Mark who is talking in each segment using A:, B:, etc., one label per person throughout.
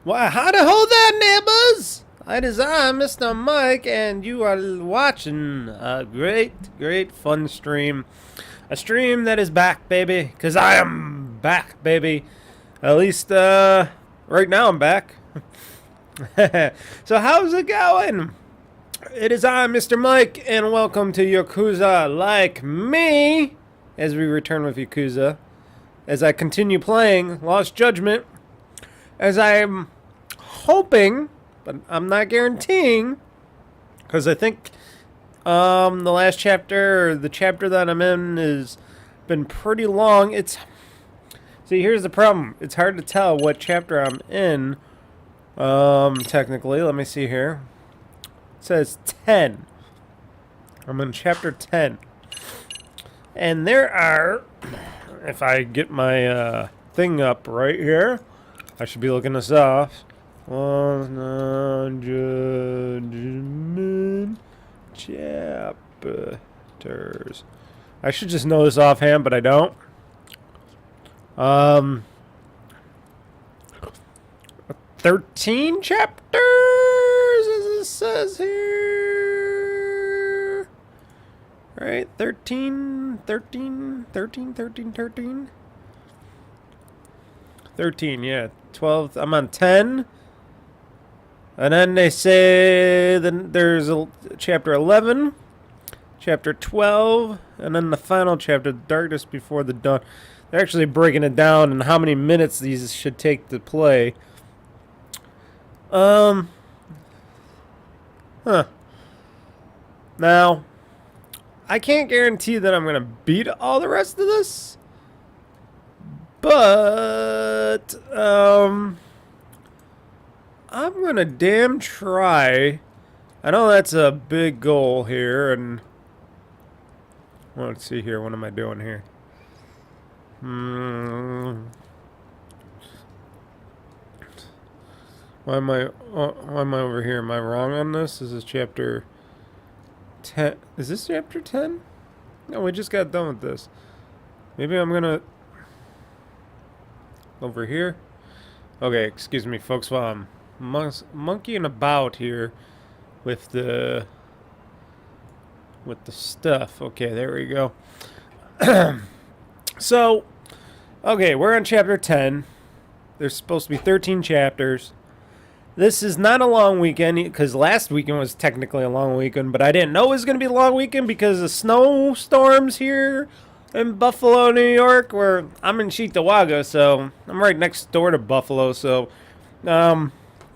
A: Why, how to hold that, neighbors? It is I, Mr. Mike, and you are watching a great fun stream. A stream that is back, baby, because I am back, baby. At least, right now I'm back. So how's it going? It is I, Mr. Mike, and welcome to Yakuza Like Me, as we return with Yakuza, as I continue playing Lost Judgment, as I'm hoping, but I'm not guaranteeing, because I think the last chapter, or the chapter that I'm in, has been pretty long. See, here's the problem. It's hard to tell what chapter I'm in, technically. Let me see here. It says 10. I'm in chapter 10. And there are, if I get my thing up right here, I should be looking this off. 100 chapters. I should just know this offhand, but I don't. 13 chapters, as it says here. Right? 13. 13, yeah. 12. I'm on 10. And then they say then there's a chapter 11, chapter 12, and then the final chapter, Darkness Before the Dawn. They're actually breaking it down and how many minutes these should take to play. Now, I can't guarantee that I'm going to beat all the rest of this. But, I'm going to damn try. I know that's a big goal here, and let's see here. What am I doing here? Why am I over here? Am I wrong on this? This is chapter 10. Is this chapter 10? No, we just got done with this. Maybe I'm gonna over here. Okay, excuse me, folks, while I'm monkeying about here with the stuff. Okay, there we go. So, okay, we're on chapter 10. There's supposed to be 13 chapters. This is not a long weekend, because last weekend was technically a long weekend, but I didn't know it was going to be a long weekend because of snowstorms here in Buffalo, New York, where I'm in Cheektowaga, so I'm right next door to Buffalo, so, and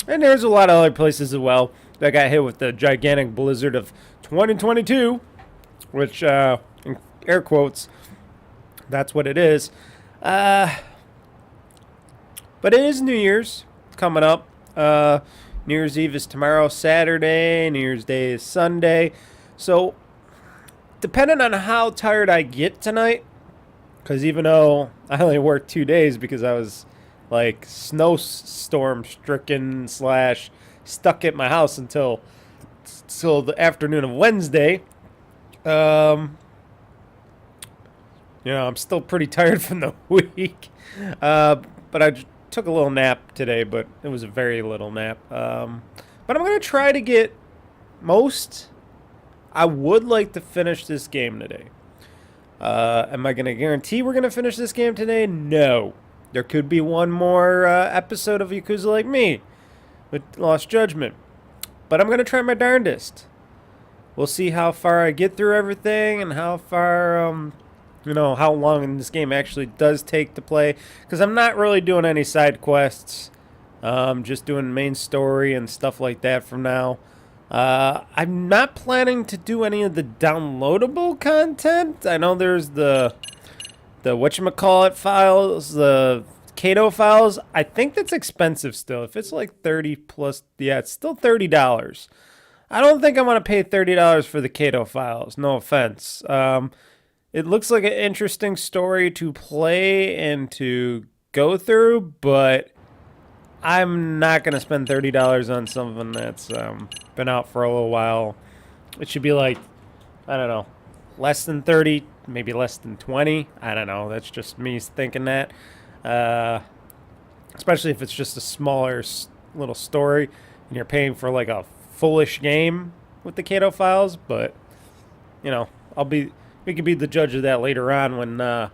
A: there's a lot of other places as well that got hit with the gigantic blizzard of 2022, which, in air quotes, that's what it is. But it is New Year's coming up. New Year's Eve is tomorrow, Saturday. New Year's Day is Sunday. So, depending on how tired I get tonight, because even though I only worked 2 days because I was, like, snowstorm stricken / stuck at my house until the afternoon of Wednesday, I'm still pretty tired from the week. But I took a little nap today, but it was a very little nap. But I'm going to try to get most. I would like to finish this game today. Am I going to guarantee we're going to finish this game today? No. There could be one more episode of Yakuza Like Me with Lost Judgment. But I'm going to try my darndest. We'll see how far I get through everything and how far, how long this game actually does take to play. Because I'm not really doing any side quests. Just doing main story and stuff like that from now. I'm not planning to do any of the downloadable content. I know there's the whatchamacallit files, the Kato files. I think that's expensive still. If it's like 30 plus, yeah, it's still $30. I don't think I want to pay $30 for the Kato files. No offense. It looks like an interesting story to play and to go through, but I'm not going to spend $30 on something that's been out for a little while. It should be like, I don't know, less than 30, maybe less than 20. I don't know. That's just me thinking that. Especially if it's just a smaller little story, and you're paying for like a fullish game with the Kato files. But you know, we could be the judge of that later on when the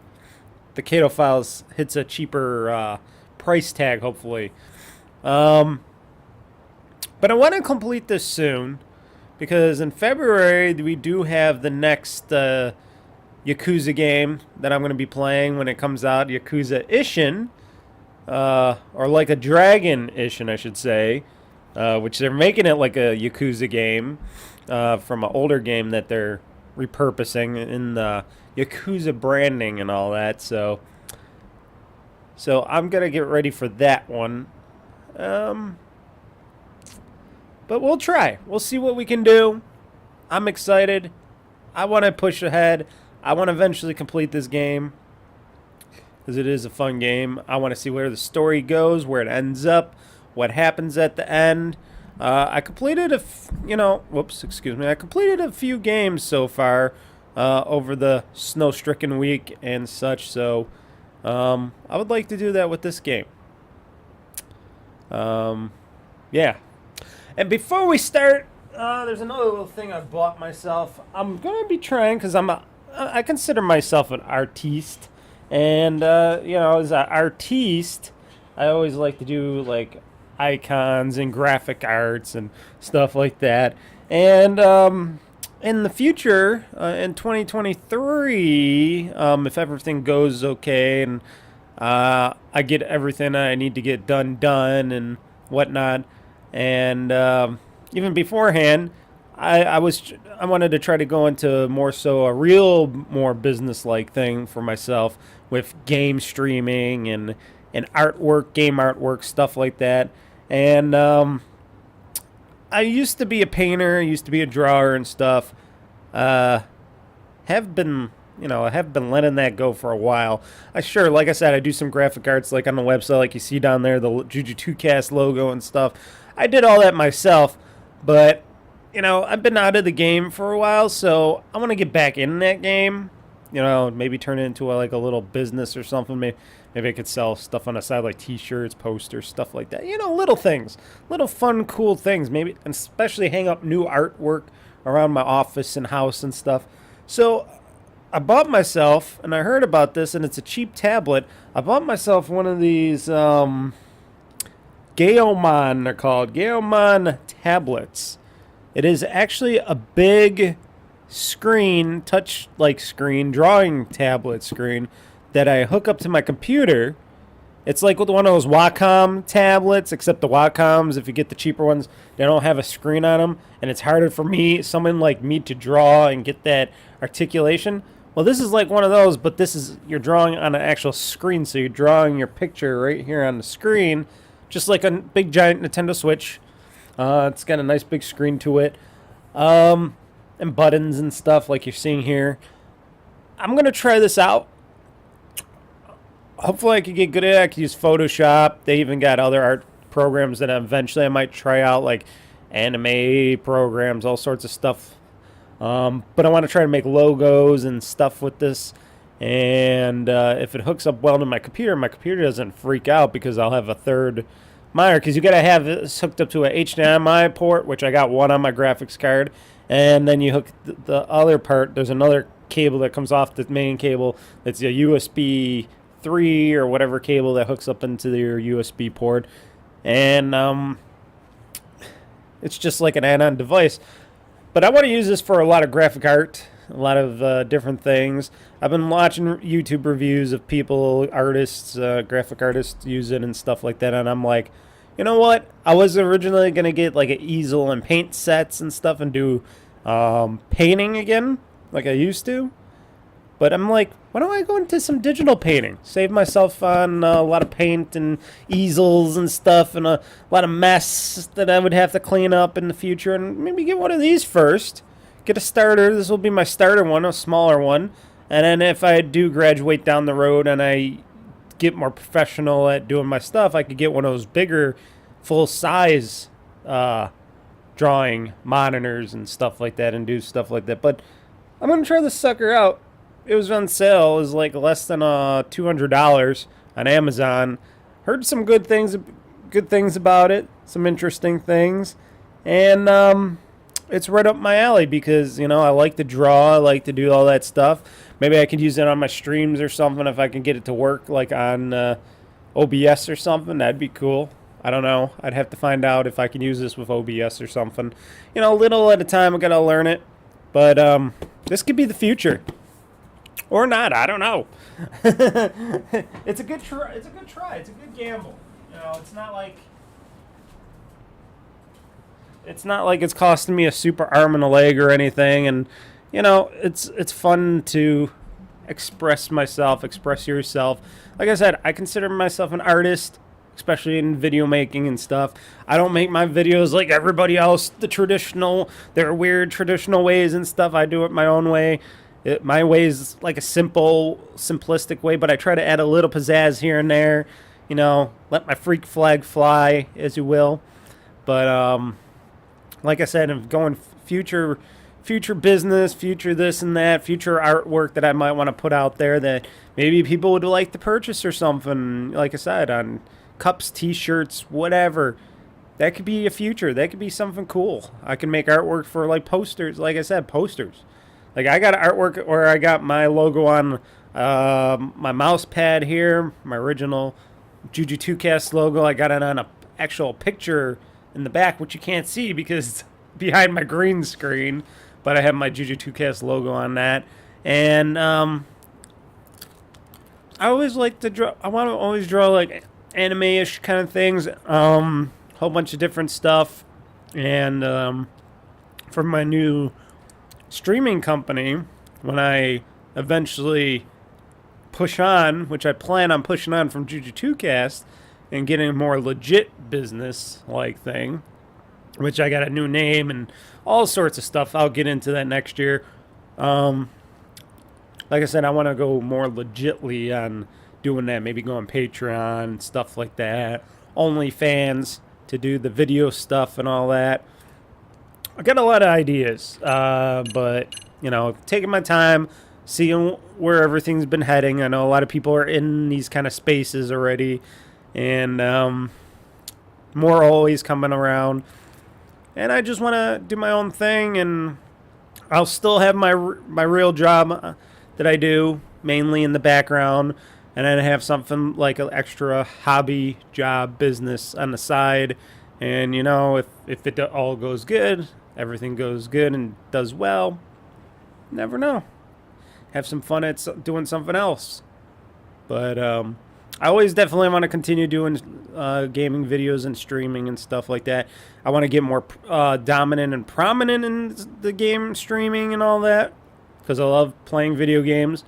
A: Kato files hits a cheaper price tag, hopefully. But I want to complete this soon because in February we do have the next Yakuza game that I'm going to be playing when it comes out, Yakuza Ishin, or like a Dragon Ishin, I should say, which they're making it like a Yakuza game from an older game that they're repurposing in the Yakuza branding and all that. So I'm going to get ready for that one. But we'll try. We'll see what we can do. I'm excited. I want to push ahead. I want to eventually complete this game because it is a fun game. I want to see where the story goes, where it ends up, what happens at the end. I completed I completed a few games so far over the snow-stricken week and such. So I would like to do that with this game. Yeah. And before we start, there's another little thing I bought myself. I'm gonna be trying because I consider myself an artiste, and as an artiste, I always like to do like icons and graphic arts and stuff like that. And in the future, in 2023, if everything goes okay and I get everything I need to get done and whatnot, and even beforehand, I wanted to try to go into more business-like thing for myself with game streaming and artwork, game artwork, stuff like that. And I used to be a painter, I used to be a drawer and stuff. I have been letting that go for a while. Like I said, I do some graphic arts like on the website, like you see down there, the JuJu2-Cast logo and stuff. I did all that myself, but I've been out of the game for a while, so I want to get back in that game. Maybe turn it into a little business or something. Maybe I could sell stuff on the side, like T-shirts, posters, stuff like that. Little things, little fun, cool things. Maybe, and especially hang up new artwork around my office and house and stuff. So I bought myself, and I heard about this, and it's a cheap tablet. I bought myself one of these Gaomon, they're called Gaomon tablets. It is actually a big screen, touch-like screen, drawing tablet screen that I hook up to my computer. It's like one of those Wacom tablets, except the Wacoms, if you get the cheaper ones, they don't have a screen on them, and it's harder for someone like me, to draw and get that articulation. Well, this is like one of those, but you're drawing on an actual screen, so you're drawing your picture right here on the screen, just like a big giant Nintendo Switch. It's got a nice big screen to it, and buttons and stuff like you're seeing here. I'm going to try this out. Hopefully I could get good at it. I could use Photoshop. They even got other art programs that eventually I might try out, like anime programs, all sorts of stuff. But I want to try to make logos and stuff with this. And if it hooks up well to my computer doesn't freak out because I'll have a third monitor. Because you got to have this hooked up to a HDMI port, which I got one on my graphics card. And then you hook the other part. There's another cable that comes off the main cable. It's a USB 3 or whatever cable that hooks up into your USB port. And it's just like an add-on device. But I want to use this for a lot of graphic art, a lot of different things. I've been watching YouTube reviews of people, artists, graphic artists use it and stuff like that, and I'm like, you know what? I was originally going to get like an easel and paint sets and stuff and do painting again like I used to. But I'm like, why don't I go into some digital painting? Save myself on a lot of paint and easels and stuff and a lot of mess that I would have to clean up in the future. And maybe get one of these first. Get a starter. This will be my starter one, a smaller one. And then if I do graduate down the road and I get more professional at doing my stuff, I could get one of those bigger, full-size drawing monitors and stuff like that and do stuff like that. But I'm going to try this sucker out. It was on sale. It was like less than $200 on Amazon. Heard some good good things about it, some interesting things, and it's right up my alley because, you know, I like to draw, I like to do all that stuff. Maybe I could use it on my streams or something if I can get it to work, like on OBS or something. That'd be cool. I don't know. I'd have to find out if I can use this with OBS or something. You know, little at a time. I gotta learn it. But this could be the future, or not. I don't know. It's a good try. It's a good try. It's a good gamble. You know, it's not like it's costing me a super arm and a leg or anything. And you know, it's fun to express myself, express yourself. Like I said, I consider myself an artist, especially in video making and stuff. I don't make my videos like everybody else, their weird traditional ways and stuff. I do it my own way. My way is like a simplistic way, but I try to add a little pizzazz here and there. You know, let my freak flag fly, as you will. But like I said, I'm going future business, future this and that, future artwork that I might want to put out there that maybe people would like to purchase or something. Like I said, on cups, t-shirts, whatever. That could be a future. That could be something cool. I can make artwork for like posters. Like I said, posters. Like I got artwork where I got my logo on my mouse pad here, my original JuJu2-Cast logo. I got it on a actual picture in the back, which you can't see because it's behind my green screen. But I have my JuJu2-Cast logo on that. And I always like to draw. I want to always draw like anime-ish kind of things, whole bunch of different stuff, and for my new streaming company, when I eventually push on, which I plan on pushing on from JuJu2-Cast and getting a more legit business-like thing, which I got a new name and all sorts of stuff. I'll get into that next year. Like I said, I want to go more legitly on doing that, maybe go on Patreon, stuff like that, OnlyFans to do the video stuff and all that. I got a lot of ideas, but you know, taking my time, seeing where everything's been heading. I know a lot of people are in these kind of spaces already, and more always coming around. And I just want to do my own thing, and I'll still have my real job that I do mainly in the background. And then have something like an extra hobby job business on the side. And, you know, if it all goes good, everything goes good and does well, never know. Have some fun at doing something else. But I always definitely want to continue doing gaming videos and streaming and stuff like that. I want to get more dominant and prominent in the game streaming and all that. Because I love playing video games.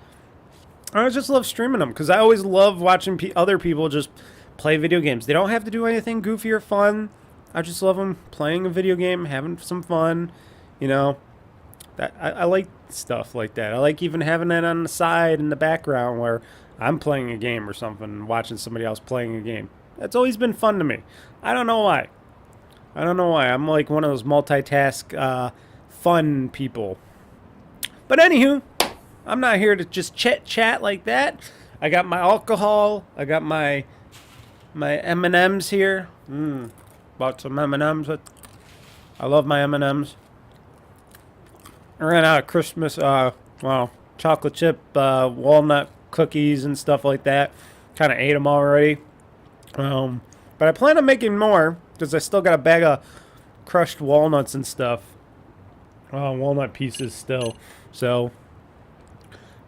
A: I just love streaming them because I always love watching other people just play video games. They don't have to do anything goofy or fun. I just love them playing a video game, having some fun. You know, that I like stuff like that. I like even having that on the side in the background where I'm playing a game or something, watching somebody else playing a game. That's always been fun to me. I don't know why. I'm like one of those multitask, fun people. But anywho, I'm not here to just chat like that. I got my alcohol. I got my M&Ms here. Bought some M&Ms. I love my M&Ms. I ran out of Christmas, chocolate chip, walnut cookies and stuff like that. Kind of ate them already. But I plan on making more because I still got a bag of crushed walnuts and stuff. Walnut pieces still. So...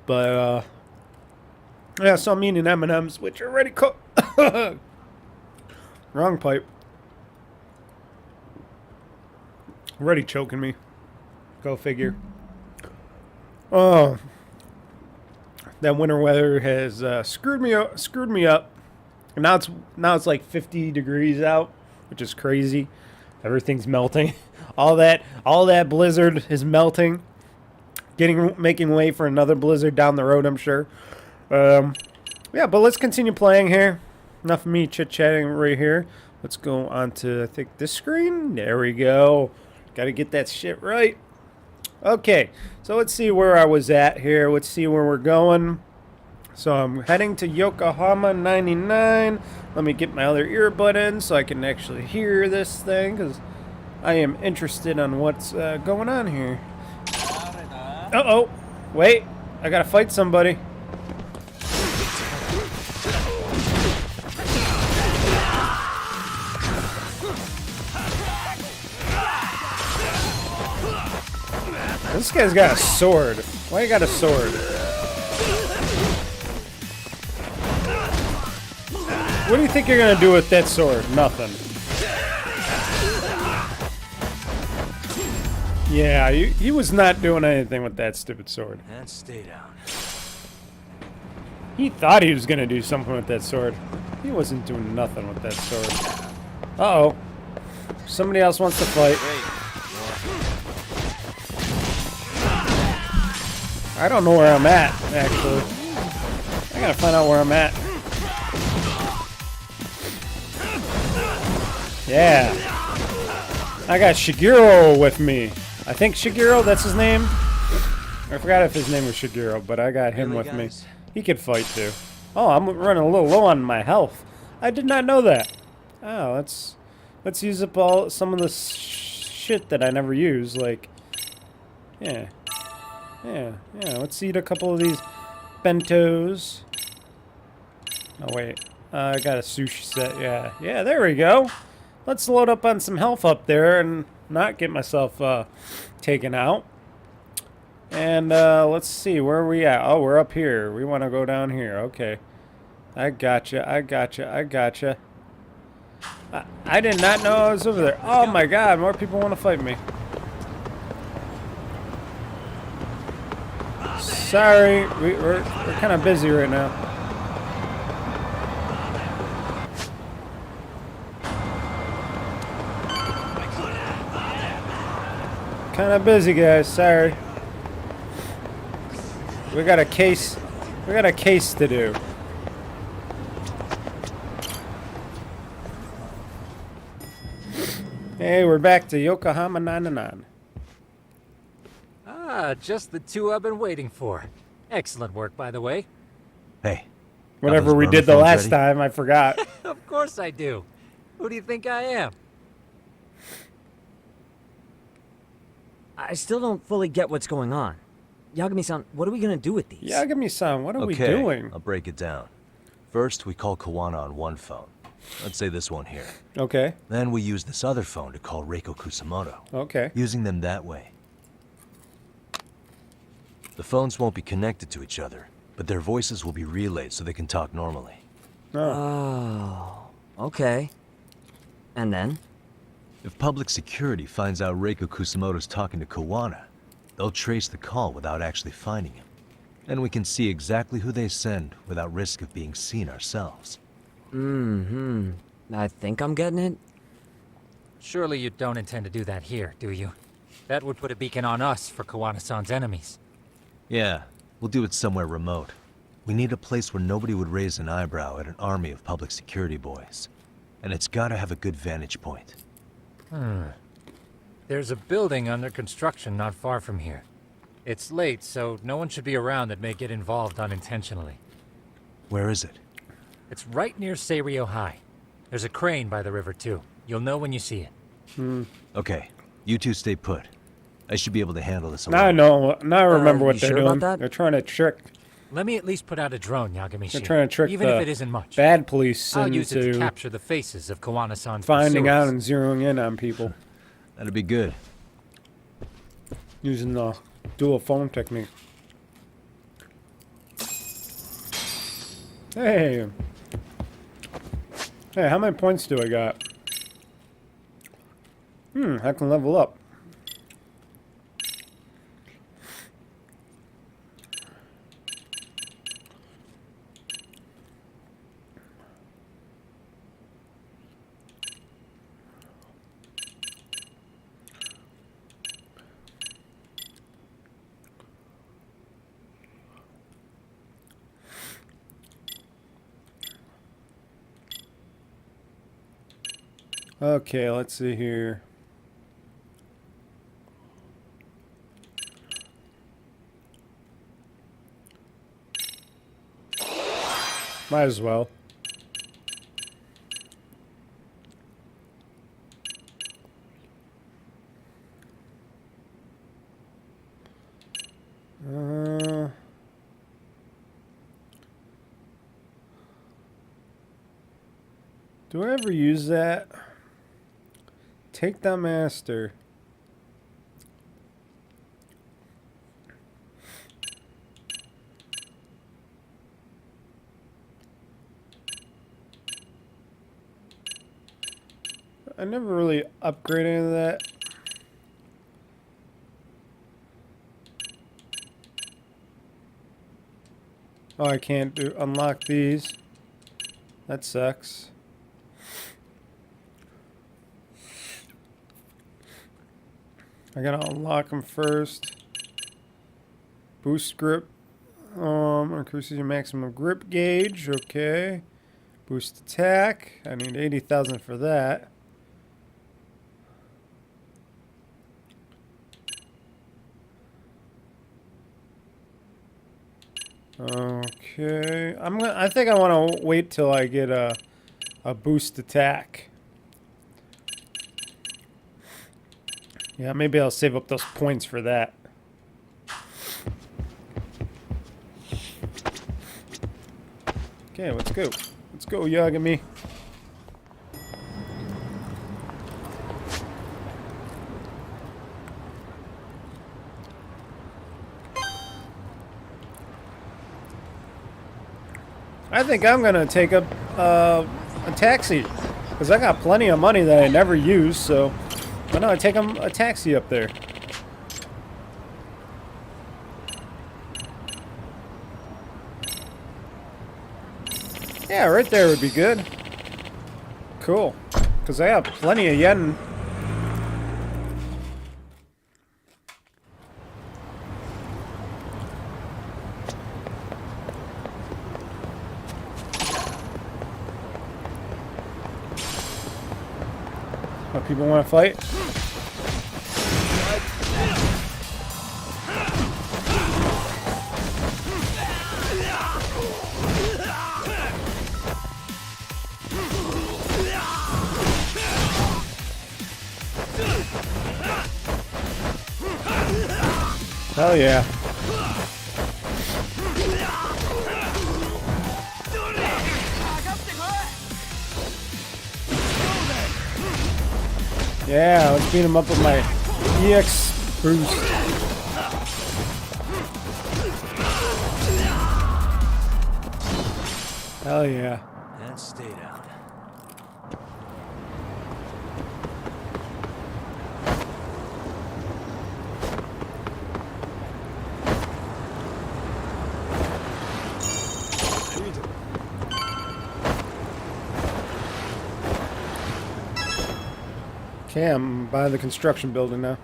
A: But, yeah, so I'm eating M&Ms, which are already cooked. Wrong pipe. Already choking me. Go figure. Oh. That winter weather has screwed me up. And now it's like 50 degrees out, which is crazy. Everything's melting. All that blizzard is melting. Making way for another blizzard down the road, I'm sure. Yeah, but let's continue playing here. Enough of me chit-chatting right here. Let's go on to, I think, this screen. There we go. Got to get that shit right. Okay, so let's see where I was at here. Let's see where we're going. So I'm heading to Yokohama 99. Let me get my other earbud in so I can actually hear this thing, because I am interested on what's going on here. Uh-oh. Wait. I gotta fight somebody. This guy's got a sword. Why you got a sword? What do you think you're gonna do with that sword? Nothing. Yeah, he was not doing anything with that stupid sword.
B: And stay down.
A: He thought he was gonna do something with that sword. He wasn't doing nothing with that sword. Uh-oh. Somebody else wants to fight. I don't know where I'm at, actually. I gotta find out where I'm at. Yeah. I got Shigeru with me. I think Shigeru, that's his name. I forgot if his name was Shigeru, but I got him with me. He could fight too. Oh, I'm running a little low on my health. I did not know that. Oh, let's use up some of the shit that I never use. Like, yeah. Let's eat a couple of these bentos. Oh wait, I got a sushi set. Yeah. There we go. Let's load up on some health up there and not get myself taken out. And let's see, where are we at? Oh, we're up here. We want to go down here. Okay. I gotcha. I did not know I was over there. Oh my god, more people want to fight me. Sorry, we're kind of busy right now. Kind of busy, guys. Sorry. We got a case to do. Hey, we're back to Yokohama 99.
B: Ah, just the two I've been waiting for. Excellent work, by the way.
C: Hey.
A: Whatever we did the last time, I forgot.
B: Of course I do. Who do you think I am?
D: I still don't fully get what's going on. Yagami-san, what are we gonna do with these?
A: Yagami-san, what are we doing?
C: I'll break it down. First, we call Kawana on one phone. Let's say this one here.
A: Okay.
C: Then we use this other phone to call Reiko Kusamoto.
A: Okay.
C: Using them that way. The phones won't be connected to each other, but their voices will be relayed so they can talk normally.
D: Oh, okay. And then?
C: If public security finds out Reiko Kusamoto's talking to Kawana, they'll trace the call without actually finding him. And we can see exactly who they send without risk of being seen ourselves.
D: I think I'm getting it.
B: Surely you don't intend to do that here, do you? That would put a beacon on us for Kawana-san's enemies.
C: Yeah, we'll do it somewhere remote. We need a place where nobody would raise an eyebrow at an army of public security boys. And it's gotta have a good vantage point.
B: There's a building under construction not far from here. It's late, so no one should be around that may get involved unintentionally.
C: Where is it?
B: It's right near Seirio High. There's a crane by the river, too. You'll know when you see it.
C: Okay, you two stay put. I should be able to handle this alone.
A: Now I know. Now I remember what they're
D: sure
A: doing.
D: about that?
A: They're trying to trick.
B: Let me at least put out a drone, Yagami.
A: They're trying to trick
B: even if it isn't much.
A: bad police
B: I'll use it to
A: into
B: capture the faces of Kawana-san's
A: finding out
B: pursuers.
A: and zeroing in on people
C: That'd be good.
A: using the dual phone technique. Hey, how many points do I got? I can level up. Okay, let's see here. Might as well. Do I ever use that? Take the master. I never really upgraded into that. Oh, I can't unlock these. That sucks. I gotta unlock them first. Boost grip. Increases your maximum grip gauge. Okay. Boost attack. I need 80,000 for that. Okay. I think I want to wait till I get a boost attack. Yeah, maybe I'll save up those points for that. Okay, let's go. Let's go, Yagami. I think I'm gonna take a taxi, because I got plenty of money that I never use, so why not take a taxi up there? Yeah, right there would be good. Cool, because I have plenty of yen. Oh, people want to fight? Hell yeah. Yeah, let's beat him up with my EX boost. Hell yeah.
C: And stay down.
A: Okay, I'm by the construction building now.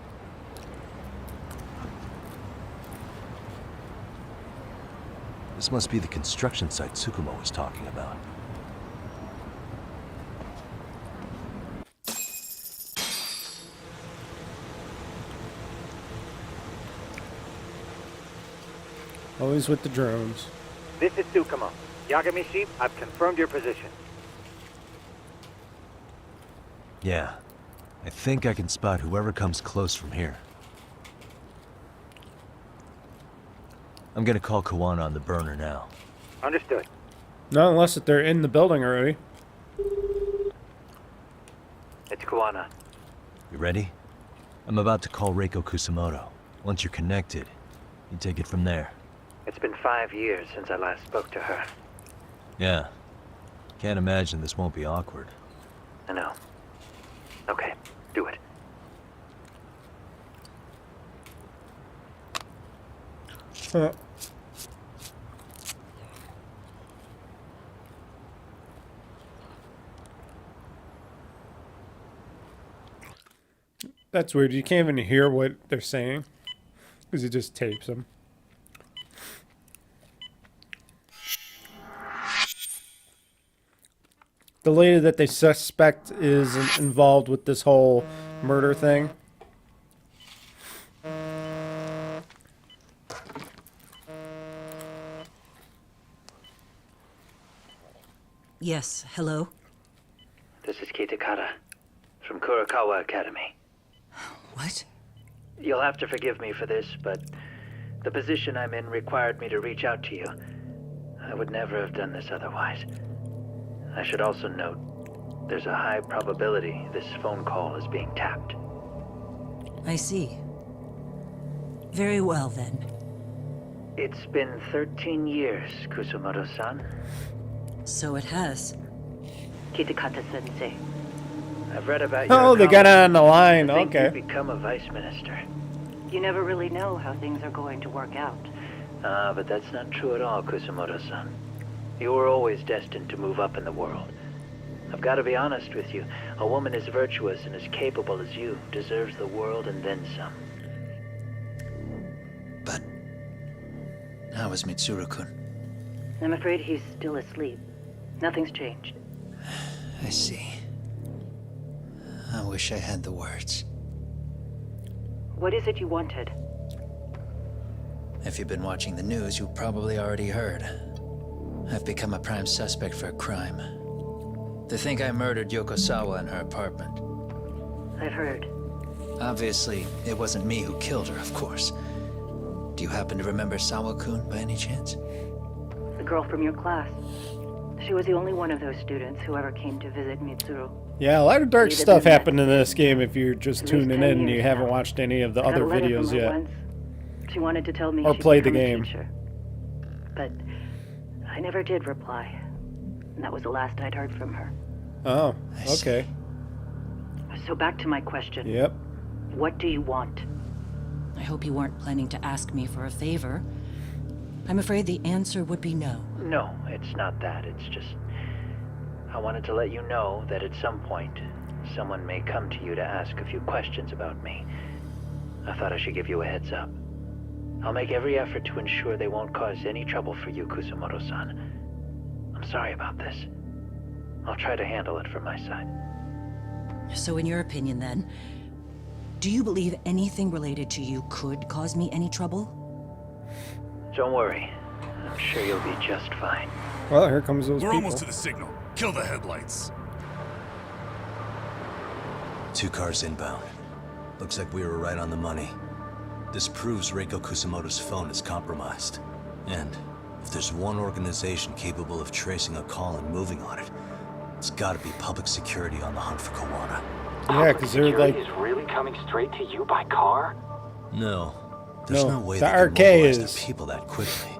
C: This must be the construction site Tsukumo was talking about.
A: Always with the drones.
E: This is Tsukumo. Yagami Sheep, I've confirmed your position.
C: Yeah. I think I can spot whoever comes close from here. I'm gonna call Kawana on the burner now.
E: Understood.
A: Not unless they're in the building already.
E: It's Kawana.
C: You ready? I'm about to call Reiko Kusamoto. Once you're connected, you take it from there.
E: It's been 5 years since I last spoke to her.
C: Yeah. Can't imagine this won't be awkward.
E: I know. Okay, do it.
A: That's weird. You can't even hear what they're saying because it just tapes them. The lady that they suspect is involved with this whole murder thing.
F: Yes, hello?
E: This is Kitakata from Kurakawa Academy.
F: What?
E: You'll have to forgive me for this, but the position I'm in required me to reach out to you. I would never have done this otherwise. I should also note, there's a high probability this phone call is being tapped.
F: I see. Very well, then.
E: It's been 13 years, Kusumoto-san.
F: So it has.
E: Kitakata-sensei. I've read about your
A: Oh, they got on the line.
E: I think
A: Okay.
E: you've become a vice minister.
G: You never really know how things are going to work out.
E: But that's not true at all, Kusumoto-san. You were always destined to move up in the world. I've got to be honest with you. A woman as virtuous and as capable as you deserves the world and then some.
H: But how is Mitsuru-kun?
G: I'm afraid he's still asleep. Nothing's changed.
H: I see. I wish I had the words.
G: What is it you wanted?
H: If you've been watching the news, you probably already heard. I've become a prime suspect for a crime. They think I murdered Yokosawa in her apartment.
G: I've heard.
H: Obviously, it wasn't me who killed her, of course. Do you happen to remember Sawa-kun by any chance?
G: The girl from your class. She was the only one of those students who ever came to visit Mitsuru.
A: Yeah, a lot of dark
G: Neither
A: stuff
G: than that.
A: happened in this game if you're just
G: At least
A: tuning
G: 10
A: in and you
G: years
A: haven't
G: now.
A: watched any of the
G: I got
A: other
G: a letter
A: videos
G: from her
A: yet.
G: once. She wanted to tell me
A: Or
G: she'd
A: played the
G: become a
A: game.
G: teacher. But I never did reply. And that was the last I'd heard from her.
A: Oh,
H: I see.
A: okay.
G: So back to my question.
A: Yep.
G: What do you want?
F: I hope you weren't planning to ask me for a favor. I'm afraid the answer would be no.
E: No, it's not that. It's just... I wanted to let you know that at some point, someone may come to you to ask a few questions about me. I thought I should give you a heads up. I'll make every effort to ensure they won't cause any trouble for you, Kusumoto-san. I'm sorry about this. I'll try to handle it from my side.
F: So in your opinion, then, do you believe anything related to you could cause me any trouble?
E: Don't worry. I'm sure you'll be just fine.
A: Well, here comes those
I: We're
A: people.
I: almost to the signal. Kill the headlights.
C: 2 cars inbound. Looks like we were right on the money. This proves Reiko Kusumoto's phone is compromised. And if there's one organization capable of tracing a call and moving on it, it's gotta be public security on the hunt for Kawana.
A: Yeah, because they're like...
J: is really coming straight to you by car?
C: No. There's
A: No,
C: no way
A: the
C: they can
A: RK
C: mobilize
A: is-
C: their people that quickly.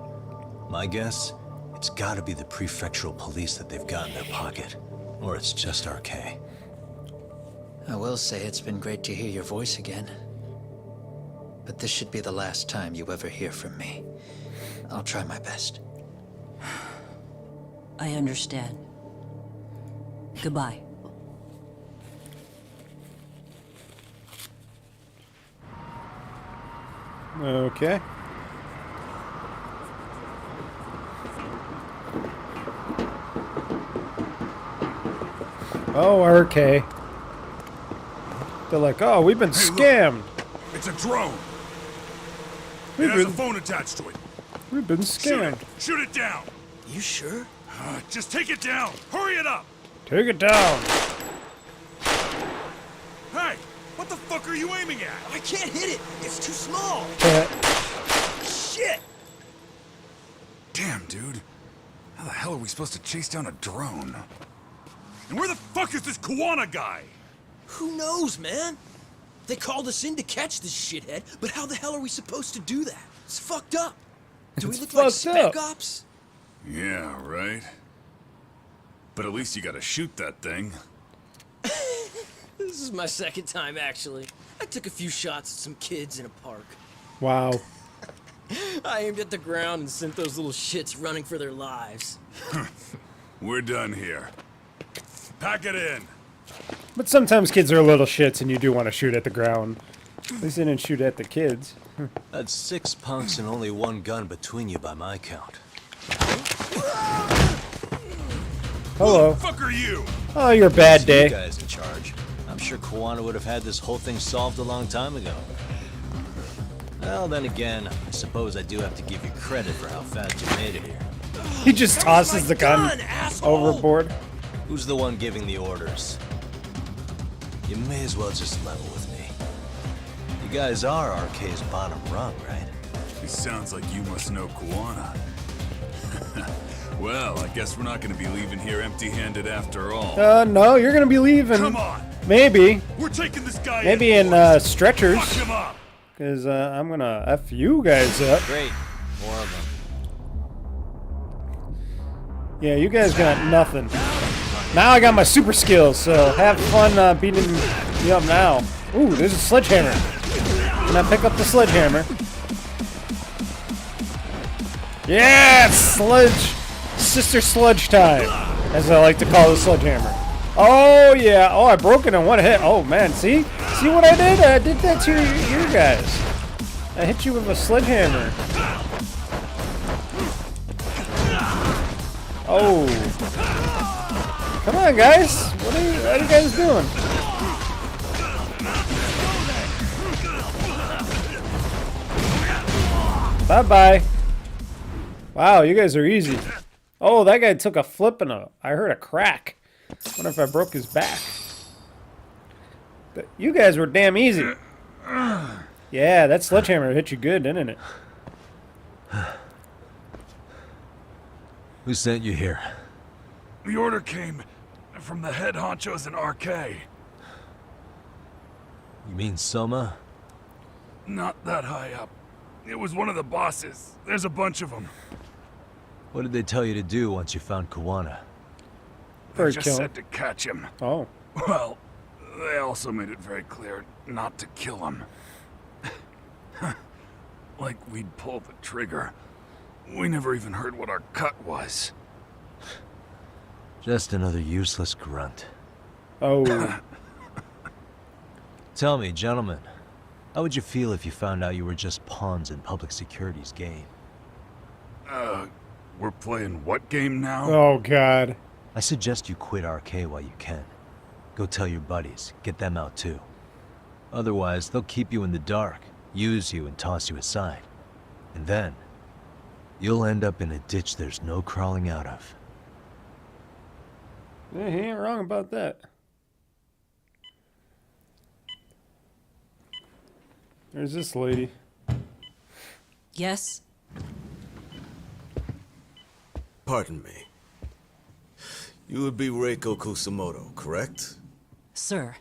C: My guess, it's gotta be the prefectural police that they've got in their pocket. Or it's just RK.
H: I will say it's been great to hear your voice again. But this should be the last time you ever hear from me. I'll try my best.
F: I understand. Goodbye.
A: Okay. Oh, RK. They're like, oh, we've been
I: Hey, look.
A: scammed.
I: It's a drone. It
A: We've
I: has a
A: been,
I: phone attached to it.
A: we've been
I: Shoot it.
A: scammed.
I: Shoot it down.
H: You sure?
I: Just take it down. Hurry it up.
A: Take it down.
I: Hey, what the fuck are you aiming at?
H: I can't hit it. It's too small. Shit!
I: Damn, dude. How the hell are we supposed to chase down a drone? And where the fuck is this Kawana guy?
K: Who knows, man? They called us in to catch this shithead, but how the hell are we supposed to do that? It's fucked up. Do we
A: It's
K: look like
A: fucked
K: spec
A: up.
K: ops?
I: Yeah, right. But at least you gotta shoot that thing.
K: This is my second time, actually. I took a few shots at some kids in a park.
A: Wow.
K: I aimed at the ground and sent those little shits running for their lives.
I: We're done here. Pack it in.
A: But sometimes kids are little shits and you do want to shoot at the ground. At least they didn't shoot at the kids.
C: That's 6 punks and only 1 gun between you by my count.
A: Hello.
I: Who the fuck are you?
A: Oh, you're a bad
C: It's you
A: day.
C: guys in charge. I'm sure Kawana would have had this whole thing solved a long time ago. Well, then again, I suppose I do have to give you credit for how fast you made it here.
A: He just tosses the gun overboard.
C: Who's the one giving the orders? You may as well just level with me. You guys are RK's bottom rung, right?
I: It sounds like you must know Kuwana. Well, I guess we're not gonna be leaving here empty-handed after all.
A: No, you're gonna be leaving.
I: Come on!
A: Maybe.
I: We're taking this guy
A: Maybe
I: in
A: stretchers.
I: Fuck him up!
A: Because I'm gonna F you guys up.
C: Great. More of them.
A: Yeah, you guys got nothing. Now I got my super skills, so have fun beating me up now. Ooh, there's a sledgehammer. Can I pick up the sledgehammer? Yeah, Sister Sludge time, as I like to call the sledgehammer. Oh yeah, oh I broke it in one hit. Oh man, see what I did? I did that to you guys. I hit you with a sledgehammer. Oh. Come on, guys. What are you guys doing? Bye-bye. Wow, you guys are easy. Oh, that guy took a flip and I heard a crack. Wonder if I broke his back. But you guys were damn easy. Yeah, that sledgehammer hit you good, didn't it?
C: Who sent you here?
I: The order came from the head honchos in RK.
C: You mean Soma?
I: Not that high up. It was one of the bosses. There's a bunch of them.
C: What did they tell you to do once you found Kuwana?
I: They just said to catch him.
A: Oh.
I: Well, they also made it very clear not to kill him. Like we'd pull the trigger. We never even heard what our cut was.
C: Just another useless grunt.
A: Oh.
C: Tell me, gentlemen, how would you feel if you found out you were just pawns in public security's game?
I: We're playing what game now?
A: Oh, God.
C: I suggest you quit RK while you can. Go tell your buddies, get them out too. Otherwise, they'll keep you in the dark, use you and toss you aside. And then, you'll end up in a ditch there's no crawling out of.
A: Yeah, he ain't wrong about that. There's this lady.
F: Yes?
K: Pardon me. You would be Reiko Kusumoto, correct?
F: Sir.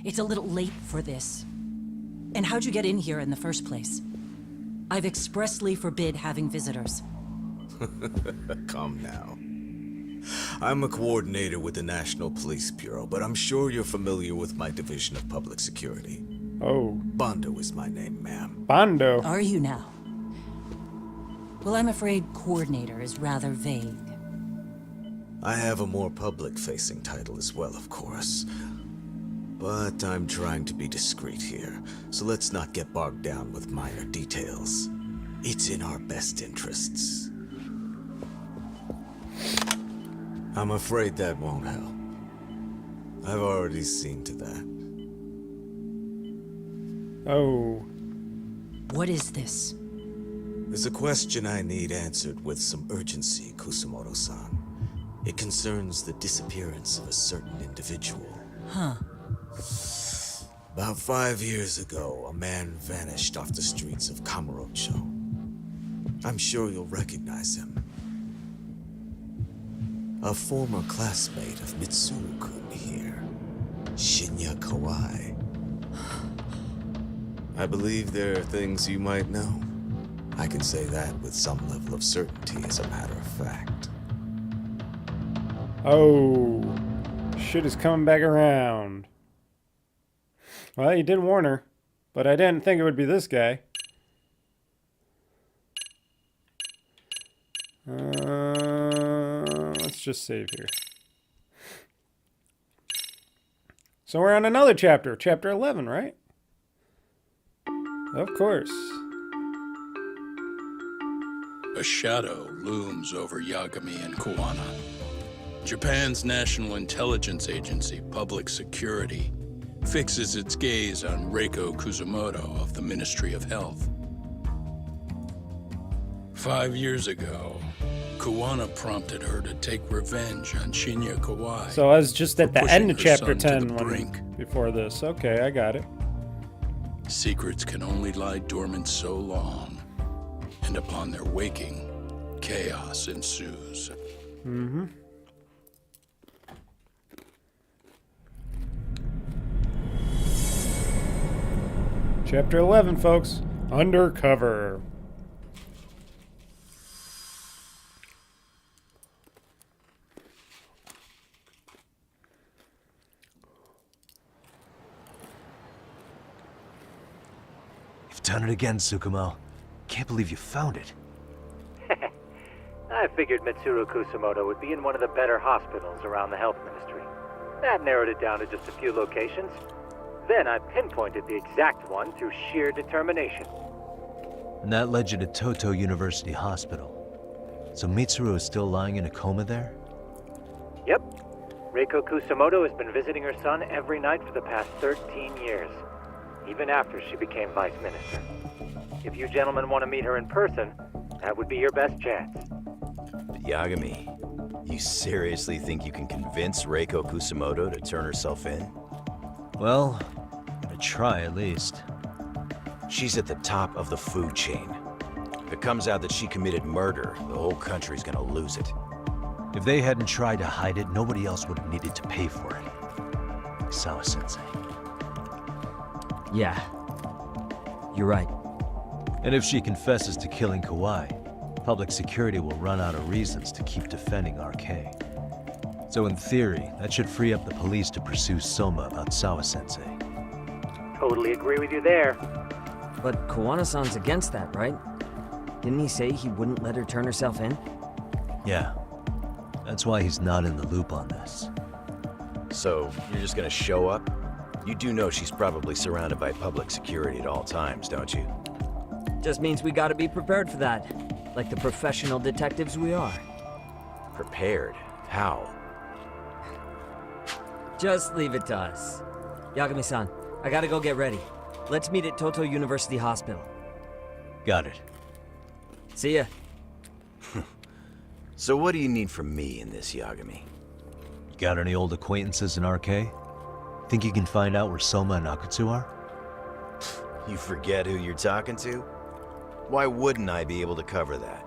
F: It's a little late for this. And how'd you get in here in the first place? I've expressly forbid having visitors.
K: Come now. I'm a coordinator with the National Police Bureau, but I'm sure you're familiar with my Division of Public Security.
A: Oh.
K: Bondo is my name, ma'am.
A: Bondo.
F: Are you now? Well, I'm afraid coordinator is rather vague.
K: I have a more public-facing title as well, of course. But I'm trying to be discreet here, so let's not get bogged down with minor details. It's in our best interests. I'm afraid that won't help. I've already seen to that.
A: Oh.
F: What is this?
K: There's a question I need answered with some urgency, Kusumoto-san. It concerns the disappearance of a certain individual.
F: Huh.
K: About 5 years ago, a man vanished off the streets of Kamurocho. I'm sure you'll recognize him. A former classmate of Mitsuru-kun here, Shinya Kawai. I believe there are things you might know. I can say that with some level of certainty, as a matter of fact.
A: Oh. Shit is coming back around. Well, you did warn her, but I didn't think it would be this guy. Let's just save here. So we're on another chapter, chapter 11, right? Of course.
L: A shadow looms over Yagami and Kuwana. Japan's National Intelligence Agency, Public Security, fixes its gaze on Reiko Kusumoto of the Ministry of Health. 5 years ago, Kuwana prompted her to take revenge on Shinya Kawai.
A: So I was just at the
L: pushing
A: end of
L: her
A: chapter
L: son to
A: 10
L: the
A: when,
L: brink.
A: before this. Okay, I got it.
L: Secrets can only lie dormant so long, and upon their waking, chaos ensues.
A: Mm-hmm. Chapter 11, folks. Undercover.
C: You've done it again, Tsukumo. Can't believe you found it.
E: I figured Mitsuru Kusamoto would be in one of the better hospitals around the health ministry. That narrowed it down to just a few locations. Then I pinpointed the exact one through sheer determination.
C: And that led you to Toto University Hospital. So Mitsuru is still lying in a coma there?
E: Yep. Reiko Kusamoto has been visiting her son every night for the past 13 years. Even after she became vice minister. If you gentlemen want to meet her in person, that would be your best chance.
M: Yagami, you seriously think you can convince Reiko Kusamoto to turn herself in?
C: Well, I'm gonna try at least.
M: She's at the top of the food chain. If it comes out that she committed murder, the whole country's gonna lose it.
C: If they hadn't tried to hide it, nobody else would have needed to pay for it. Sawa-sensei.
D: Yeah. You're right.
C: And if she confesses to killing Kawai, public security will run out of reasons to keep defending RK. So in theory, that should free up the police to pursue Soma about Sawa-sensei.
E: Totally agree with you there.
D: But Kuwana-san's against that, right? Didn't he say he wouldn't let her turn herself in?
C: Yeah. That's why he's not in the loop on this.
M: So, you're just gonna show up? You do know she's probably surrounded by public security at all times, don't you?
D: Just means we gotta be prepared for that. Like the professional detectives we are.
M: Prepared? How?
D: Just leave it to us. Yagami-san, I gotta go get ready. Let's meet at Toto University Hospital.
C: Got it.
D: See ya.
M: So what do you need from me in this, Yagami?
C: Got any old acquaintances in RK? Think you can find out where Soma and Akutsu are?
M: You forget who you're talking to? Why wouldn't I be able to cover that?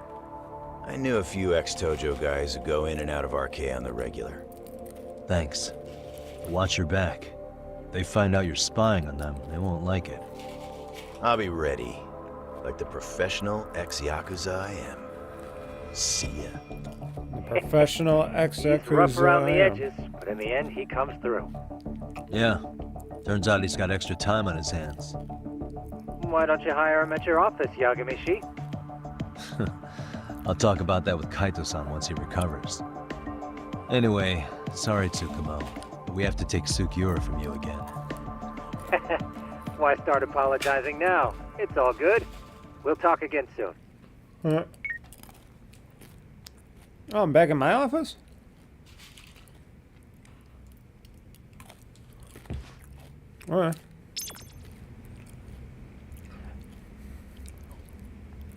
M: I knew a few ex-Tojo guys who go in and out of RK on the regular.
C: Thanks. Watch your back. If they find out you're spying on them, they won't like it.
M: I'll be ready. Like the professional ex-Yakuza I am. See ya.
A: The professional ex-Yakuza.
E: He's rough around the edges, but in the end, he comes through.
C: Yeah. Turns out he's got extra time on his hands.
E: Why don't you hire him at your office, Yagami-shi?
C: I'll talk about that with Kaito-san once he recovers. Anyway, sorry Tsukumo, but we have to take Sukiura from you again.
E: Why start apologizing now? It's all good. We'll talk again soon.
A: Oh, I'm back in my office? Alright.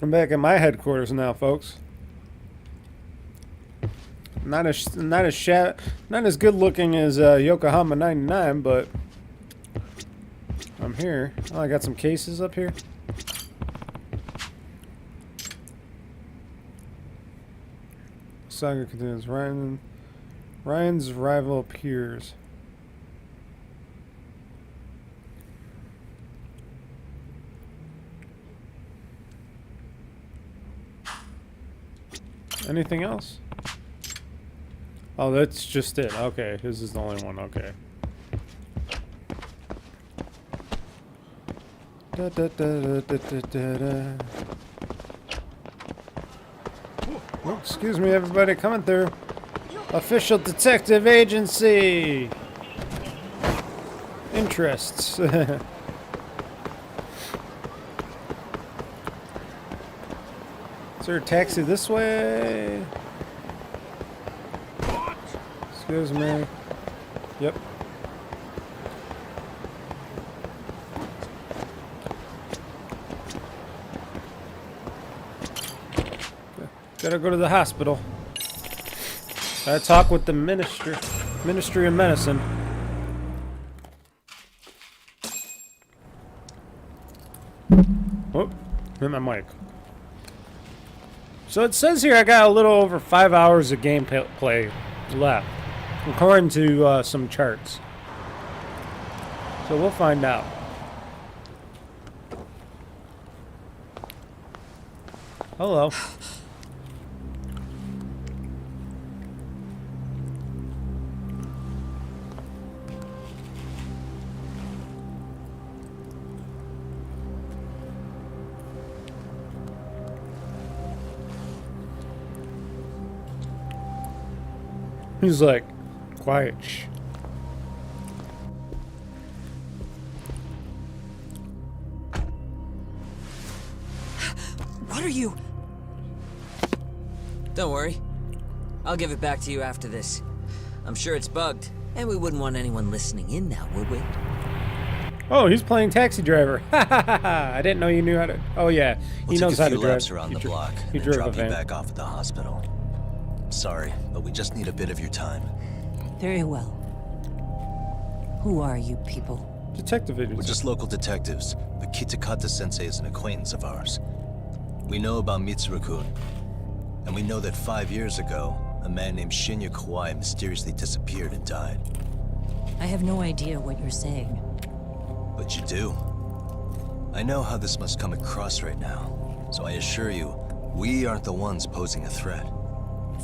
A: I'm back at my headquarters now, folks. Not as good looking as Yokohama 99, but I'm here. Oh, I got some cases up here. Saga continues. Ryan's rival appears. Anything else? Oh, that's just it. Okay, this is the only one. Okay. Da, da, da, da, da, da, da. Oh, excuse me, everybody, coming through. Official detective agency. Interests. Is there a taxi this way? Excuse me. Yep. Gotta go to the hospital. Gotta talk with the Ministry of Medicine. Oh, hit my mic. So it says here I got a little over 5 hours of gameplay left, according to some charts. So we'll find out. Hello. He's like, quiet, shh.
D: What are you? Don't worry. I'll give it back to you after this. I'm sure it's bugged, and we wouldn't want anyone listening in now, would we?
A: Oh, he's playing taxi driver. Ha ha ha ha! I didn't know you knew how to. Oh yeah, he knows how to drive.
C: Laps around the block.
A: He
C: And
A: drove
C: drop
A: a
C: you
A: van.
C: back off at the hospital. Sorry, but we just need a bit of your time.
F: Very well. Who are you people?
A: Detective agency.
C: We're just local detectives, but Kitakata-sensei is an acquaintance of ours. We know about Mitsuru-kun, and we know that 5 years ago, a man named Shinya Kawai mysteriously disappeared and died.
F: I have no idea what you're saying.
C: But you do. I know how this must come across right now, so I assure you, we aren't the ones posing a threat.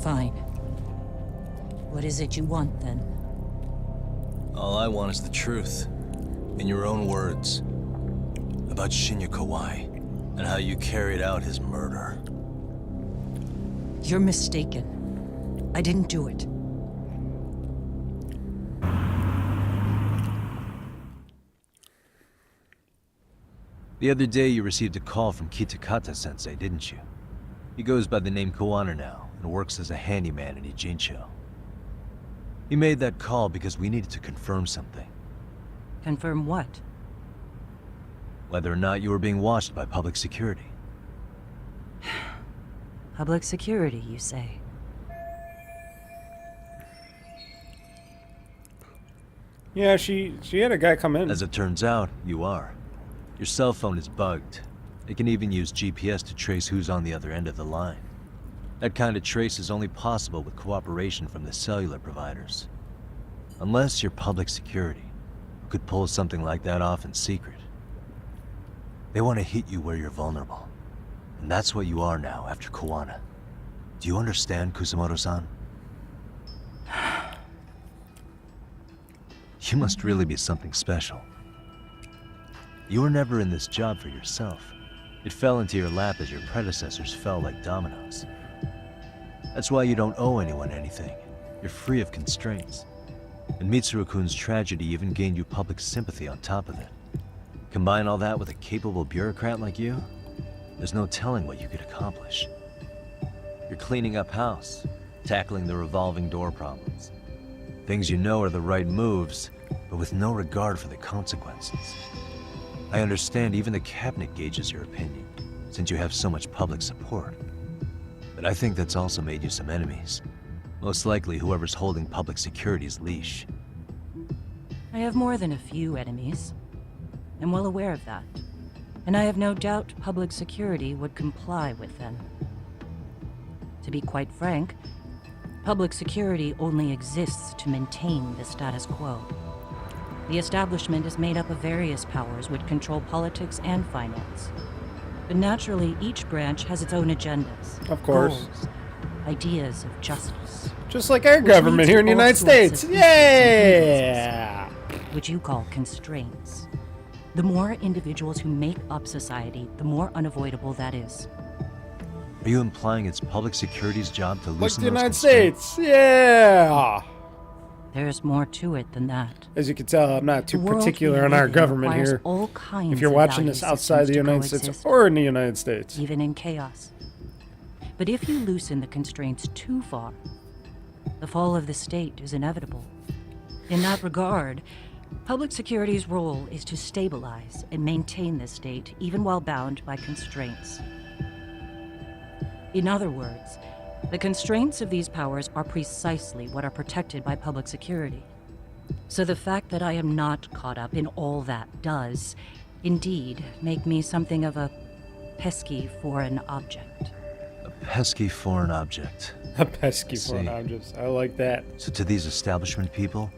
F: Fine. What is it you want, then?
C: All I want is the truth, in your own words, about Shinya Kawai, and how you carried out his murder.
F: You're mistaken. I didn't do it.
C: The other day you received a call from Kitakata-sensei, didn't you? He goes by the name Kawana now, and works as a handyman in Ijincho. He made that call because we needed to confirm something.
F: Confirm what?
C: Whether or not you were being watched by public security.
F: Public security, you say?
A: Yeah, she had a guy come in.
C: As it turns out, you are. Your cell phone is bugged. It can even use GPS to trace who's on the other end of the line. That kind of trace is only possible with cooperation from the cellular providers. Unless you're public security, who could pull something like that off in secret. They want to hit you where you're vulnerable. And that's what you are now after Kawana. Do you understand, Kusamoto-san? You must really be something special. You were never in this job for yourself. It fell into your lap as your predecessors fell like dominoes. That's why you don't owe anyone anything. You're free of constraints. And Mitsuru-kun's tragedy even gained you public sympathy on top of it. Combine all that with a capable bureaucrat like you, there's no telling what you could accomplish. You're cleaning up house, tackling the revolving door problems. Things you know are the right moves, but with no regard for the consequences. I understand even the cabinet gauges your opinion, since you have so much public support. But I think that's also made you some enemies. Most likely whoever's holding public security's leash.
F: I have more than a few enemies. I'm well aware of that. And I have no doubt public security would comply with them. To be quite frank, public security only exists to maintain the status quo. The establishment is made up of various powers which control politics and finance. But naturally, each branch has its own agendas.
A: Of course.
F: Goals, ideas of justice.
A: Just like our government here in the United States. Yeah!
F: Which you call constraints. The more individuals who make up society, the more unavoidable that is.
C: Are you implying it's public security's job to
A: Like
C: loosen
A: the
C: those
A: United
C: constraints?
A: States. Yeah!
F: There's more to it than that.
A: As you can tell, I'm not too
F: The world
A: particular
F: we
A: on our
F: live in
A: government
F: requires
A: here.
F: all kinds
A: If you're
F: of
A: watching
F: value
A: this outside the
F: systems to
A: United States
F: coexist,
A: or in the United States.
F: even in chaos. But if you loosen the constraints too far, the fall of the state is inevitable. In that regard, public security's role is to stabilize and maintain the state, even while bound by constraints. In other words, the constraints of these powers are precisely what are protected by public security. So the fact that I am not caught up in all that does, indeed, make me something of a pesky foreign object.
C: A pesky foreign object.
A: A pesky foreign object. I like that.
C: So to these establishment people,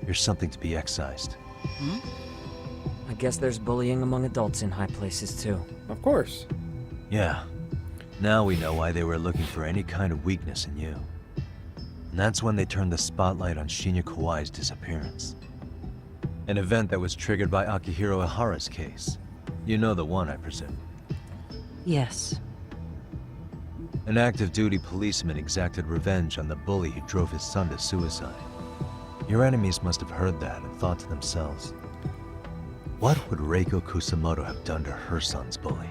C: you're something to be excised.
D: Hmm? I guess there's bullying among adults in high places too.
A: Of course.
C: Yeah. Now we know why they were looking for any kind of weakness in you. And that's when they turned the spotlight on Shinya Kawai's disappearance. An event that was triggered by Akihiro Ihara's case. You know the one, I presume.
F: Yes.
C: An active duty policeman exacted revenge on the bully who drove his son to suicide. Your enemies must have heard that and thought to themselves, what would Reiko Kusamoto have done to her son's bully?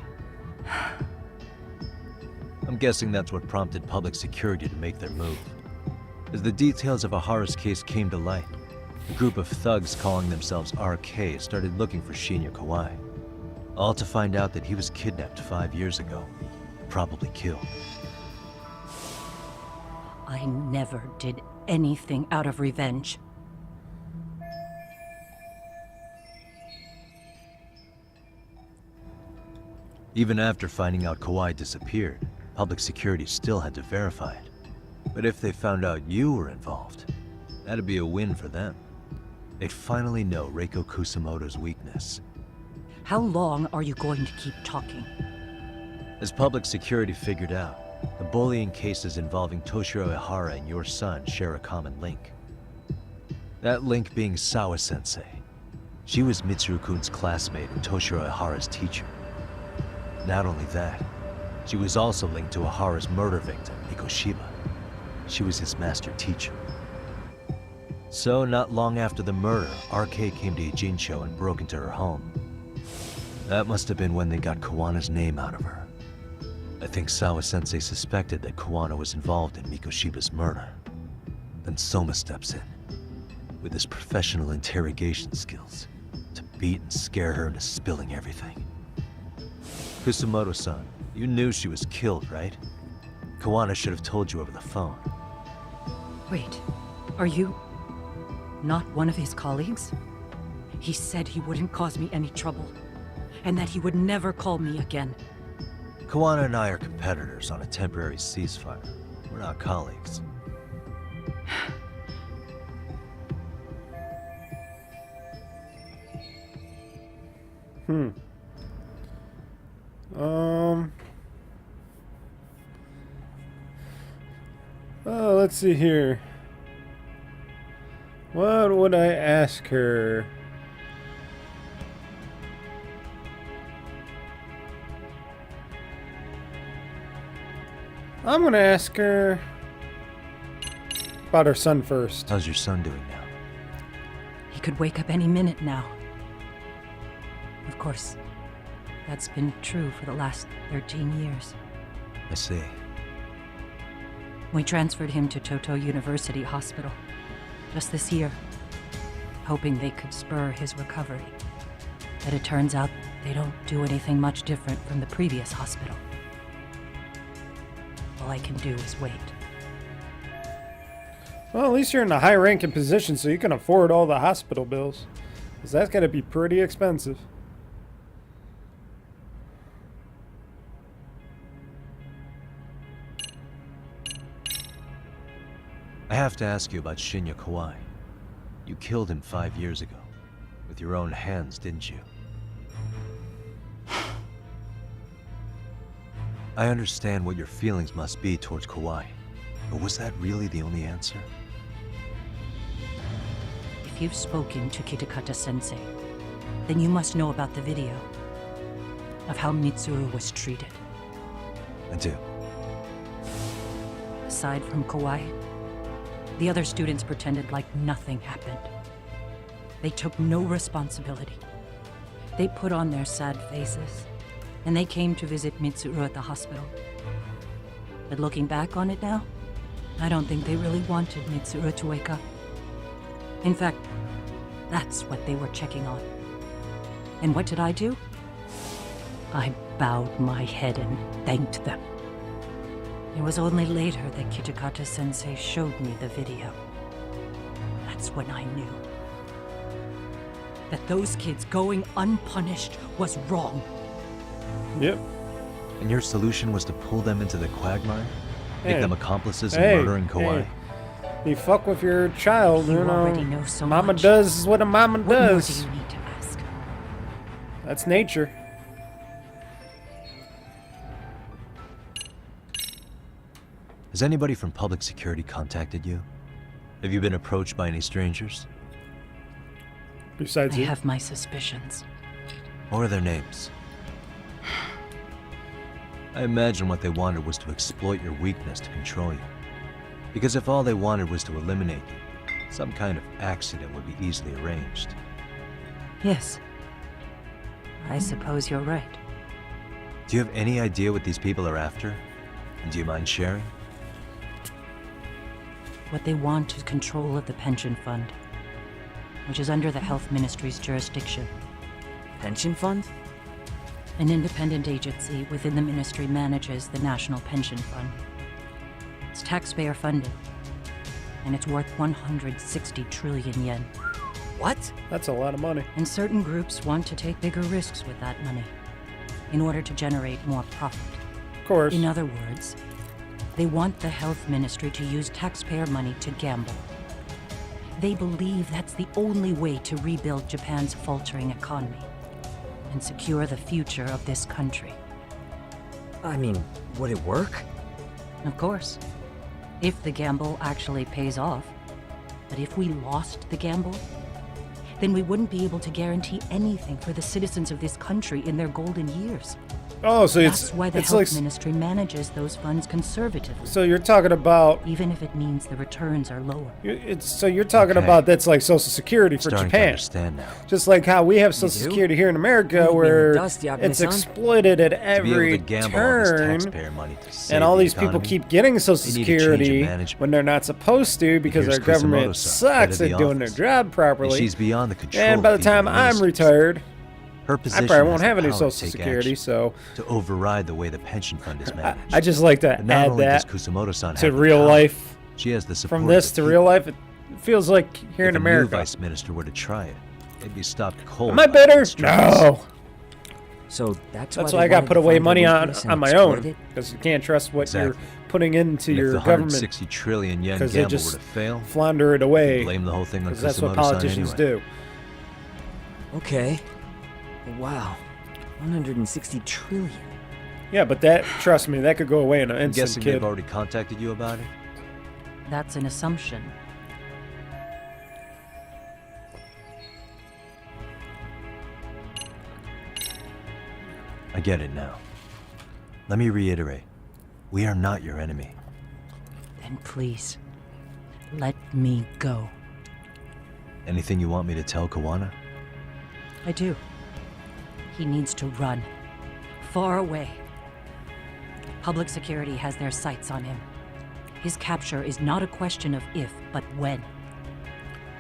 C: I'm guessing that's what prompted public security to make their move. As the details of Ihara's case came to light, a group of thugs calling themselves RK started looking for Shinya Kawai. All to find out that he was kidnapped 5 years ago, probably killed.
F: I never did anything out of revenge.
C: Even after finding out Kawai disappeared, public security still had to verify it. But if they found out you were involved, that'd be a win for them. They'd finally know Reiko Kusamoto's weakness.
F: How long are you going to keep talking?
C: As public security figured out, the bullying cases involving Toshiro Ihara and your son share a common link. That link being Sawa-sensei. She was Mitsuru-kun's classmate and Toshiro Ihara's teacher. Not only that, she was also linked to Ihara's murder victim, Mikoshiba. She was his master teacher. So, not long after the murder, RK came to Ijincho and broke into her home. That must have been when they got Kawana's name out of her. I think Sawa-sensei suspected that Kawana was involved in Mikoshiba's murder. Then Soma steps in, with his professional interrogation skills, to beat and scare her into spilling everything. Kusamoto-san, you knew she was killed, right? Kawana should have told you over the phone.
F: Wait, are you not one of his colleagues? He said he wouldn't cause me any trouble, and that he would never call me again.
C: Kawana and I are competitors on a temporary ceasefire. We're not colleagues.
A: Let's see here. What would I ask her? I'm gonna ask her about her son first.
C: How's your son doing now?
F: He could wake up any minute now. Of course, that's been true for the last 13 years.
C: I see.
F: We transferred him to Toto University Hospital just this year, hoping they could spur his recovery. But it turns out they don't do anything much different from the previous hospital. All I can do is wait.
A: Well, at least you're in a high-ranking position so you can afford all the hospital bills. Because that's gotta be pretty expensive.
C: I have to ask you about Shinya Kawai. You killed him 5 years ago. With your own hands, didn't you? I understand what your feelings must be towards Kawai, but was that really the only answer?
F: If you've spoken to Kitakata-sensei, then you must know about the video of how Mitsuru was treated.
C: I do.
F: Aside from Kawai, the other students pretended like nothing happened. They took no responsibility. They put on their sad faces, and they came to visit Mitsuru at the hospital. But looking back on it now, I don't think they really wanted Mitsuru to wake up. In fact, that's what they were checking on. And what did I do? I bowed my head and thanked them. It was only later that Kitakata-sensei showed me the video. That's when I knew that those kids going unpunished was wrong.
A: Yep.
C: And your solution was to pull them into the quagmire?
A: Hey.
C: Make them accomplices in
A: Hey,
C: murdering Kawhi?
A: hey. You fuck with your child,
F: You
A: you know.
F: already know so
A: Mama
F: much.
A: does what a mama
F: What more
A: does.
F: do you need to ask?
A: That's nature.
C: Has anybody from public security contacted you? Have you been approached by any strangers?
A: Besides
F: I
A: you.
F: have my suspicions.
C: What are their names? I imagine what they wanted was to exploit your weakness to control you. Because if all they wanted was to eliminate you, some kind of accident would be easily arranged.
F: Yes. I suppose you're right.
C: Do you have any idea what these people are after? And do you mind sharing?
F: What they want is control of the pension fund, which is under the Health Ministry's jurisdiction.
D: Pension fund?
F: An independent agency within the ministry manages the National Pension Fund. It's taxpayer funded, and it's worth 160 trillion yen.
D: What?
A: That's a lot of money.
F: And certain groups want to take bigger risks with that money in order to generate more profit.
A: Of course.
F: In other words, they want the health ministry to use taxpayer money to gamble. They believe that's the only way to rebuild Japan's faltering economy and secure the future of this country.
D: I mean, would it work?
F: Of course, if the gamble actually pays off. But if we lost the gamble, then we wouldn't be able to guarantee anything for the citizens of this country in their golden years.
A: Oh, so
F: That's why the
A: it's
F: health
A: like
F: ministry manages those funds conservatively.
A: so you're talking about
F: Even if it means the returns are lower.
A: you're talking about that's like Social Security for
C: Starting to
A: Japan.
C: understand now.
A: Just like how we have Social
D: do?
A: Security here in America,
D: Only being
A: where
D: dust, Yagami-san.
A: it's exploited at
C: To be able
A: every
C: to gamble all this
A: turn,
C: taxpayer money to save
A: and all
C: the
A: these people
C: economy,
A: keep getting Social
C: they need a change in
A: Security
C: management.
A: when they're not supposed to because
C: Here's
A: our government
C: Kusumoto-san, head
A: sucks
C: of the
A: at doing their
C: office.
A: job
C: And
A: properly.
C: she's beyond the control
A: And by the
C: of even
A: time I'm
C: ministers.
A: retired,
C: Her
A: I
C: position
A: probably won't
C: has
A: have
C: the
A: any
C: power to
A: Social
C: take
A: Security,
C: action
A: so
C: to override the way the pension fund is managed.
A: I just like to
C: But not
A: add
C: only does
A: that
C: Kusumoto-san
A: to
C: have the
A: real
C: power,
A: life.
C: she has the support
A: From
C: of
A: this
C: the
A: to real
C: people.
A: life, it feels like here
C: If
A: in
C: a new
A: America.
C: vice minister were to try it, they'd be stopped cold.
A: Am I
C: by
A: bitter?
C: constraints.
A: No.
D: So that's
A: That's
D: why
A: why I
D: they
A: got to
D: wanted
A: put
D: to
A: away
D: find a
A: money
D: weakness and
A: on my
D: exploit
A: own
D: it?
A: because you can't trust what you're
C: Exactly.
A: putting into
C: And
A: your
C: if the
A: government
C: 160 trillion yen
A: because they
C: gamble
A: just
C: were to fail,
A: flounder it
C: you
A: away.
C: blame the whole thing on
A: Because that's what
C: Kusumoto-san
A: politicians
C: anyway.
A: do.
D: Okay. Wow. 160 trillion.
A: Yeah, but that, trust me, that could go away in an
C: I'm
A: instant,
C: guessing
A: kid.
C: they've already contacted you about it?
F: That's an assumption.
C: I get it now. Let me reiterate. We are not your enemy.
F: Then please, let me go.
C: Anything you want me to tell Kawana?
F: I do. He needs to run. Far away. Public security has their sights on him. His capture is not a question of if, but when.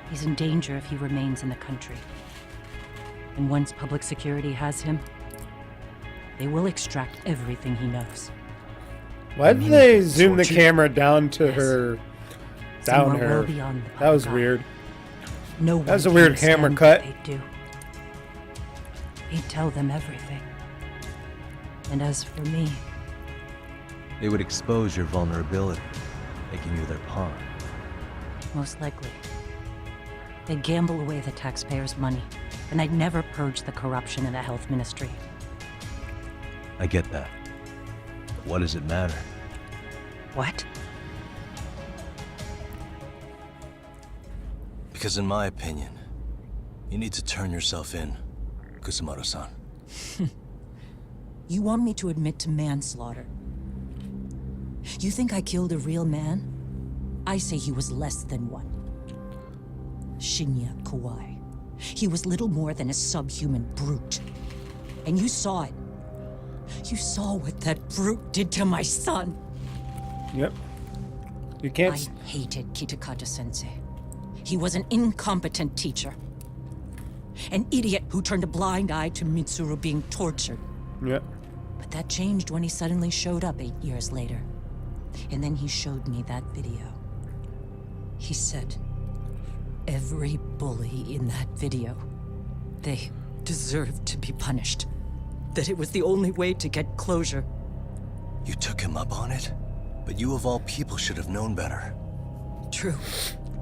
F: He's in danger if he remains in the country. And once public security has him, they will extract everything he knows.
A: Why did they zoom the camera down to her, down
F: Somewhere
A: her?
F: well beyond the
A: That was
F: public eye.
A: weird.
F: No
A: That was a
F: one
A: weird
F: can
A: camera
F: stand
A: cut.
F: what They do. He'd tell them everything. And as for me,
C: They would expose your vulnerability, making you their pawn.
F: most likely, they'd gamble away the taxpayers' money, and I'd never purge the corruption in the health ministry.
C: I get that. But what does it matter?
F: What?
C: Because in my opinion, you need to turn yourself in, Kusumoto-san.
F: You want me to admit to manslaughter? You think I killed a real man? I say he was less than one. Shinya Kawai. He was little more than a subhuman brute. And you saw it. You saw what that brute did to my son.
A: Yep. You can't.
F: I hated Kitakata-sensei. He was an incompetent teacher. An idiot who turned a blind eye to Mitsuru being tortured.
A: Yep.
F: But that changed when he suddenly showed up 8 years later. And then he showed me that video. He said, every bully in that video, they deserved to be punished. That it was the only way to get closure.
C: You took him up on it? But you of all people should have known better.
F: True.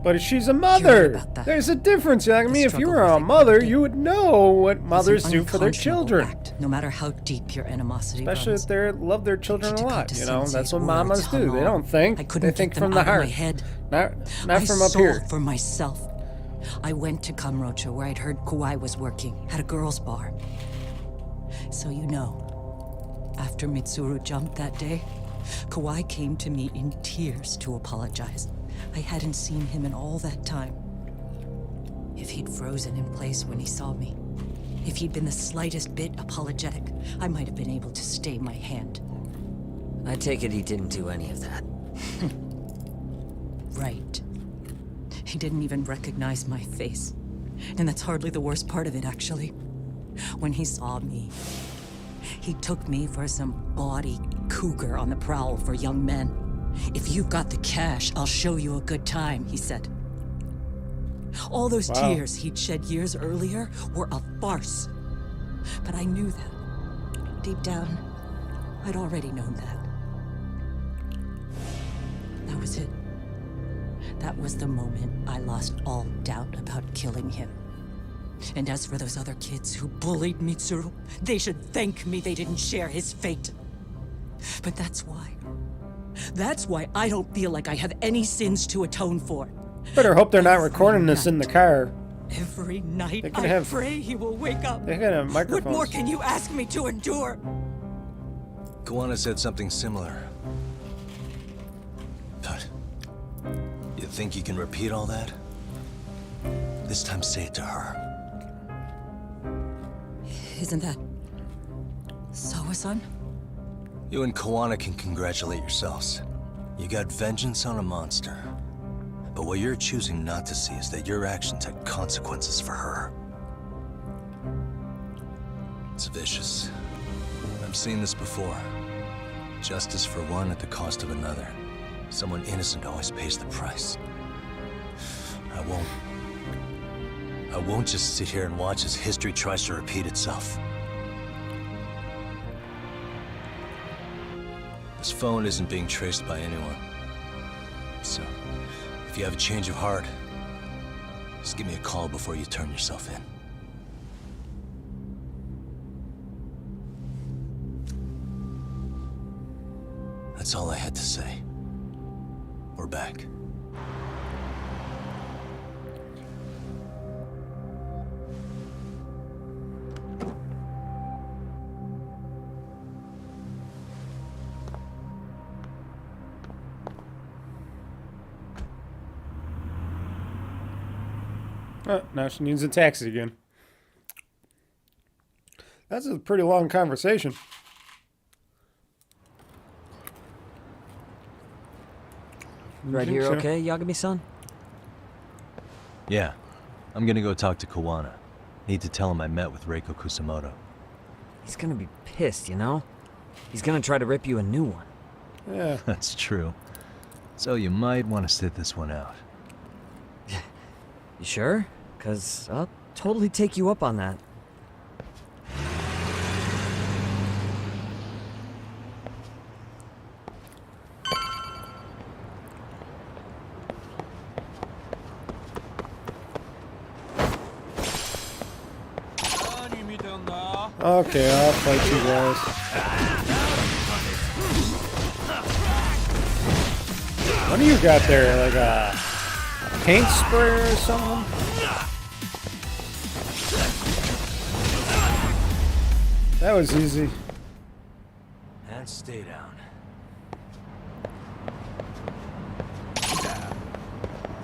A: But she's a mother. There's a difference, Yagami. If you were a mother, you would know what mothers do for their children.
F: Act, no matter how deep your animosity
A: Especially
F: runs.
A: if they love their children a lot. You know, that's what
F: words
A: mamas do. They don't think. They think from the heart. Not from up here.
F: For myself. I went to Kamurocho where I'd heard Kawai was working at a girls' bar. So you know, after Mitsuru jumped that day, Kawai came to me in tears to apologize. I hadn't seen him in all that time. If he'd frozen in place when he saw me, if he'd been the slightest bit apologetic, I might have been able to stay my hand.
D: I take it he didn't do any of that.
F: Right. He didn't even recognize my face. And that's hardly the worst part of it, actually. When he saw me, he took me for some bawdy cougar on the prowl for young men. If you've got the cash, I'll show you a good time, he said. All those tears he'd shed years earlier were a farce. But I knew that. Deep down, I'd already known that. That was it. That was the moment I lost all doubt about killing him. And as for those other kids who bullied Mitsuru, they should thank me they didn't share his fate. But that's why I don't feel like I have any sins to atone for.
A: Better hope they're not recording this in the car.
F: Every night I pray he will wake up.
A: They can have microphones.
F: What more can you ask me to endure?
C: Kawana said something similar. But you think you can repeat all that? This time say it to her.
F: Isn't that Sawa-san?
C: You and Kawana can congratulate yourselves. You got vengeance on a monster. But what you're choosing not to see is that your actions had consequences for her. It's vicious. I've seen this before. Justice for one at the cost of another. Someone innocent always pays the price. I won't just sit here and watch as history tries to repeat itself. This phone isn't being traced by anyone. So, if you have a change of heart, just give me a call before you turn yourself in. That's all I had to say. We're back.
A: Oh, now she needs a taxi again. That's a pretty long conversation.
D: Right here, okay, Yagami-san?
C: Yeah. I'm gonna go talk to Kawana. Need to tell him I met with Reiko Kusamoto.
D: He's gonna be pissed, you know? He's gonna try to rip you a new one.
A: Yeah.
C: That's true. So you might want to sit this one out.
D: You sure? 'Cause I'll totally take you up on that.
A: Okay, I'll fight you guys. What do you got there? Like a paint sprayer or something? That was easy.
C: And stay down.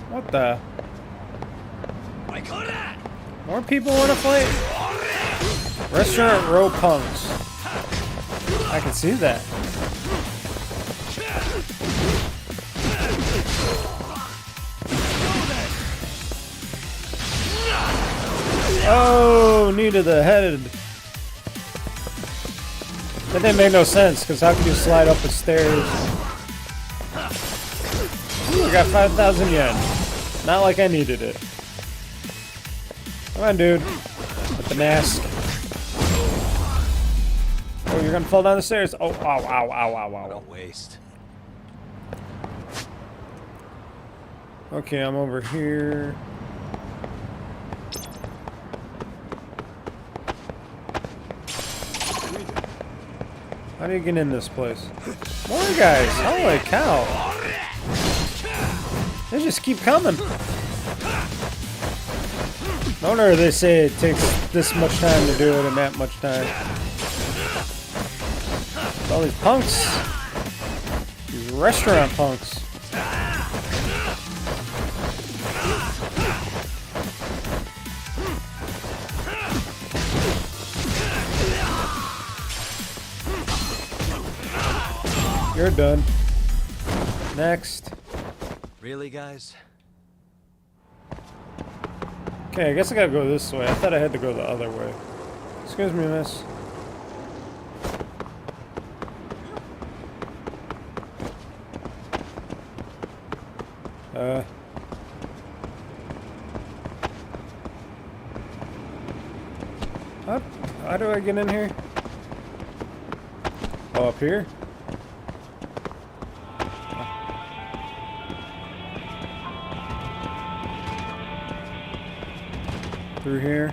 A: What the? More people want to fight? Restaurant row punks. I can see that. Oh, knee to the head. That didn't make no sense, because how could you slide up the stairs? Ooh, I got 5,000 yen. Not like I needed it. Come on, dude. With the mask. Oh, you're gonna fall down the stairs. Oh, ow, ow, ow, ow, ow.
C: What a waste.
A: Okay, I'm over here. How do you get in this place? More guys! Holy cow! They just keep coming. No wonder they say it takes this much time to do it and that much time. All these punks. These restaurant punks. You're done. Next.
C: Really, guys?
A: Okay, I guess I gotta go this way. I thought I had to go the other way. Excuse me, miss. How do I get in here? Oh, up here? Through here.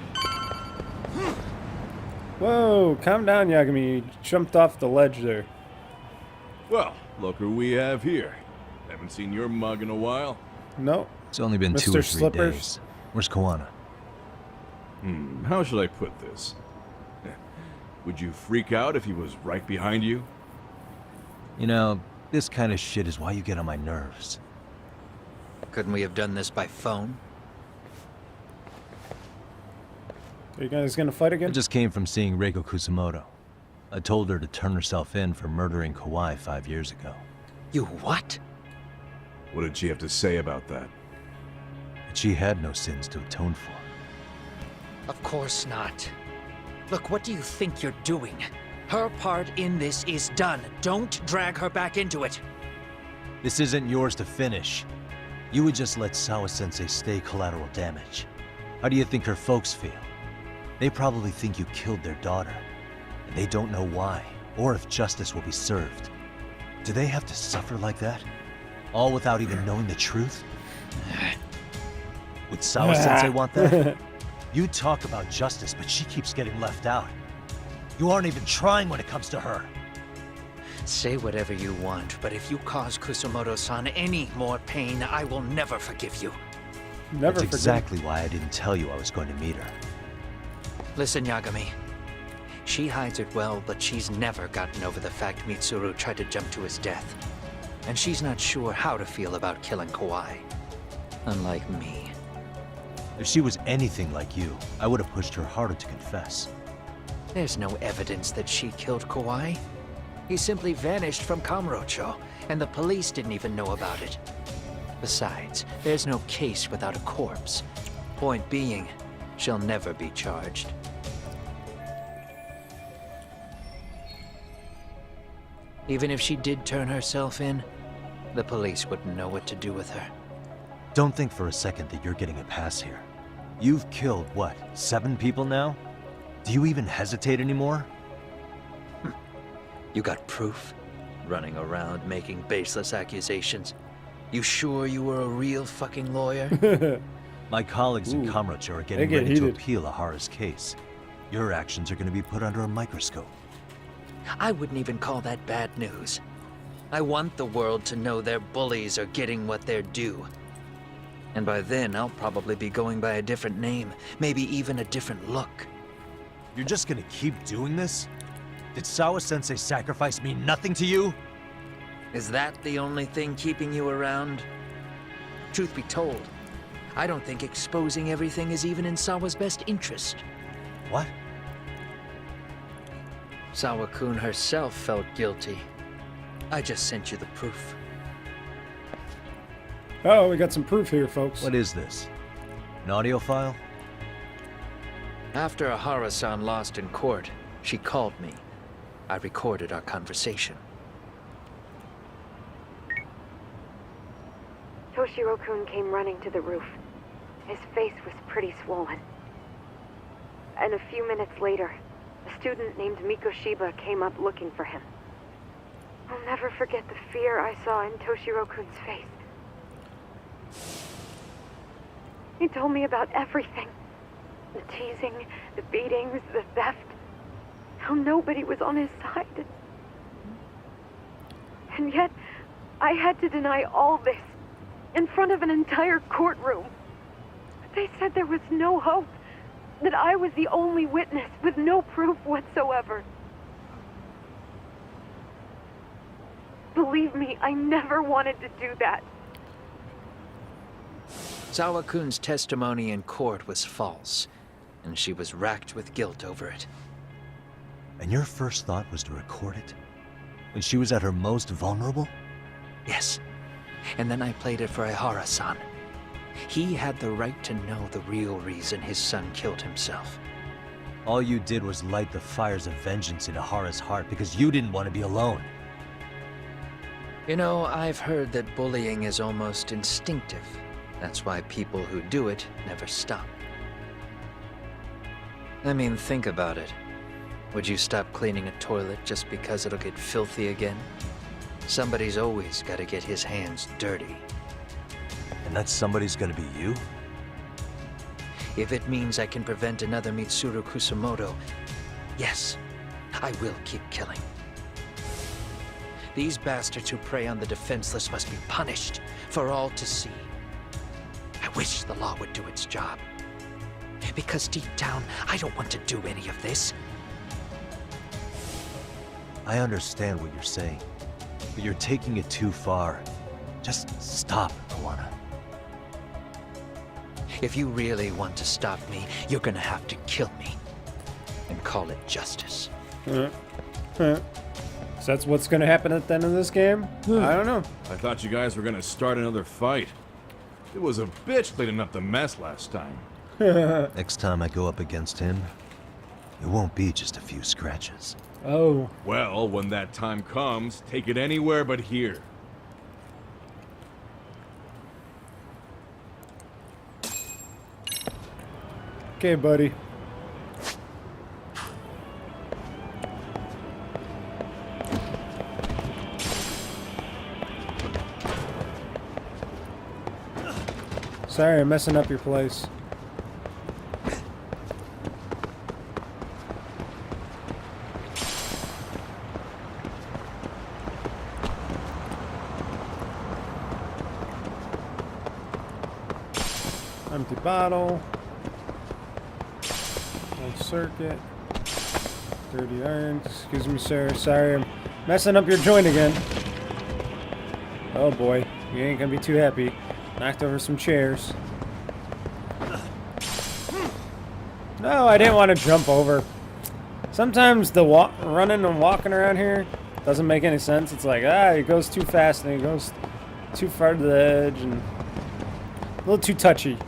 A: Whoa, calm down, Yagami. You jumped off the ledge there.
N: Well, look who we have here. Haven't seen your mug in a while.
A: No.
C: It's only been 2 or 3 days. Where's Koana?
N: How should I put this? Would you freak out if he was right behind you?
C: You know, this kind of shit is why you get on my nerves.
H: Couldn't we have done this by phone?
A: Are you guys gonna fight again?
C: I just came from seeing Reiko Kusumoto. I told her to turn herself in for murdering Kawai 5 years ago.
H: You what?
N: What did she have to say about that?
C: That she had no sins to atone for.
O: Of course not. Look, what do you think you're doing? Her part in this is done. Don't drag her back into it.
C: This isn't yours to finish. You would just let Sawa-sensei stay collateral damage. How do you think her folks feel? They probably think you killed their daughter. And they don't know why, or if justice will be served. Do they have to suffer like that? All without even knowing the truth? Would Sawa-sensei want that? You talk about justice, but she keeps getting left out. You aren't even trying when it comes to her.
O: Say whatever you want, but if you cause Kusumoto-san any more pain, I will never forgive you.
C: That's exactly why I didn't tell you I was going to meet her.
O: Listen, Yagami. She hides it well, but she's never gotten over the fact Mitsuru tried to jump to his death. And she's not sure how to feel about killing Kawai. Unlike me.
C: If she was anything like you, I would have pushed her harder to confess.
O: There's no evidence that she killed Kawai. He simply vanished from Kamurocho, and the police didn't even know about it. Besides, there's no case without a corpse. Point being, she'll never be charged. Even if she did turn herself in, the police wouldn't know what to do with her.
C: Don't think for a second that you're getting a pass here. You've killed, what, 7 people now? Do you even hesitate anymore?
O: You got proof? Running around making baseless accusations. You sure you were a real fucking lawyer?
C: My colleagues in Kamurocho are getting ready to appeal Ahara's case. Your actions are going to be put under a microscope.
O: I wouldn't even call that bad news. I want the world to know their bullies are getting what they're due. And by then, I'll probably be going by a different name, maybe even a different look.
C: You're just gonna keep doing this? Did Sawa-sensei sacrifice mean nothing to you?
O: Is that the only thing keeping you around? Truth be told, I don't think exposing everything is even in Sawa's best interest.
C: What?
O: Sawa-kun herself felt guilty. I just sent you the proof.
A: Oh, we got some proof here, folks.
C: What is this? An audio file?
O: After Ahara-san lost in court, she called me. I recorded our conversation.
P: Toshiro-kun came running to the roof. His face was pretty swollen. And a few minutes later, a student named Mikoshiba came up looking for him. I'll never forget the fear I saw in Toshiro-kun's face. He told me about everything. The teasing, the beatings, the theft. How nobody was on his side. And yet, I had to deny all this in front of an entire courtroom. They said there was no hope, that I was the only witness with no proof whatsoever. Believe me, I never wanted to do that.
O: Sawa-kun's testimony in court was false, and she was racked with guilt over it.
C: And your first thought was to record it? When she was at her most vulnerable?
O: Yes. And then I played it for Ihara-san. He had the right to know the real reason his son killed himself.
C: All you did was light the fires of vengeance in Ihara's heart because you didn't want to be alone.
O: You know, I've heard that bullying is almost instinctive. That's why people who do it never stop. I mean, think about it. Would you stop cleaning a toilet just because it'll get filthy again? Somebody's always got to get his hands dirty.
C: And that somebody's gonna be you?
O: If it means I can prevent another Mitsuru Kusamoto, yes, I will keep killing. These bastards who prey on the defenseless must be punished for all to see. I wish the law would do its job. Because deep down, I don't want to do any of this.
C: I understand what you're saying, but you're taking it too far. Just stop, Kawana.
O: If you really want to stop me, you're gonna have to kill me. And call it justice.
A: So that's what's gonna happen at the end of this game? I don't know.
N: I thought you guys were gonna start another fight. It was a bitch cleaning up the mess last time.
C: Next time I go up against him, it won't be just a few scratches.
A: Oh.
N: Well, when that time comes, take it anywhere but here.
A: Okay, buddy. Sorry, I'm messing up your place. Empty bottle. Old circuit. Dirty iron. Excuse me, sir. Sorry, I'm messing up your joint again. Oh boy, you ain't gonna be too happy. Knocked over some chairs. No, I didn't want to jump over. Sometimes the running and walking around here doesn't make any sense. It's like, it goes too fast and it goes too far to the edge and a little too touchy.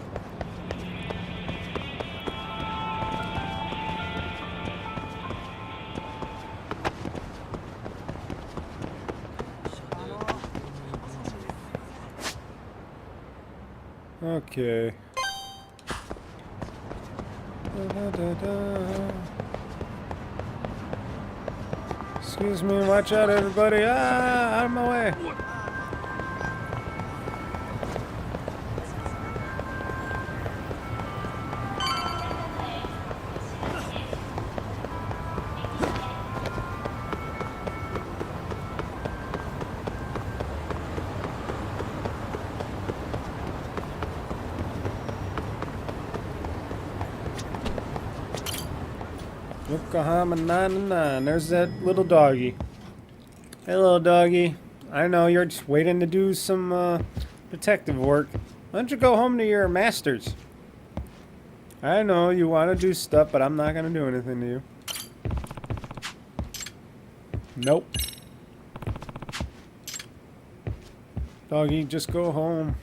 A: Okay. Excuse me, watch out everybody. Out of my way. Yokohama 99. There's that little doggy. Hey, little doggy. I know you're just waiting to do some detective work. Why don't you go home to your masters? I know you want to do stuff, but I'm not going to do anything to you. Nope. Doggy, just go home.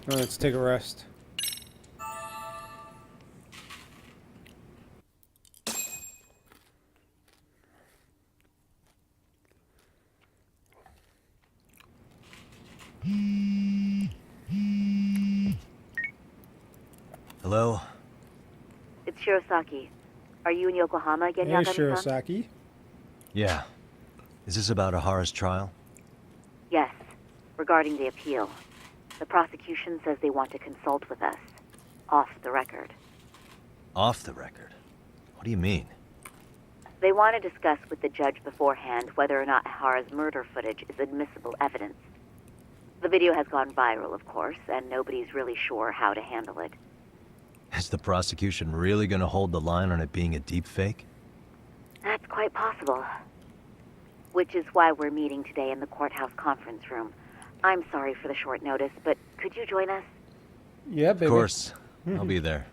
A: Let's take a rest.
C: Hello?
P: It's Shirosaki. Are you in Yokohama again,
A: Hey,
P: Yagami-san?
A: Shirosaki.
C: Yeah. Is this about Ahara's trial?
P: Yes. Regarding the appeal. The prosecution says they want to consult with us. Off the record.
C: Off the record? What do you mean?
P: They want to discuss with the judge beforehand whether or not Ahara's murder footage is admissible evidence. The video has gone viral, of course, and nobody's really sure how to handle it.
C: Is the prosecution really gonna hold the line on it being a deepfake?
P: That's quite possible. Which is why we're meeting today in the courthouse conference room. I'm sorry for the short notice, but could you join us?
A: Yeah, baby.
C: Of course. I'll be there.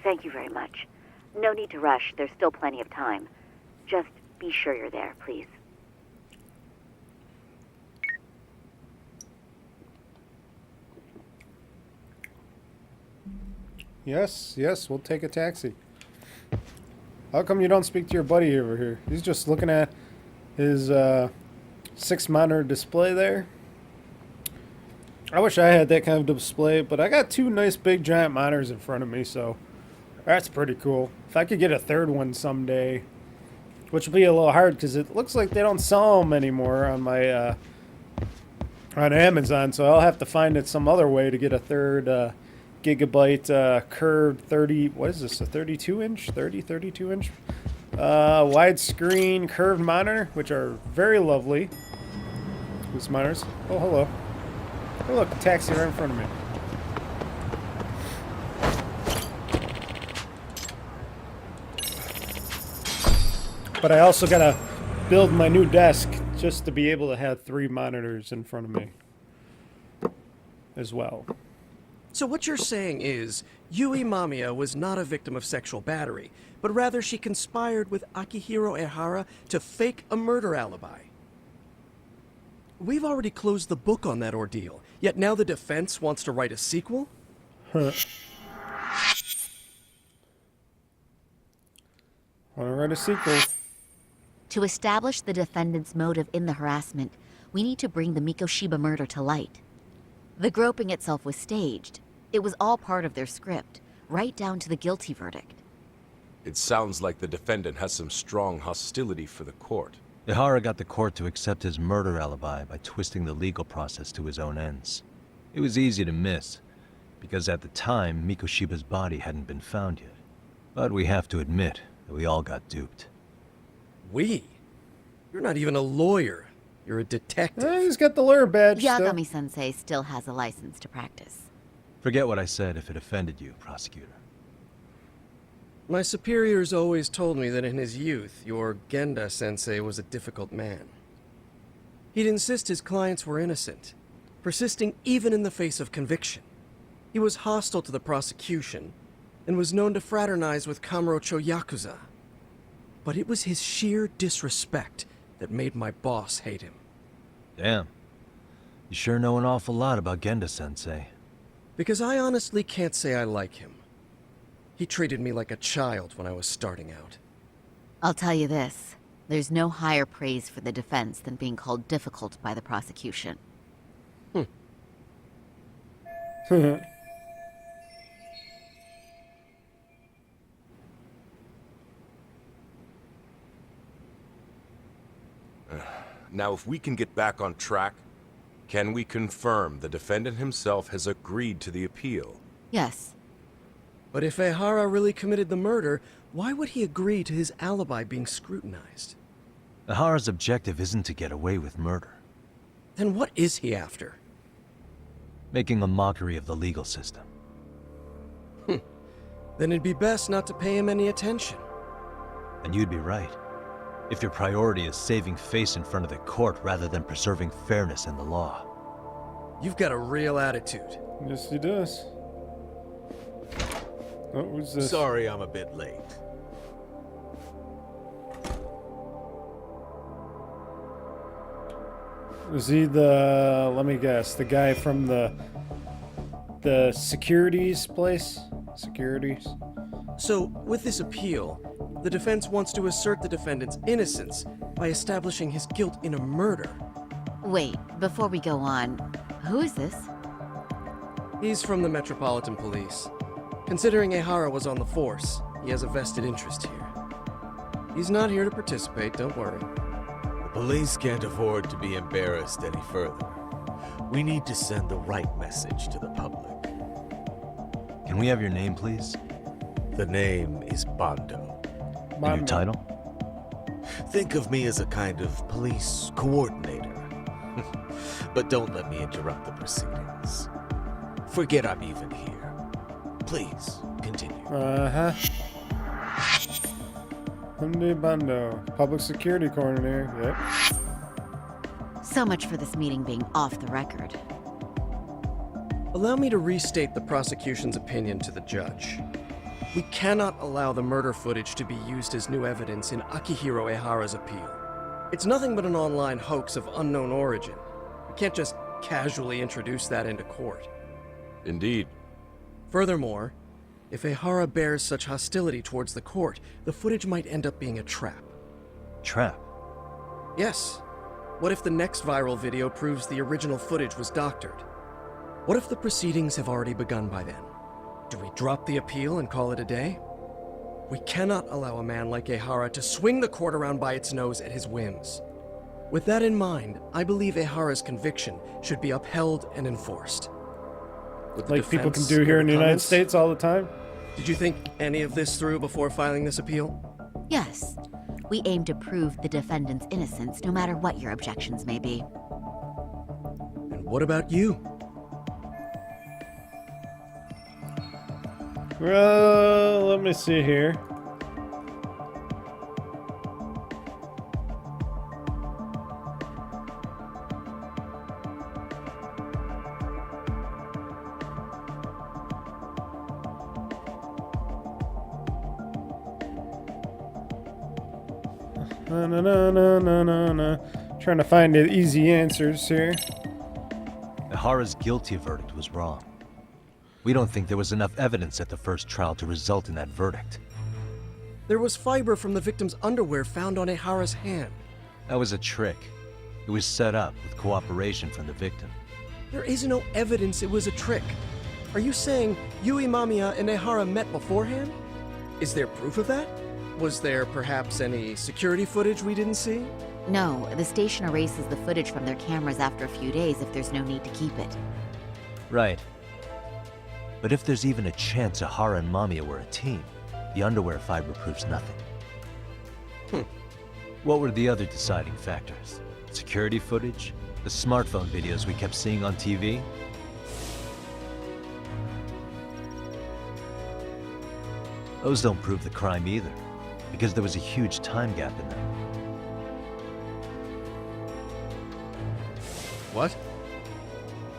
P: Thank you very much. No need to rush. There's still plenty of time. Just be sure you're there, please.
A: Yes, we'll take a taxi. How come you don't speak to your buddy over here? He's just looking at his 6-monitor display there. I wish I had that kind of display, but I got 2 nice big giant monitors in front of me, so that's pretty cool. If I could get a third one someday, which will be a little hard because it looks like they don't sell them anymore on my on Amazon, so I'll have to find it some other way to get a third gigabyte curved 30, what is this, a 32-inch, 32-inch widescreen curved monitor, which are very lovely. These monitors. Oh, hello. Oh, look, a taxi right in front of me. But I also gotta build my new desk just to be able to have 3 monitors in front of me as well.
Q: So what you're saying is, Yui Mamiya was not a victim of sexual battery, but rather she conspired with Akihiro Ehara to fake a murder alibi. We've already closed the book on that ordeal, yet now the defense wants to write a sequel?
A: Huh. Wanna write a sequel?
R: To establish the defendant's motive in the harassment, we need to bring the Mikoshiba murder to light. The groping itself was staged. It was all part of their script, right down to the guilty verdict.
S: It sounds like the defendant has some strong hostility for the court.
C: Ehara got the court to accept his murder alibi by twisting the legal process to his own ends. It was easy to miss, because at the time, Mikoshiba's body hadn't been found yet. But we have to admit that we all got duped.
Q: We? You're not even a lawyer. You're a detective.
A: He's got the lawyer badge.
R: Yagami-sensei still has a license to practice.
C: Forget what I said if it offended you, prosecutor.
Q: My superiors always told me that in his youth, your Genda-sensei was a difficult man. He'd insist his clients were innocent, persisting even in the face of conviction. He was hostile to the prosecution, and was known to fraternize with Kamurocho Yakuza. But it was his sheer disrespect that made my boss hate him.
C: Damn. You sure know an awful lot about Genda-sensei.
Q: Because I honestly can't say I like him. He treated me like a child when I was starting out.
R: I'll tell you this. There's no higher praise for the defense than being called difficult by the prosecution.
S: Now, if we can get back on track, can we confirm the defendant himself has agreed to the appeal?
R: Yes.
Q: But if Ehara really committed the murder, why would he agree to his alibi being scrutinized?
C: Ehara's objective isn't to get away with murder.
Q: Then what is he after?
C: Making a mockery of the legal system.
Q: Then it'd be best not to pay him any attention.
C: And you'd be right. If your priority is saving face in front of the court rather than preserving fairness in the law.
Q: You've got a real attitude.
A: Yes, he does. Oh, who's this?
K: Sorry I'm a bit late.
A: Is he the, let me guess, the guy from the securities place? Securities?
Q: So, with this appeal, the defense wants to assert the defendant's innocence by establishing his guilt in a murder.
R: Wait, before we go on, who is this?
Q: He's from the Metropolitan Police. Considering Ehara was on the force, he has a vested interest here. He's not here to participate, don't worry.
K: The police can't afford to be embarrassed any further. We need to send the right message to the public.
C: Can we have your name, please?
K: The name is Bando.
C: And your title?
K: Think of me as a kind of police coordinator. But don't let me interrupt the proceedings. Forget I'm even here. Please, continue.
A: Uh-huh. Hyundai Bando, public security coordinator, yep.
R: So much for this meeting being off the record.
Q: Allow me to restate the prosecution's opinion to the judge. We cannot allow the murder footage to be used as new evidence in Akihiro Ehara's appeal. It's nothing but an online hoax of unknown origin. We can't just casually introduce that into court.
S: Indeed.
Q: Furthermore, if Ehara bears such hostility towards the court, the footage might end up being a trap.
C: Trap?
Q: Yes. What if the next viral video proves the original footage was doctored? What if the proceedings have already begun by then? Do we drop the appeal and call it a day? We cannot allow a man like Ehara to swing the court around by its nose at his whims. With that in mind, I believe Ehara's conviction should be upheld and enforced.
A: Like people can do here in the United States all the time?
Q: Did you think any of this through before filing this appeal?
R: Yes. We aim to prove the defendant's innocence, no matter what your objections may be.
Q: And what about you?
A: Well, let me see here. No. Trying to find the easy answers here.
C: Ehara's guilty verdict was wrong. We don't think there was enough evidence at the first trial to result in that verdict.
Q: There was fiber from the victim's underwear found on Ehara's hand.
C: That was a trick. It was set up with cooperation from the victim.
Q: There is no evidence it was a trick. Are you saying Yui Mamiya and Ehara met beforehand? Is there proof of that? Was there perhaps any security footage we didn't see?
R: No, the station erases the footage from their cameras after a few days if there's no need to keep it.
C: Right. But if there's even a chance Ehara and Mamiya were a team, the underwear fiber proves nothing. What were the other deciding factors? Security footage? The smartphone videos we kept seeing on TV? Those don't prove the crime either, because there was a huge time gap in them.
Q: What?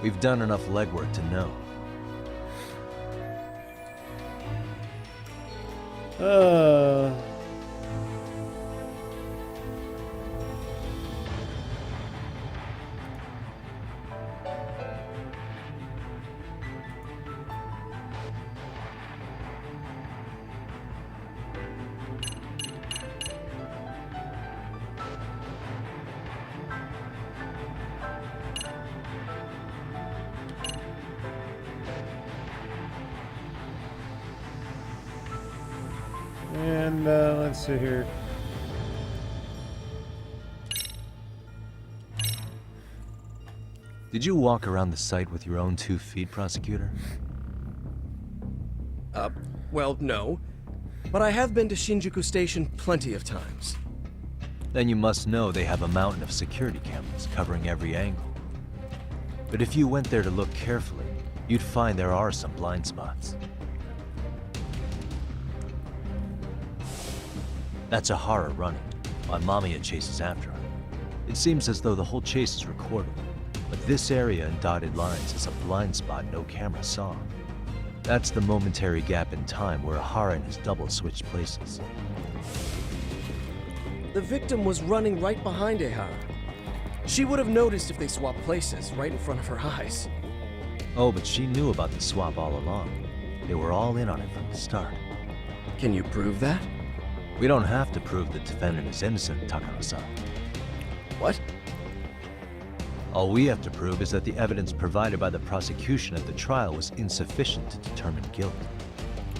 C: We've done enough legwork to know.
A: And let's see here.
C: Did you walk around the site with your own 2 feet, prosecutor?
Q: Well, no. But I have been to Shinjuku Station plenty of times.
C: Then you must know they have a mountain of security cameras covering every angle. But if you went there to look carefully, you'd find there are some blind spots. That's Ehara running, while Mamiya chases after him. It seems as though the whole chase is recorded, but this area in dotted lines is a blind spot no camera saw. That's the momentary gap in time where Ehara and his double switched places.
Q: The victim was running right behind Ehara. She would have noticed if they swapped places right in front of her eyes.
C: Oh, but she knew about the swap all along. They were all in on it from the start.
Q: Can you prove that?
C: We don't have to prove the defendant is innocent, Takano-san.
Q: What?
C: All we have to prove is that the evidence provided by the prosecution at the trial was insufficient to determine guilt.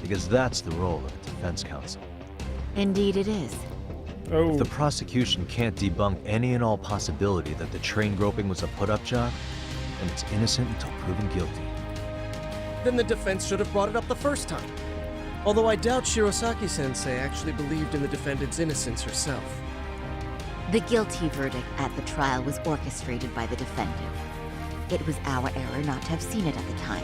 C: Because that's the role of a defense counsel.
R: Indeed it is.
C: If the prosecution can't debunk any and all possibility that the train groping was a put-up job, then it's innocent until proven guilty.
Q: Then the defense should have brought it up the first time. Although I doubt Shirosaki-sensei actually believed in the defendant's innocence herself.
R: The guilty verdict at the trial was orchestrated by the defendant. It was our error not to have seen it at the time,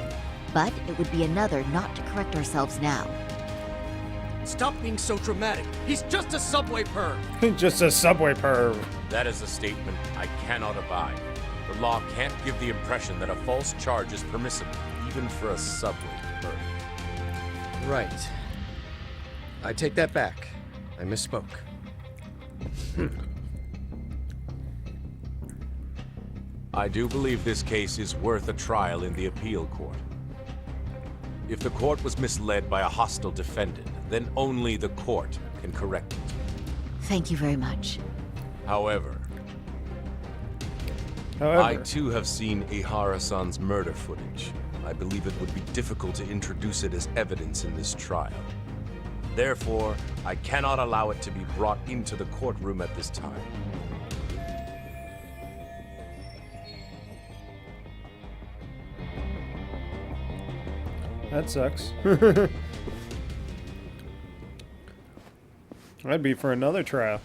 R: but it would be another not to correct ourselves now.
Q: Stop being so dramatic. He's just a subway perv.
A: Just a subway perv.
S: That is a statement I cannot abide. The law can't give the impression that a false charge is permissible, even for a subway perv.
Q: Right. I take that back. I misspoke.
S: I do believe this case is worth a trial in the appeal court. If the court was misled by a hostile defendant, then only the court can correct it.
R: Thank you very much.
S: However, I too have seen Ihara-san's murder footage. I believe it would be difficult to introduce it as evidence in this trial. Therefore, I cannot allow it to be brought into the courtroom at this time.
A: That sucks. I'd be for another trial.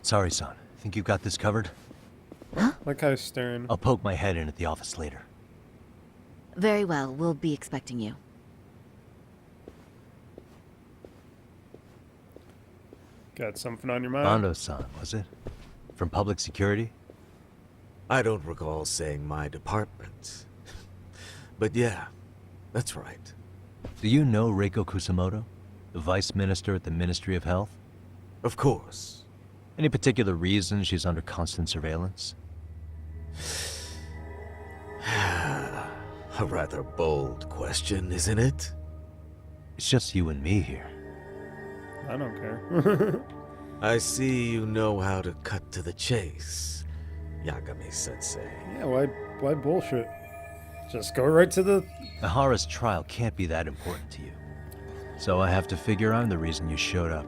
C: Sorry, son. Think you got this covered?
R: Huh?
A: That guy's staring.
C: I'll poke my head in at the office later.
R: Very well, we'll be expecting you.
A: Got something on your mind?
C: Bando-san, was it? From public security?
K: I don't recall saying my department. But yeah, that's right.
C: Do you know Reiko Kusamoto? The vice minister at the Ministry of Health?
K: Of course.
C: Any particular reason she's under constant surveillance?
K: A rather bold question, isn't it?
C: It's just you and me here.
A: I don't care.
K: I see you know how to cut to the chase, Yagami-sensei.
A: Yeah, why bullshit? Just go right to the...
C: Ihara's trial can't be that important to you. So I have to figure I'm the reason you showed up.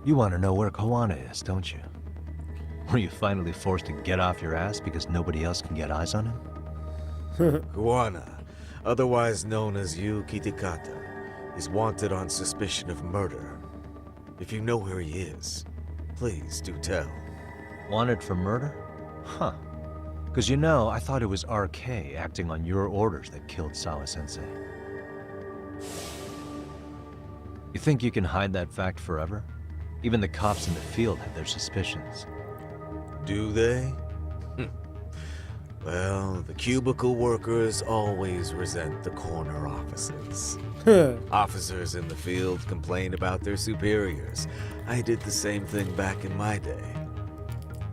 C: You want to know where Kawana is, don't you? Were you finally forced to get off your ass because nobody else can get eyes on him?
K: Kawana, otherwise known as Yu Kitakata, is wanted on suspicion of murder. If you know where he is, please do tell.
C: Wanted for murder? Huh. Because you know, I thought it was RK acting on your orders that killed Sawa-sensei. You think you can hide that fact forever? Even the cops in the field have their suspicions.
K: Do they? Well, the cubicle workers always resent the corner offices. Officers in the field complain about their superiors. I did the same thing back in my day.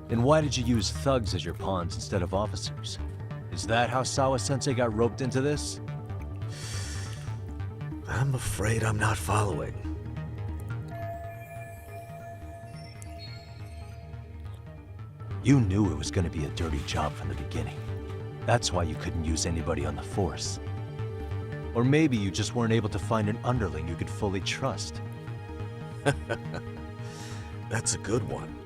C: Then why did you use thugs as your pawns instead of officers? Is that how Sawa-sensei got roped into this?
K: I'm afraid I'm not following.
C: You knew it was going to be a dirty job from the beginning. That's why you couldn't use anybody on the force. Or maybe you just weren't able to find an underling you could fully trust.
K: That's a good one.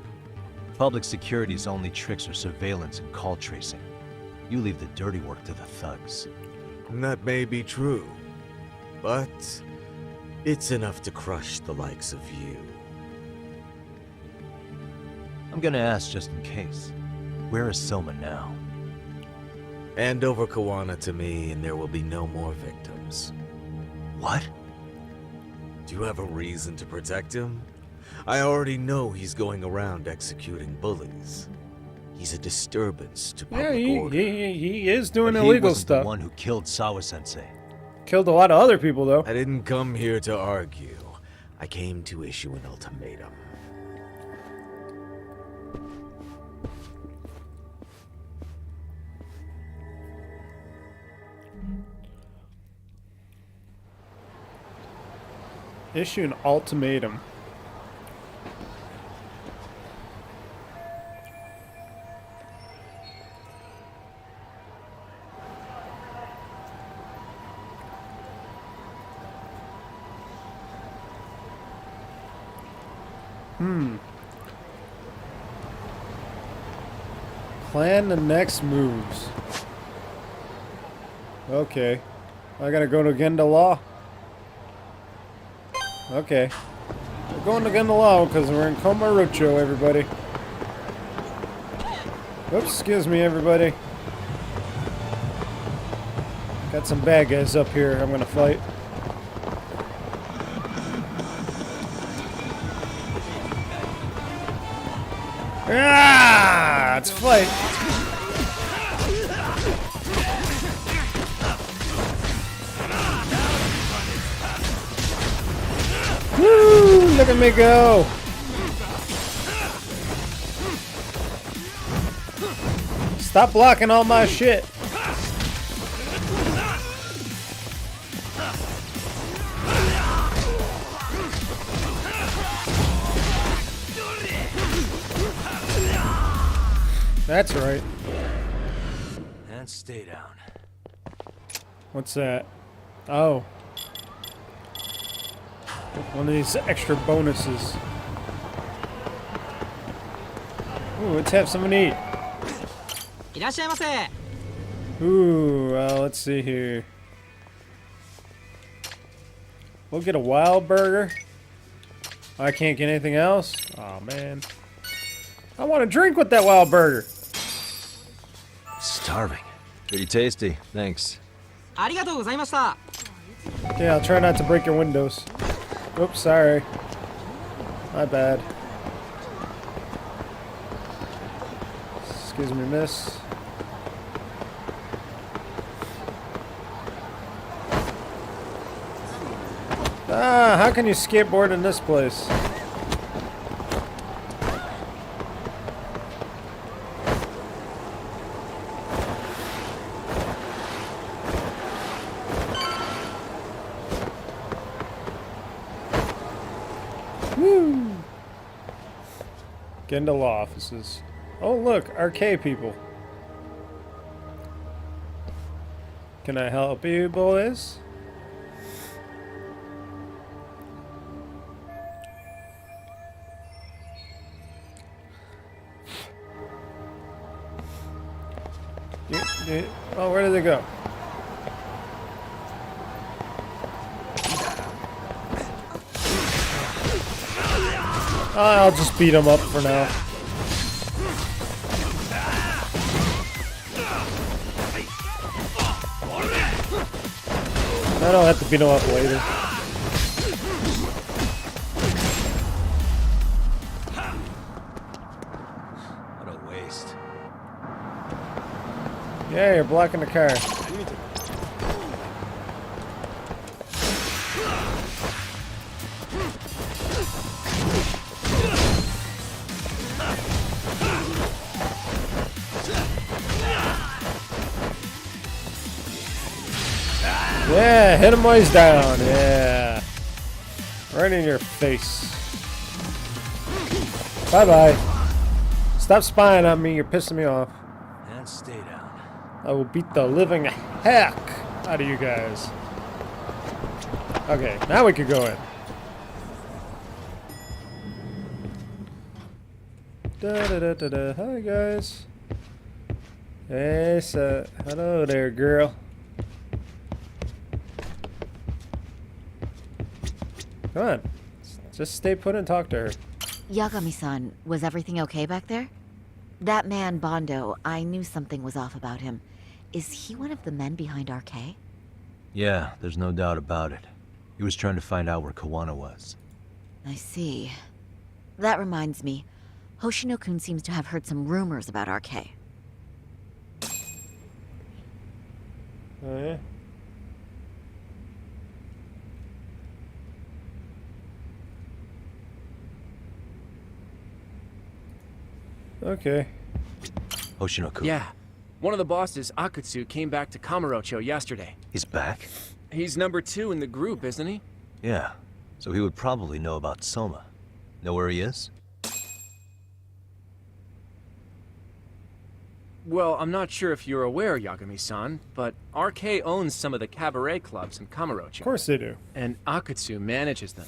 C: Public security's only tricks are surveillance and call tracing. You leave the dirty work to the thugs.
K: And that may be true, but it's enough to crush the likes of you.
C: I'm gonna ask just in case. Where is Soma now?
K: Hand over Kawana to me and there will be no more victims.
C: What?
K: Do you have a reason to protect him? I already know he's going around executing bullies. He's a disturbance to public order.
A: He is doing
C: But
A: illegal
C: he wasn't
A: stuff.
C: the one who killed Sawa-sensei.
A: Killed a lot of other people, though.
K: I didn't come here to argue. I came to issue an ultimatum.
A: Issue an ultimatum. Plan the next moves. Okay. I gotta go to Genda Law. Okay. We're going to Genda Law because we're in Komarucho, everybody. Oops, excuse me, everybody. Got some bad guys up here I'm gonna fight. Ah! Let's fight. Woo! Look at me go! Stop blocking all my shit. That's right.
C: And stay down.
A: What's that? Oh. One of these extra bonuses. Ooh, let's have something to eat. Ooh, let's see here. We'll get a wild burger. I can't get anything else? Oh man. I want to drink with that wild burger.
C: Starving. Pretty tasty. Thanks.
A: Yeah, I'll try not to break your windows. Oops, sorry. My bad. Excuse me, miss. Ah, how can you skateboard in this place? Woo! Genda Law offices. Oh look, arcade people. Can I help you, boys? Oh, where did they go? I'll just beat him up for now. I don't have to beat him up later.
C: What a waste.
A: Yeah, you're blocking the car. Yeah, hit him while he's down. Yeah. Right in your face. Bye-bye. Stop spying on me. You're pissing me off.
C: And stay down.
A: I will beat the living heck out of you guys. Okay, now we can go in. Da-da-da-da-da. Hi, guys. Hey, hello there, girl. Come on. Just stay put and talk to her.
R: Yagami-san, was everything okay back there? That man, Bondo, I knew something was off about him. Is he one of the men behind RK?
C: Yeah, there's no doubt about it. He was trying to find out where Kawana was.
R: I see. That reminds me. Hoshino-kun seems to have heard some rumors about RK.
A: Oh, yeah? Okay.
C: Hoshino-kun.
T: Yeah. One of the bosses, Akutsu, came back to Kamurocho yesterday.
C: He's back?
T: He's number 2 in the group, isn't he?
C: Yeah. So he would probably know about Soma. Know where he is?
T: Well, I'm not sure if you're aware, Yagami-san, but RK owns some of the cabaret clubs in Kamurocho.
A: Of course they do.
T: And Akutsu manages them.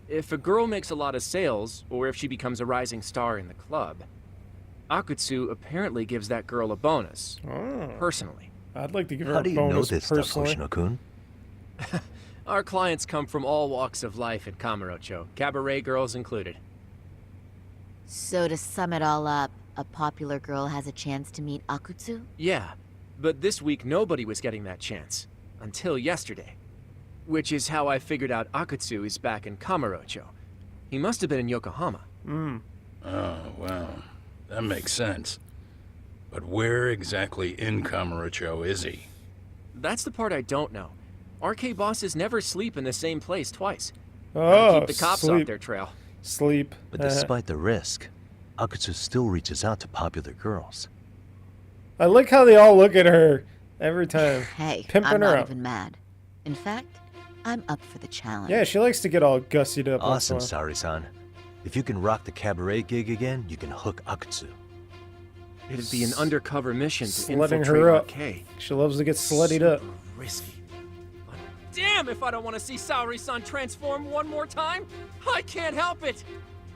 T: If a girl makes a lot of sales, or if she becomes a rising star in the club, Akutsu apparently gives that girl a bonus. Personally.
A: I'd like to give her
C: How
A: a
C: do you know
A: bonus
C: this stuff,
A: personally.
C: Hoshino-kun?
T: Our clients come from all walks of life at Kamurocho, cabaret girls included.
R: So to sum it all up, a popular girl has a chance to meet Akutsu?
T: Yeah, but this week nobody was getting that chance. Until yesterday. Which is how I figured out Akutsu is back in Kamurocho. He must have been in Yokohama.
L: Oh, well, that makes sense. But where exactly in Kamurocho is he?
T: That's the part I don't know. RK bosses never sleep in the same place twice.
A: Oh,
T: Keep the cops
A: sleep.
T: off their trail.
A: Sleep.
C: But despite the risk, Akutsu still reaches out to popular girls.
A: I like how they all look at her every time.
R: Hey,
A: Pimping
R: I'm
A: her
R: not
A: out.
R: even mad. In fact, I'm up for the challenge.
A: Yeah, she likes to get all gussied up.
C: Awesome,
A: once in a while.
C: Sari-san. If you can rock the cabaret gig again, you can hook Akutsu.
T: It'd be an undercover mission to
A: Slutting
T: infiltrate
A: her up.
T: RK.
A: She loves to get sluttied up.
T: Risky. But damn if I don't want to see Saori-san transform one more time! I can't help it!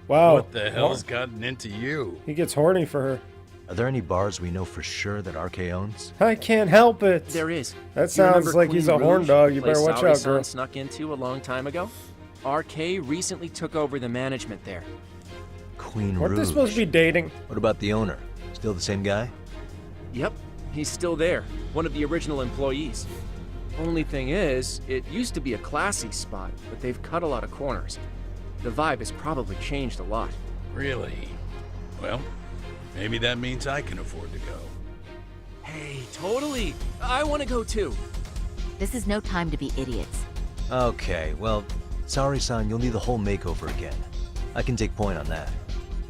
A: Wow.
L: What the hell's gotten into you?
A: He gets horny for her.
C: Are there any bars we know for sure that RK owns?
A: I can't help it.
T: There is.
A: That
T: You
A: sounds
T: remember
A: like
T: Queen
A: he's a horn
T: Rouge,
A: dog. You
T: the place
A: better watch out,
T: Saori-san
A: girl.
T: snuck into a long time ago? RK recently took over the management there.
C: Queen
A: Aren't they
C: Rouge.
A: supposed to be dating?
C: What about the owner? Still the same guy?
T: Yep, he's still there. One of the original employees. Only thing is, it used to be a classy spot, but they've cut a lot of corners. The vibe has probably changed a lot.
L: Really? Well, maybe that means I can afford to go.
T: Hey, totally! I want to go too!
R: This is no time to be idiots.
C: Okay, well, Sari-san, you'll need the whole makeover again. I can take point on that.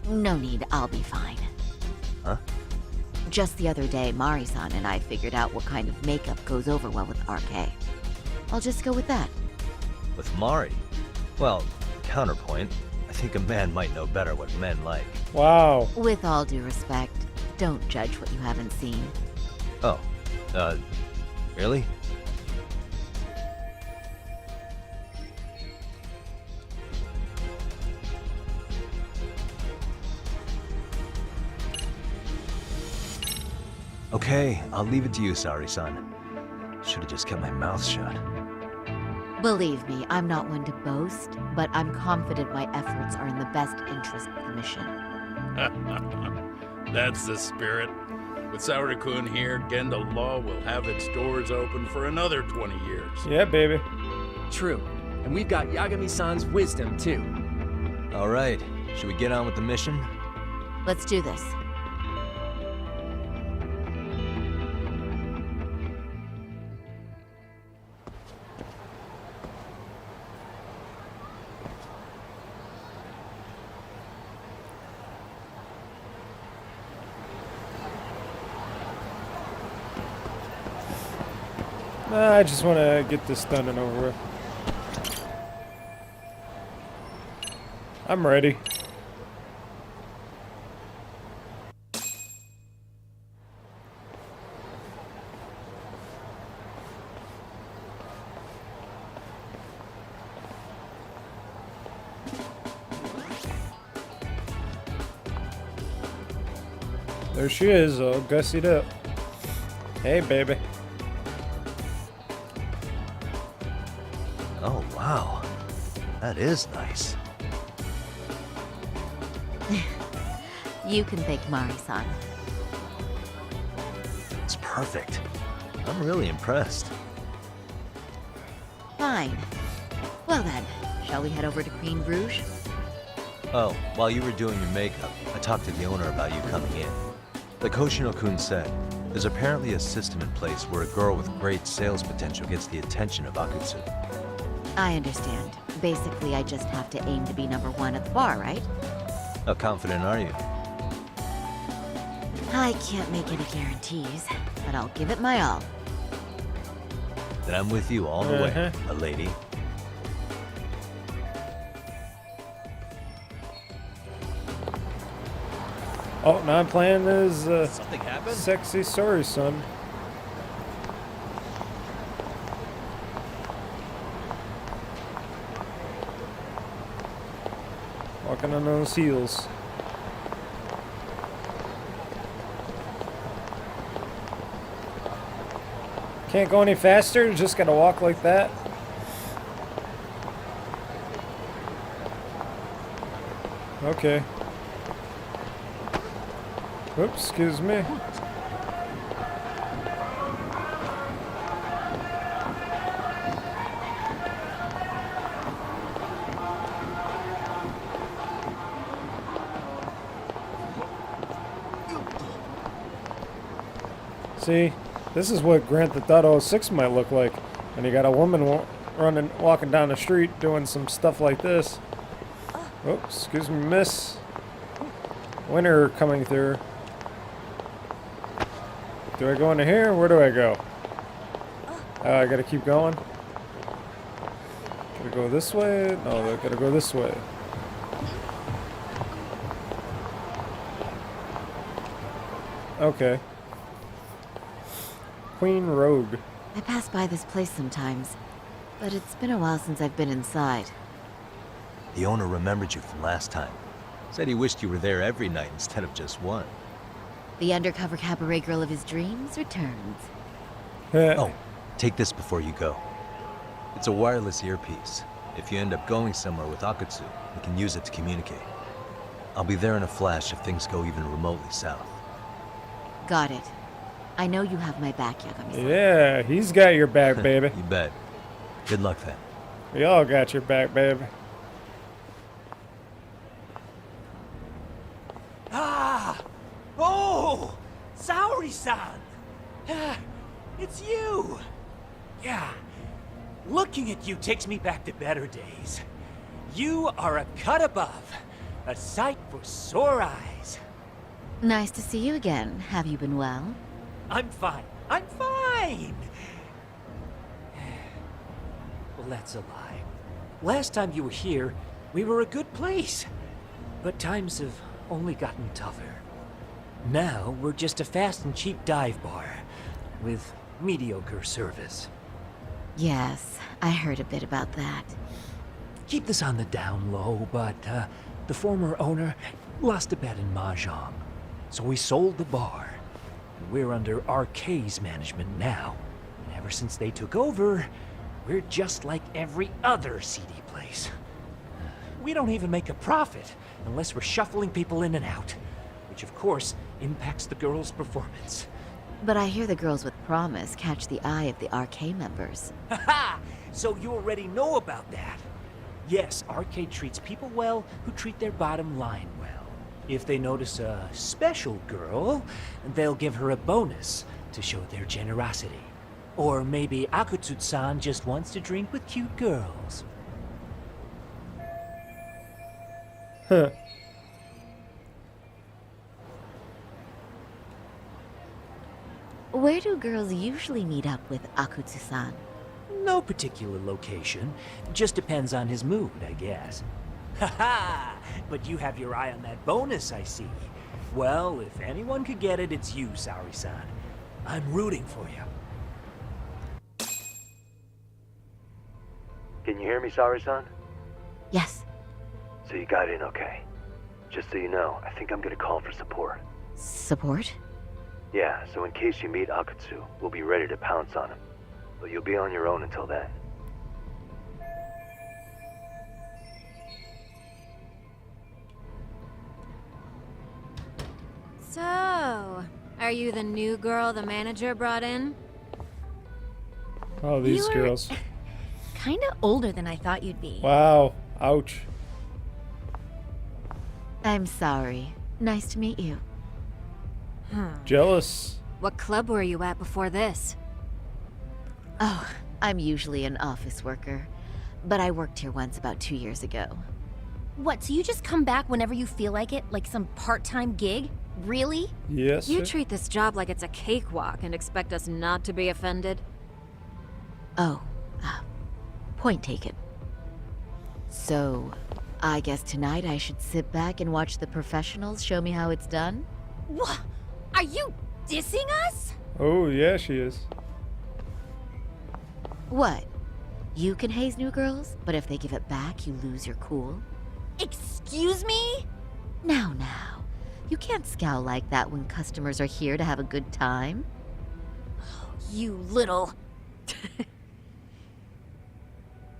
R: No need, I'll be fine.
C: Huh?
R: Just the other day, Mari-san and I figured out what kind of makeup goes over well with RK. I'll just go with that.
C: With Mari? Well, counterpoint, I think a man might know better what men like.
A: Wow.
R: With all due respect, don't judge what you haven't seen.
C: Oh, really? Okay, I'll leave it to you, Sari-san. Should've just kept my mouth shut.
R: Believe me, I'm not one to boast, but I'm confident my efforts are in the best interest of the mission.
L: That's the spirit. With Saori-kun here, Genda Law will have its doors open for another 20 years.
A: Yeah, baby.
T: True. And we've got Yagami-san's wisdom, too.
C: All right, should we get on with the mission?
R: Let's do this.
A: I just want to get this done and over with. I'm ready. There she is, all gussied up. Hey, baby.
C: Oh, wow. That is nice.
R: You can thank Mari-san.
C: It's perfect. I'm really impressed.
R: Fine. Well then, shall we head over to Queen Rouge?
C: Oh, while you were doing your makeup, I talked to the owner about you coming in. Like Hoshino-kun said, there's apparently a system in place where a girl with great sales potential gets the attention of Akutsu.
R: I understand. Basically, I just have to aim to be #1 at the bar, right?
C: How confident are you?
R: I can't make any guarantees, but I'll give it my all.
C: Then I'm with you all the way, a lady.
A: Oh, now I'm playing as
C: Something happened?
A: sexy sorry son. Walking on those heels. Can't go any faster, just gotta walk like that. Okay. Oops, excuse me. See, this is what Grand Theft Auto 6 might look like. And you got a woman walking down the street doing some stuff like this. Oops, excuse me, miss. Winter coming through. Do I go into here? Where do I go? I gotta keep going. Gotta go this way? No, I gotta go this way. Okay. Queen Rogue.
R: I pass by this place sometimes, but it's been a while since I've been inside.
C: The owner remembered you from last time. Said he wished you were there every night instead of just one.
R: The undercover cabaret girl of his dreams returns.
C: Oh, take this before you go. It's a wireless earpiece. If you end up going somewhere with Akutsu, we can use it to communicate. I'll be there in a flash if things go even remotely south.
R: Got it. I know you have my back, Yagami-san.
A: Yeah, he's got your back, baby.
C: You bet. Good luck then.
A: We all got your back, baby.
U: Ah! Oh! Saori-san! It's you! Yeah. Looking at you takes me back to better days. You are a cut above. A sight for sore eyes.
R: Nice to see you again. Have you been well?
U: I'm fine. I'm fine! Well, that's a lie. Last time you were here, we were a good place. But times have only gotten tougher. Now, we're just a fast and cheap dive bar with mediocre service.
R: Yes, I heard a bit about that.
U: Keep this on the down low, but the former owner lost a bet in Mahjong. So we sold the bar. And we're under RK's management now. And ever since they took over, we're just like every other CD place. We don't even make a profit unless we're shuffling people in and out, which of course impacts the girls' performance.
R: But I hear the girls with promise catch the eye of the RK members.
U: Haha! So you already know about that. Yes, Arcade treats people well who treat their bottom line well. If they notice a special girl, they'll give her a bonus to show their generosity. Or maybe Akutsu-san just wants to drink with cute girls.
A: Huh.
R: Where do girls usually meet up with Akutsu-san?
U: No particular location. Just depends on his mood, I guess. Haha! But you have your eye on that bonus, I see. Well, if anyone could get it, it's you, Saori-san. I'm rooting for you.
V: Can you hear me, Saori-san?
R: Yes.
V: So you got in okay. Just so you know, I think I'm gonna call for support.
R: Support?
V: Yeah, so in case you meet Akutsu, we'll be ready to pounce on him. But you'll be on your own until then.
W: So, are you the new girl the manager brought in?
A: Oh, these
W: You
A: girls.
W: Kinda older than I thought you'd be.
A: Wow. Ouch.
R: I'm sorry. Nice to meet you.
A: Jealous.
W: What club were you at before this?
R: Oh, I'm usually an office worker, but I worked here once about 2 years ago.
W: What, so you just come back whenever you feel like it? Like some part-time gig? Really?
A: Yes.
W: You treat this job like it's a cakewalk and expect us not to be offended?
R: Oh, point taken. So, I guess tonight I should sit back and watch the professionals show me how it's done?
W: What? Are you dissing us?
A: Oh, yeah, she is.
R: What? You can haze new girls, but if they give it back, you lose your cool?
W: Excuse me?
R: Now. You can't scowl like that when customers are here to have a good time.
W: You little...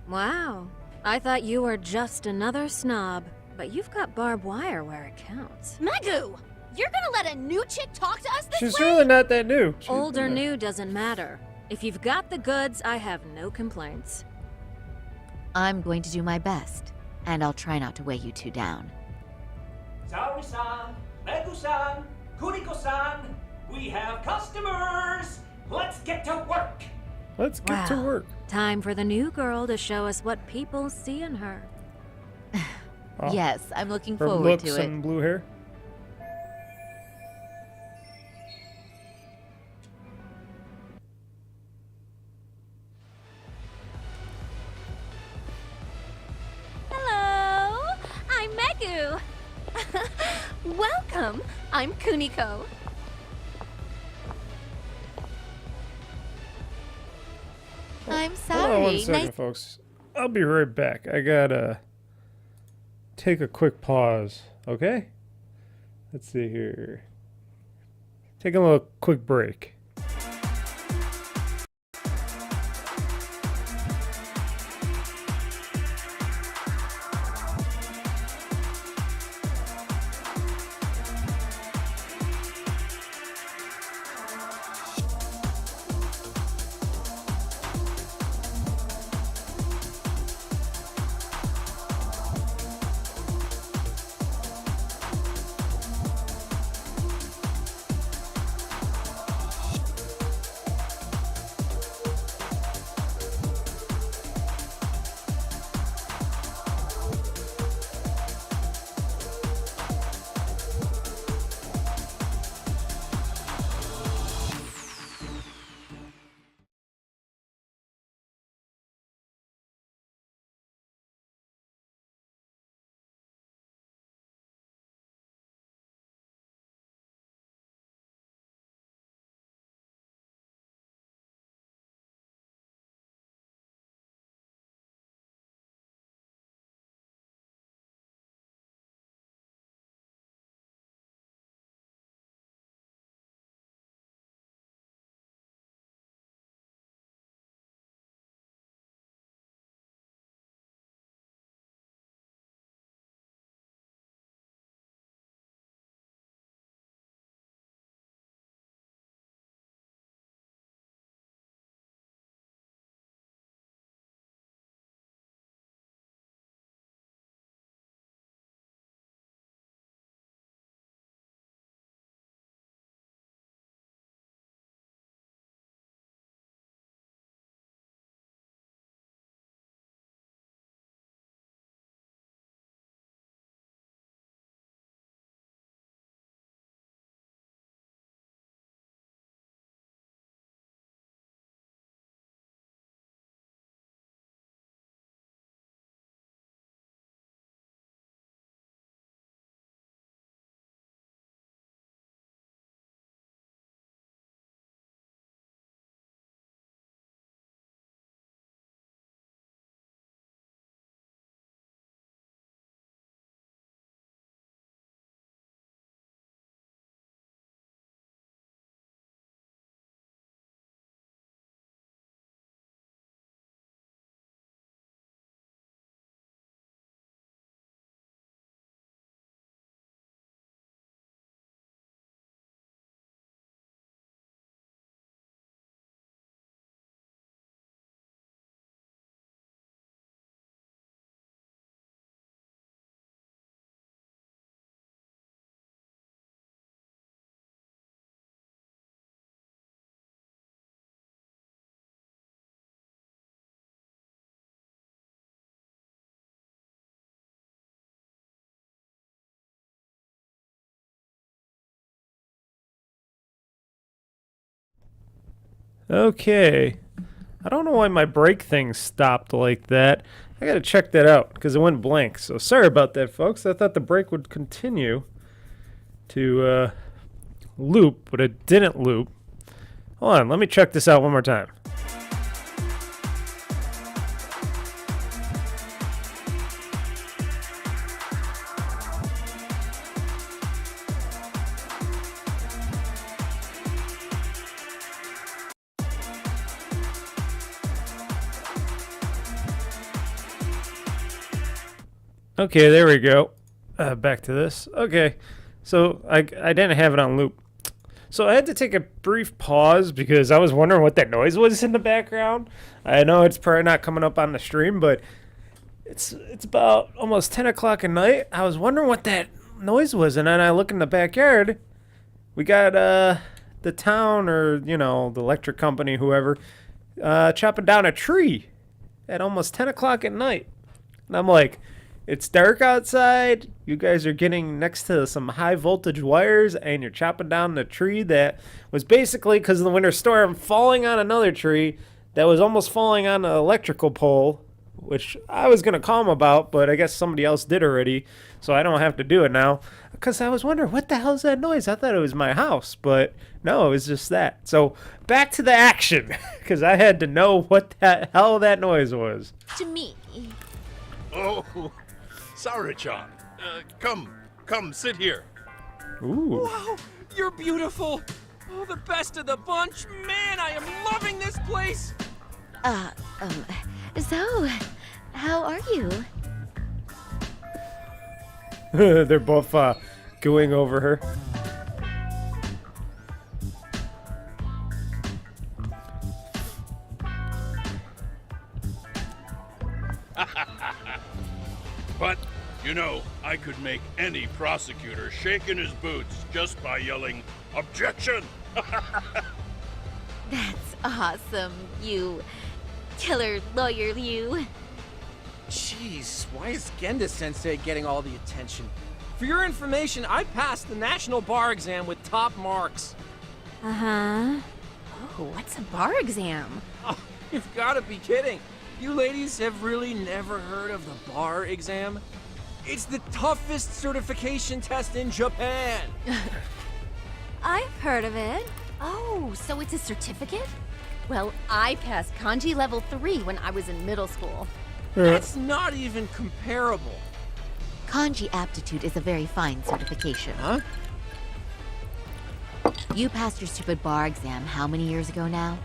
B: Wow. I thought you were just another snob, but you've got barbed wire where it counts.
W: Megu! You're gonna let a new chick talk to us this
A: She's
W: way?
A: really not that new.
B: Old or new doesn't matter. If you've got the goods, I have no complaints.
R: I'm going to do my best, and I'll try not to weigh you two down.
U: Saori-san, Megu-san, Kuriko-san, we have customers! Let's get to work!
A: Let's get to work.
B: Time for the new girl to show us what people see in her.
A: Oh.
R: Yes, I'm looking
A: Her
R: forward
A: looks
R: to it.
A: and blue hair.
W: Hello! I'm Megu! Welcome! I'm Kuniko.
R: I'm
A: Hold on one
R: sorry.
A: second, folks. I'll be right back. I gotta take a quick pause, okay? Let's see here. Take a little quick break. Okay. I don't know why my break thing stopped like that. I gotta check that out because it went blank. So sorry about that, folks. I thought the break would continue to loop, but it didn't loop. Hold on, let me check this out one more time. Okay, there we go. Back to this. Okay, so I didn't have it on loop. So I had to take a brief pause because I was wondering what that noise was in the background. I know it's probably not coming up on the stream, but it's about almost 10 o'clock at night. I was wondering what that noise was, and then I look in the backyard. We got the town, or you know, the electric company, whoever, chopping down a tree at almost 10 o'clock at night. And I'm like, it's dark outside. You guys are getting next to some high voltage wires, and you're chopping down the tree that was basically, because of the winter storm, falling on another tree that was almost falling on an electrical pole, which I was going to call them about, but I guess somebody else did already, so I don't have to do it now. Because I was wondering, what the hell is that noise? I thought it was my house, but no, it was just that. So back to the action, because I had to know what the hell that noise was.
W: To me.
L: Oh, Sari-chan. Come, sit here.
A: Ooh.
T: Wow, you're beautiful. Oh, the best of the bunch. Man, I am loving this place.
R: So, how are you?
A: They're both gooing over her.
L: But, you know, I could make any prosecutor shake in his boots just by yelling, "Objection!"
R: That's awesome, you killer lawyer, you.
T: Jeez, why is Genda-sensei getting all the attention? For your information, I passed the national bar exam with top marks.
B: Uh-huh. Oh, what's a bar exam?
T: Oh, you've got to be kidding. You ladies have really never heard of the bar exam? It's the toughest certification test in Japan.
B: I've heard of it.
W: Oh, so it's a certificate? Well, I passed kanji level 3 when I was in middle school.
T: That's not even comparable.
R: Kanji aptitude is a very fine certification.
T: Huh?
R: You passed your stupid bar exam how many years ago now?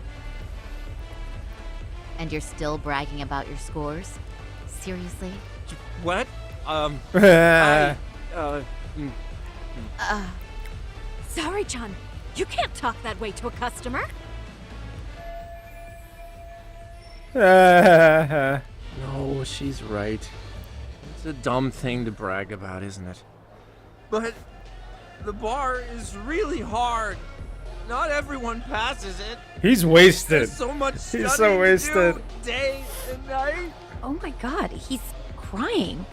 R: And you're still bragging about your scores? Seriously?
T: What?
B: Sorry-chan, you can't talk that way to a customer.
T: No, she's right. It's a dumb thing to brag about, isn't it? But the bar is really hard. Not everyone passes it.
A: He's wasted.
T: There's so much
A: He's so wasted.
T: to do, day and night.
B: Oh my god, he's crying.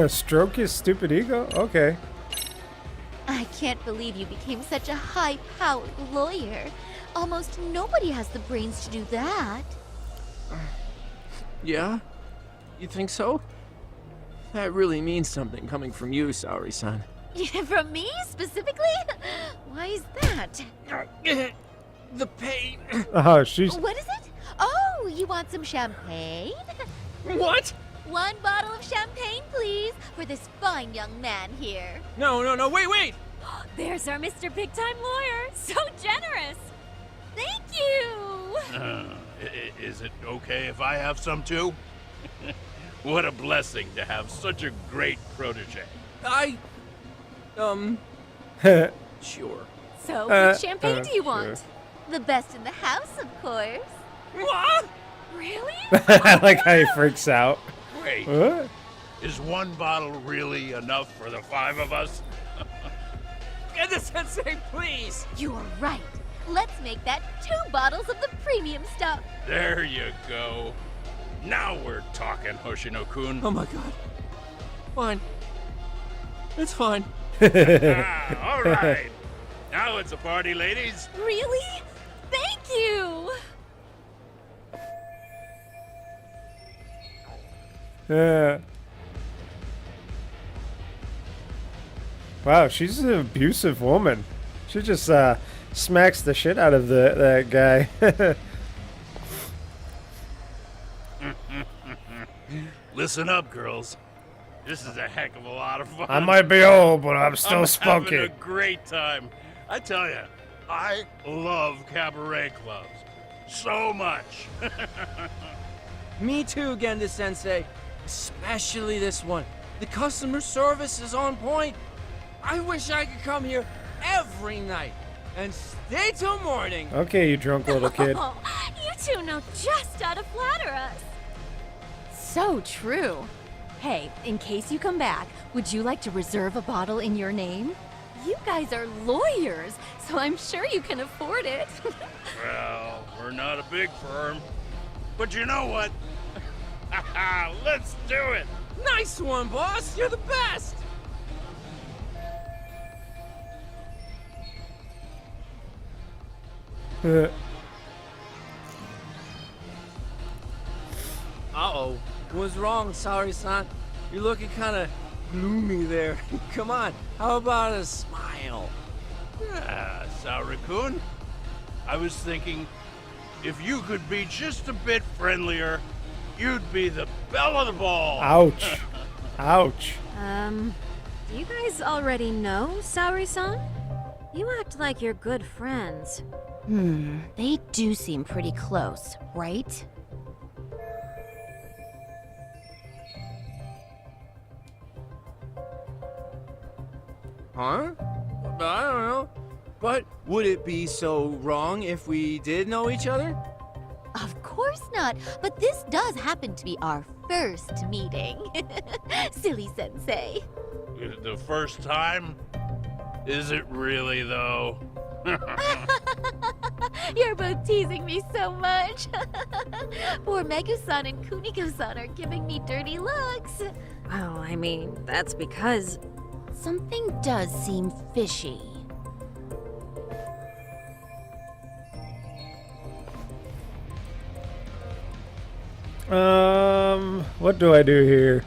A: Stroke his stupid ego? Okay.
R: I can't believe you became such a high-powered lawyer. Almost nobody has the brains to do that.
T: Yeah? You think so? That really means something coming from you, Saori-san.
R: From me, specifically? Why is that?
T: The pain.
A: Oh, she's...
R: What is it? Oh, you want some champagne?
T: What?
R: 1 bottle of champagne, please, for this fine young man here.
T: No, wait!
B: There's our Mr. Big Time Lawyer. So generous. Thank you.
L: Is it okay if I have some too? What a blessing to have such a great protege.
T: Sure.
B: So, which champagne do you want?
A: Sure.
R: The best in the house, of course.
T: What?
B: Really?
A: I like how he freaks out.
L: Wait,
A: What?
L: is 1 bottle really enough for the 5 of us?
T: Genda-sensei, please!
R: You are right. Let's make that 2 bottles of the premium stuff.
L: There you go. Now we're talking, Hoshino-kun.
T: Oh my god. Fine. It's fine.
L: All right. Now it's a party, ladies.
B: Really? Thank you.
A: Wow, she's an abusive woman. She just smacks the shit out of that guy.
L: Listen up, girls. This is a heck of a lot of fun.
A: I might be old, but I'm still spunky.
L: Having a great time. I tell you, I love cabaret clubs so much.
T: Me too, Genda-sensei. Especially this one. The customer service is on point. I wish I could come here every night and stay till morning.
A: Okay, you drunk little kid.
W: Oh, you two know just how to flatter us. So true. Hey, in case you come back, would you like to reserve a bottle in your name? You guys are lawyers, so I'm sure you can afford it.
L: Well, we're not a big firm. But you know what? Let's do it!
T: Nice one, boss! You're the best! Uh-oh. What's wrong, Saori-san? You're looking kind of gloomy there. Come on, how about a smile?
L: Yeah, Saori-kun. I was thinking, if you could be just a bit friendlier, you'd be the belle of the ball.
A: Ouch. Ouch.
B: Do you guys already know Saori-san? You act like you're good friends.
W: They do seem pretty close, right?
T: Huh? I don't know. But would it be so wrong if we did know each other?
R: Of course not, but this does happen to be our first meeting. Silly sensei.
L: The first time? Is it really, though?
R: You're both teasing me so much. Poor Megu-san and Kuniko-san are giving me dirty looks.
B: Well, I mean, that's because...
W: Something does seem fishy.
A: What do I do here?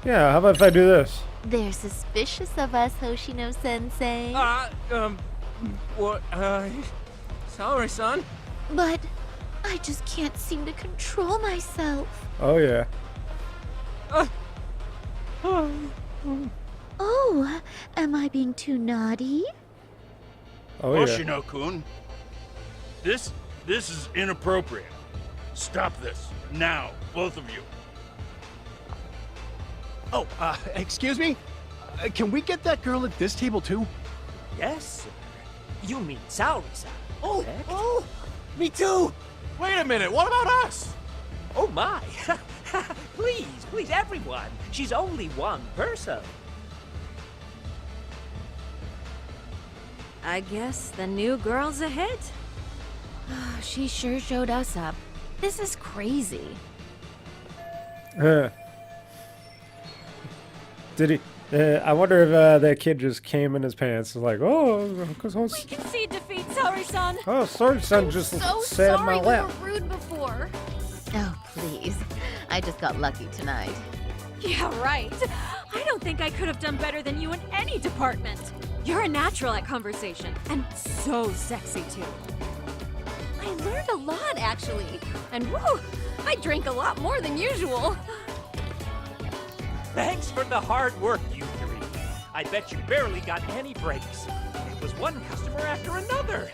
A: Yeah, how about if I do this?
R: They're suspicious of us, Hoshino-sensei.
T: What, Saori-san?
R: But I just can't seem to control myself.
A: Oh, yeah.
R: Oh, am I being too naughty?
A: Oh, yeah.
L: Hoshino-kun, this is inappropriate. Stop this, now, both of you.
G: Oh, excuse me? Can we get that girl at this table, too?
U: Yes, sir. You mean Saori-san.
G: Oh, me too! Wait a minute, what about us?
U: Oh my! Please, everyone! She's only one person.
B: I guess the new girl's a hit.
W: She sure showed us up. This is crazy.
A: Did he? I wonder if that kid just came in his pants. Like, oh, because
W: We concede defeat, Saori-san.
A: Oh, Saori-san just
W: so
A: sat in my
W: sorry
A: lap.
W: we were rude before.
R: Oh, please. I just got lucky tonight.
B: Yeah, right. I don't think I could have done better than you in any department. You're a natural at conversation, and so sexy, too.
W: I learned a lot, actually. And woo, I drank a lot more than usual.
U: Thanks for the hard work, you three. I bet you barely got any breaks. It was one customer after another.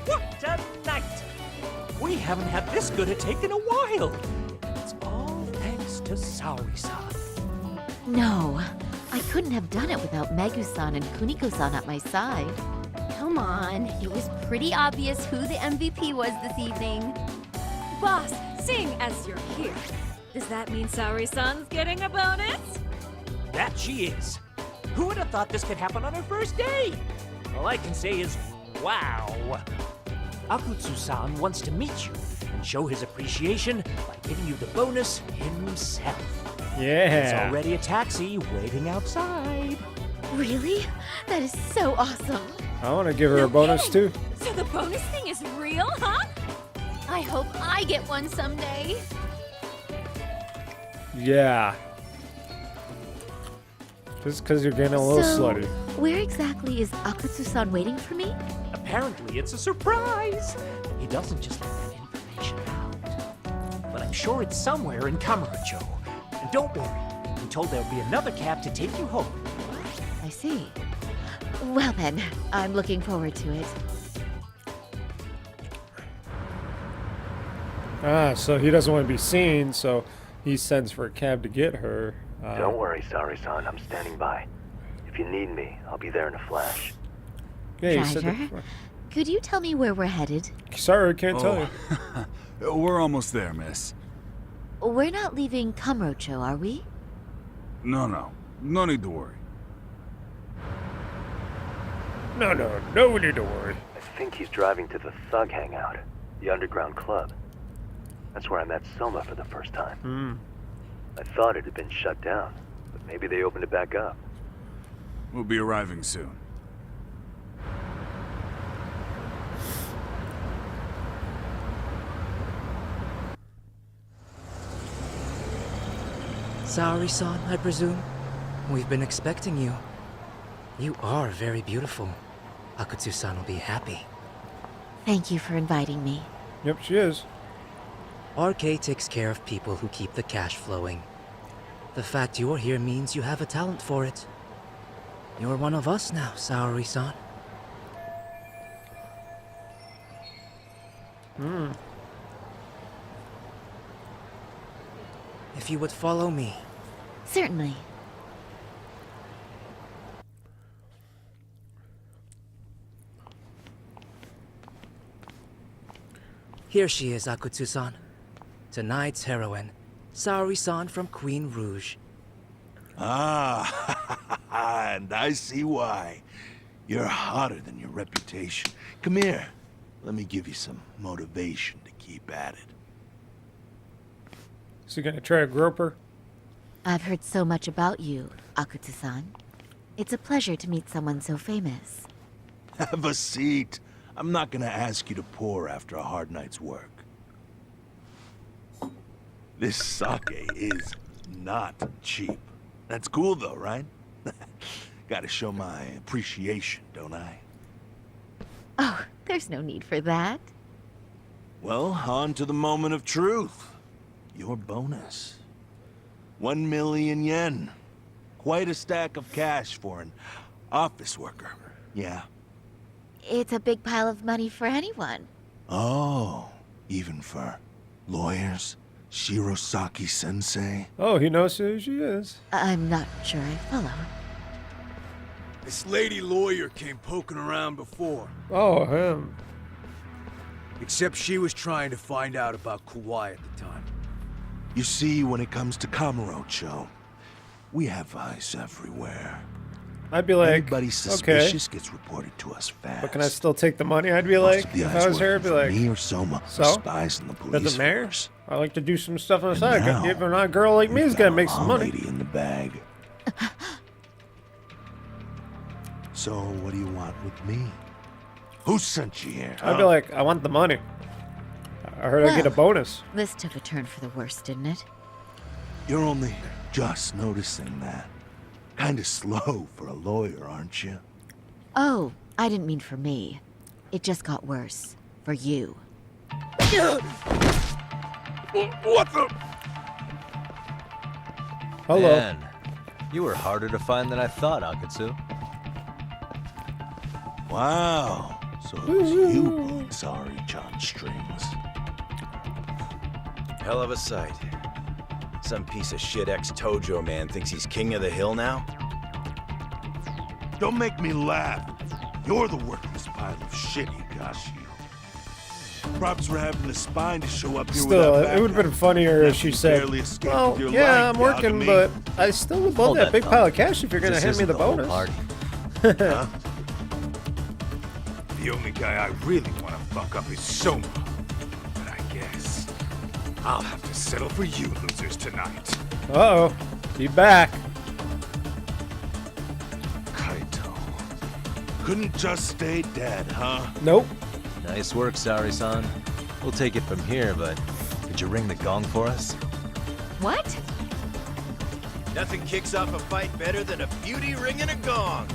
U: What a night! We haven't had this good a take in a while. It's all thanks to Saori-san.
R: No, I couldn't have done it without Megu-san and Kuniko-san at my side.
W: Come on, it was pretty obvious who the MVP was this evening.
B: Boss, seeing as you're here, does that mean Saori-san's getting a bonus?
U: That she is. Who would have thought this could happen on her first day? All I can say is, wow. Akutsu-san wants to meet you and show his appreciation by giving you the bonus himself.
A: Yeah.
U: There's already a taxi waiting outside.
W: Really? That is so awesome.
A: I want to give her a bonus too.
B: So the bonus thing is real, huh?
W: I hope I get one someday.
A: Yeah. Just because you're getting a little slutty.
R: Where exactly is Akutsu-san waiting for me?
U: Apparently it's a surprise. He doesn't just let that information out. But I'm sure it's somewhere in Kamurocho. And don't worry, I'm told there'll be another cab to take you home.
R: I see. Well then, I'm looking forward to it.
A: Ah, so he doesn't want to be seen, so he sends for a cab to get her.
V: Don't worry, Sari-san. I'm standing by. If you need me, I'll be there in a flash.
A: Yeah, you said
R: Driver,
A: that.
R: could you tell me where we're headed?
A: Sorry, I can't tell you.
I: We're almost there, miss.
R: We're not leaving Kamurocho, are we?
I: No. No need to worry.
A: No need to worry.
V: I think he's driving to the Thug Hangout, the underground club. That's where I met Soma for the first time. I thought it had been shut down, but maybe they opened it back up.
I: We'll be arriving soon.
U: Saori-san, I presume? We've been expecting you. You are very beautiful. Akutsu-san will be happy.
R: Thank you for inviting me.
A: Yep, she is.
U: RK takes care of people who keep the cash flowing. The fact you're here means you have a talent for it. You're one of us now, Saori-san. If you would follow me.
R: Certainly.
U: Here she is, Akutsu-san. Tonight's heroine, Saori-san from Queen Rouge.
J: Ah, and I see why. You're hotter than your reputation. Come here. Let me give you some motivation to keep at it.
A: Is he gonna try to grope her?
R: I've heard so much about you, Akutsu-san. It's a pleasure to meet someone so famous.
J: Have a seat. I'm not gonna ask you to pour after a hard night's work. This sake is not cheap. That's cool though, right? Gotta show my appreciation, don't I?
R: Oh, there's no need for that.
J: Well, on to the moment of truth. Your bonus. 1 million yen. Quite a stack of cash for an office worker. Yeah.
R: It's a big pile of money for anyone.
J: Oh, even for lawyers? Shirosaki-sensei?
A: Oh, he knows who she is.
R: I'm not sure I follow.
I: This lady lawyer came poking around before.
A: Oh, him.
I: Except she was trying to find out about Kauai at the time.
J: You see, when it comes to Kamurocho, we have eyes everywhere.
A: I'd be like,
J: anybody suspicious gets reported to us fast.
A: But can I still take the money? I'd be like, if I was her, I'd be like,
J: me or Soma,
A: so?
J: spies in the police
A: Doesn't matter.
J: force.
A: I like to do some stuff on the side.
J: now,
A: Even a girl like me is gonna make some money.
J: Lady in the bag. So, what do you want with me? Who sent you here?
A: I'd be like, I want the money. I heard I get a bonus.
R: This took a turn for the worse, didn't it?
J: You're only just noticing that. Kinda slow for a lawyer, aren't you?
R: Oh, I didn't mean for me. It just got worse. For you.
J: What the?
A: Hello.
C: Man, you were harder to find than I thought, Akutsu.
J: Wow. So it was you pulling Sari-chan strings.
M: Hell of a sight. Some piece of shit ex-Tojo man thinks he's king of the hill now?
J: Don't make me laugh. You're the worthless pile of shit, Higashi. Props for having the spine to show up here
A: Still,
J: without
A: it would have been funnier if she said, well, yeah, I'm working, but I still would love that big pile of cash if you're going to hand me the bonus.
J: Huh? The only guy I really want to fuck up is Soma. But I guess I'll have to settle for you losers tonight.
A: Uh-oh. Be back.
J: Cut Couldn't just stay dead, huh?
A: Nope.
C: Nice work, Sari-san. We'll take it from here, but could you ring the gong for us?
W: What?
M: Nothing kicks off a fight better than a beauty ring and a gong.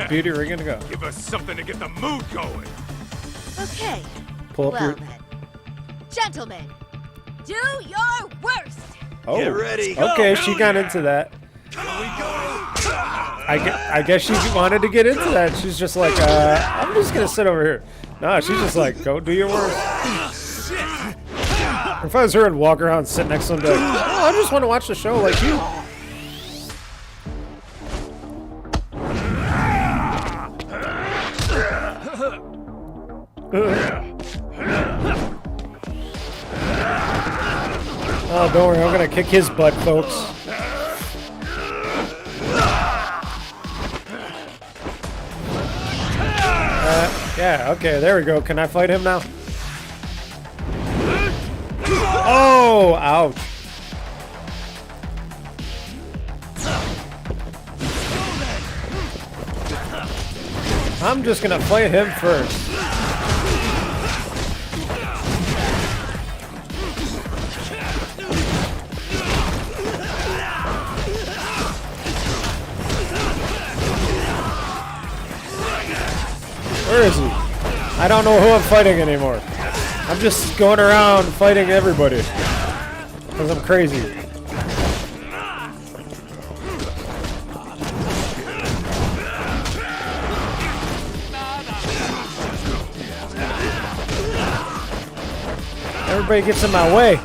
A: Beauty ring and a gong.
I: Give us something to get the mood going.
W: Okay.
A: Pull up
W: well
A: your...
W: then. Gentlemen, do your worst!
A: Oh,
M: Get ready.
A: okay, she got into that. I guess she wanted to get into that. She's just like, I'm just gonna sit over here. Nah, she's just like, go do your worst. If I was her, I'd walk around, sit next to him, be like, oh, I just want to watch the show like you. Oh, don't worry, I'm gonna kick his butt, folks. Yeah, okay, there we go. Can I fight him now? Oh, ouch. I'm just gonna fight him first. Where is he? I don't know who I'm fighting anymore. I'm just going around fighting everybody. Because I'm crazy. Everybody gets in my way.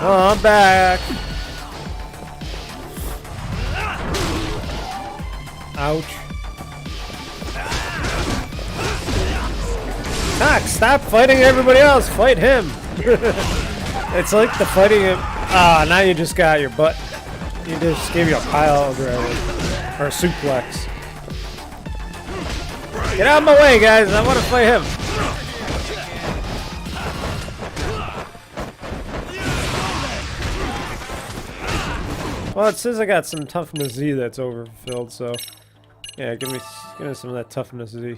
A: Oh, I'm back. Ouch. Doc, stop fighting everybody else. Fight him. It's like the fighting him. Ah, now you just got your butt. You just gave you a pile driver. Or a suplex. Get out of my way, guys. I want to fight him. Well, it says I got some toughness Z that's overfilled, so yeah, give me some of that toughness Z.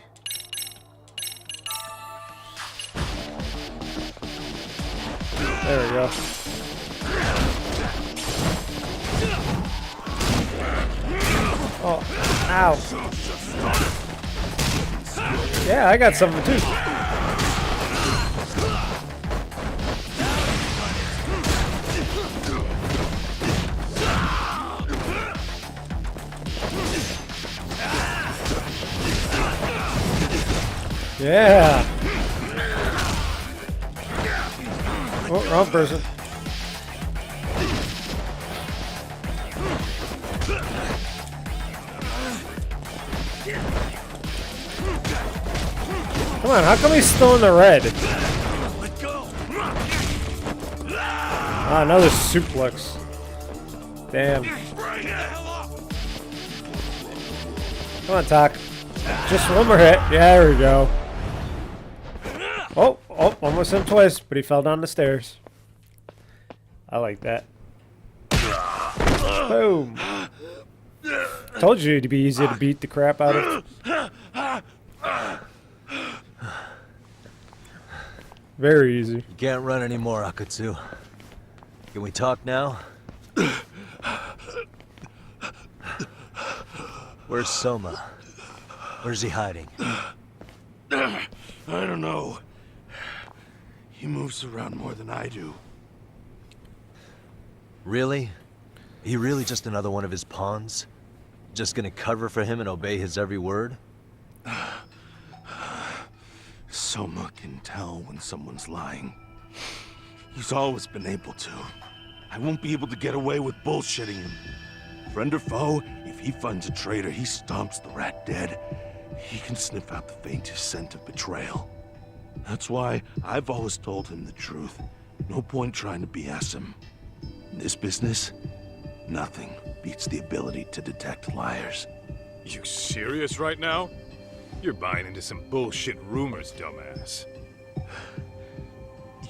A: There we go. Oh, ow. Yeah, I got something too. Yeah. Oh, wrong person. Come on, how come he's still in the red? Ah, another suplex. Damn. Come on, Doc. Just one more hit. Yeah, there we go. Oh, almost hit him twice, but he fell down the stairs. I like that. Boom. Told you it'd be easy to beat the crap out of. Very easy.
C: You can't run anymore, Akatsu. Can we talk now? Where's Soma? Where's he hiding?
J: I don't know. He moves around more than I do.
C: Really? He really just another one of his pawns? Just gonna cover for him and obey his every word?
J: Soma can tell when someone's lying. He's always been able to. I won't be able to get away with bullshitting him. Friend or foe, if he finds a traitor, he stomps the rat dead. He can sniff out the faintest scent of betrayal. That's why I've always told him the truth. No point trying to BS him. In this business, nothing beats the ability to detect liars.
I: You serious right now? You're buying into some bullshit rumors, dumbass.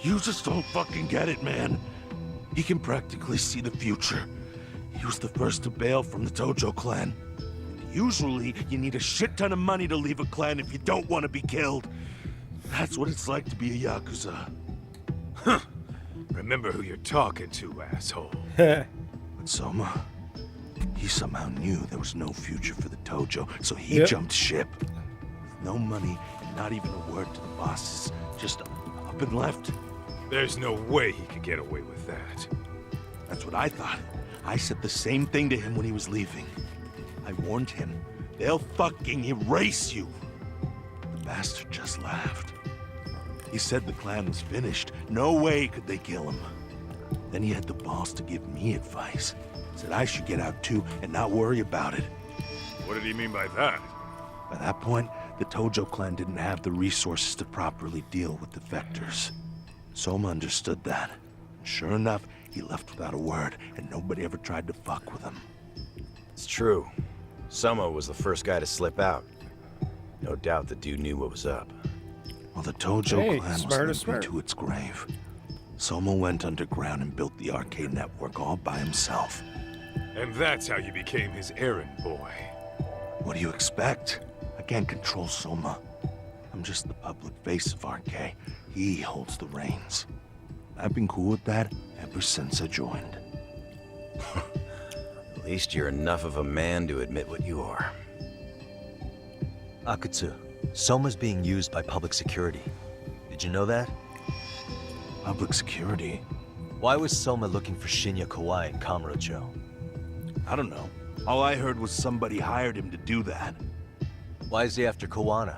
J: You just don't fucking get it, man. He can practically see the future. He was the first to bail from the Tojo clan. Usually, you need a shit ton of money to leave a clan if you don't want to be killed. That's what it's like to be a Yakuza.
L: Huh. Remember who you're talking to, asshole.
J: But Soma, he somehow knew there was no future for the Tojo, so he jumped ship. With no money and not even a word to the bosses, just up and left.
L: There's no way he could get away with that.
J: That's what I thought. I said the same thing to him when he was leaving. I warned him, they'll fucking erase you. The bastard just laughed. He said the clan was finished. No way could they kill him. Then he had the balls to give me advice. Said I should get out too and not worry about it.
L: What did he mean by that?
J: By that point, the Tojo clan didn't have the resources to properly deal with defectors. Soma understood that. And sure enough, he left without a word, and nobody ever tried to fuck with him.
M: It's true. Soma was the first guy to slip out. No doubt the dude knew what was up.
J: Well, the Tojo clan was limping to its grave. Soma went underground and built the arcade network all by himself.
L: And that's how you became his errand boy.
J: What do you expect? I can't control Soma. I'm just the public face of RK. He holds the reins. I've been cool with that ever since I joined.
M: At least you're enough of a man to admit what you are.
C: Akutsu, Soma's being used by public security. Did you know that?
J: Public security?
C: Why was Soma looking for Shinya Kawai in Kamurocho?
J: I don't know. All I heard was somebody hired him to do that.
C: Why is he after Kawana?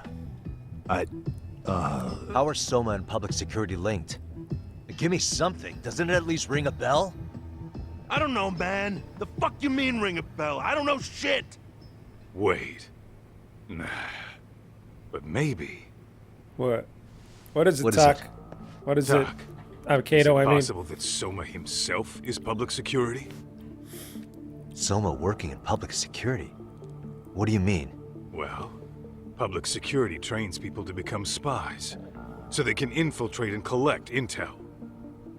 C: How are Soma and public security linked? Give me something. Doesn't it at least ring a bell?
J: I don't know, man. The fuck you mean ring a bell? I don't know shit.
L: Wait. Nah. But maybe.
A: What? What is it,
L: What is
A: Tuck?
L: it?
A: What is
L: Tuck,
A: it? Kato, I
L: is it
A: mean.
L: possible that Soma himself is public security?
C: Soma working in public security? What do you mean?
L: Well, public security trains people to become spies, so they can infiltrate and collect intel.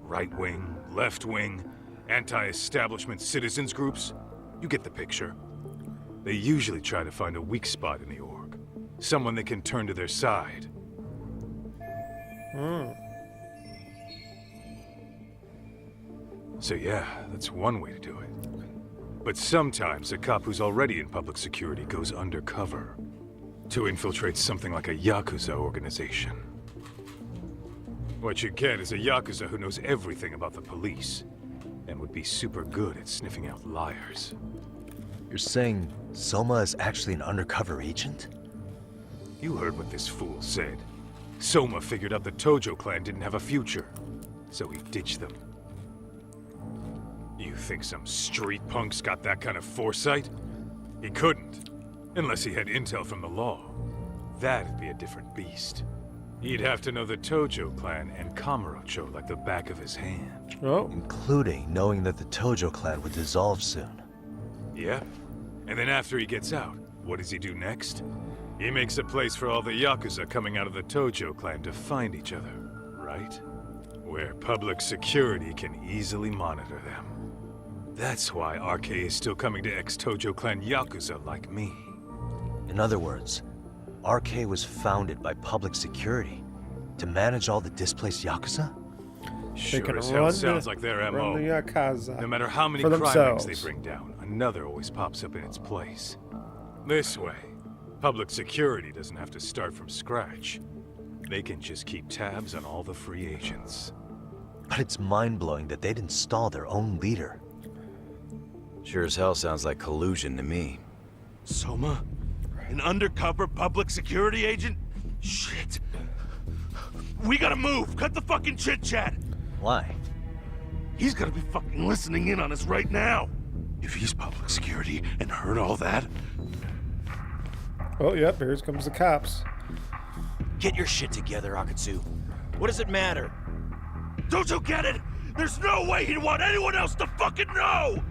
L: Right wing, left wing, anti-establishment citizens groups. You get the picture. They usually try to find a weak spot in the org. Someone they can turn to their side. So yeah, that's one way to do it. But sometimes a cop who's already in public security goes undercover to infiltrate something like a Yakuza organization. What you get is a Yakuza who knows everything about the police and would be super good at sniffing out liars.
C: You're saying Soma is actually an undercover agent?
L: You heard what this fool said. Soma figured out the Tojo clan didn't have a future, so he ditched them. You think some street punk's got that kind of foresight? He couldn't, unless he had intel from the law. That'd be a different beast. He'd have to know the Tojo clan and Kamurocho like the back of his hand.
C: Including knowing that the Tojo clan would dissolve soon.
L: Yeah. And then after he gets out, what does he do next? He makes a place for all the Yakuza coming out of the Tojo clan to find each other, right? Where public security can easily monitor them. That's why RK is still coming to ex-Tojo clan Yakuza like me.
C: In other words, RK was founded by public security to manage all the displaced Yakuza?
L: Sure as hell sounds like their MO.
A: The Yakuza
L: No matter how many
A: for
L: crime rings
A: themselves.
L: they bring down, another always pops up in its place. This way, public security doesn't have to start from scratch. They can just keep tabs on all the free agents.
C: But it's mind-blowing that they'd install their own leader.
M: Sure as hell sounds like collusion to me.
J: Soma? An undercover public security agent? Shit. We gotta move. Cut the fucking chit-chat.
C: Why?
J: He's gotta be fucking listening in on us right now. If he's public security and heard all that...
A: Oh, yep, here comes the cops.
M: Get your shit together, Akutsu. What does it matter?
J: Don't you get it? There's no way he'd want anyone else to fucking know!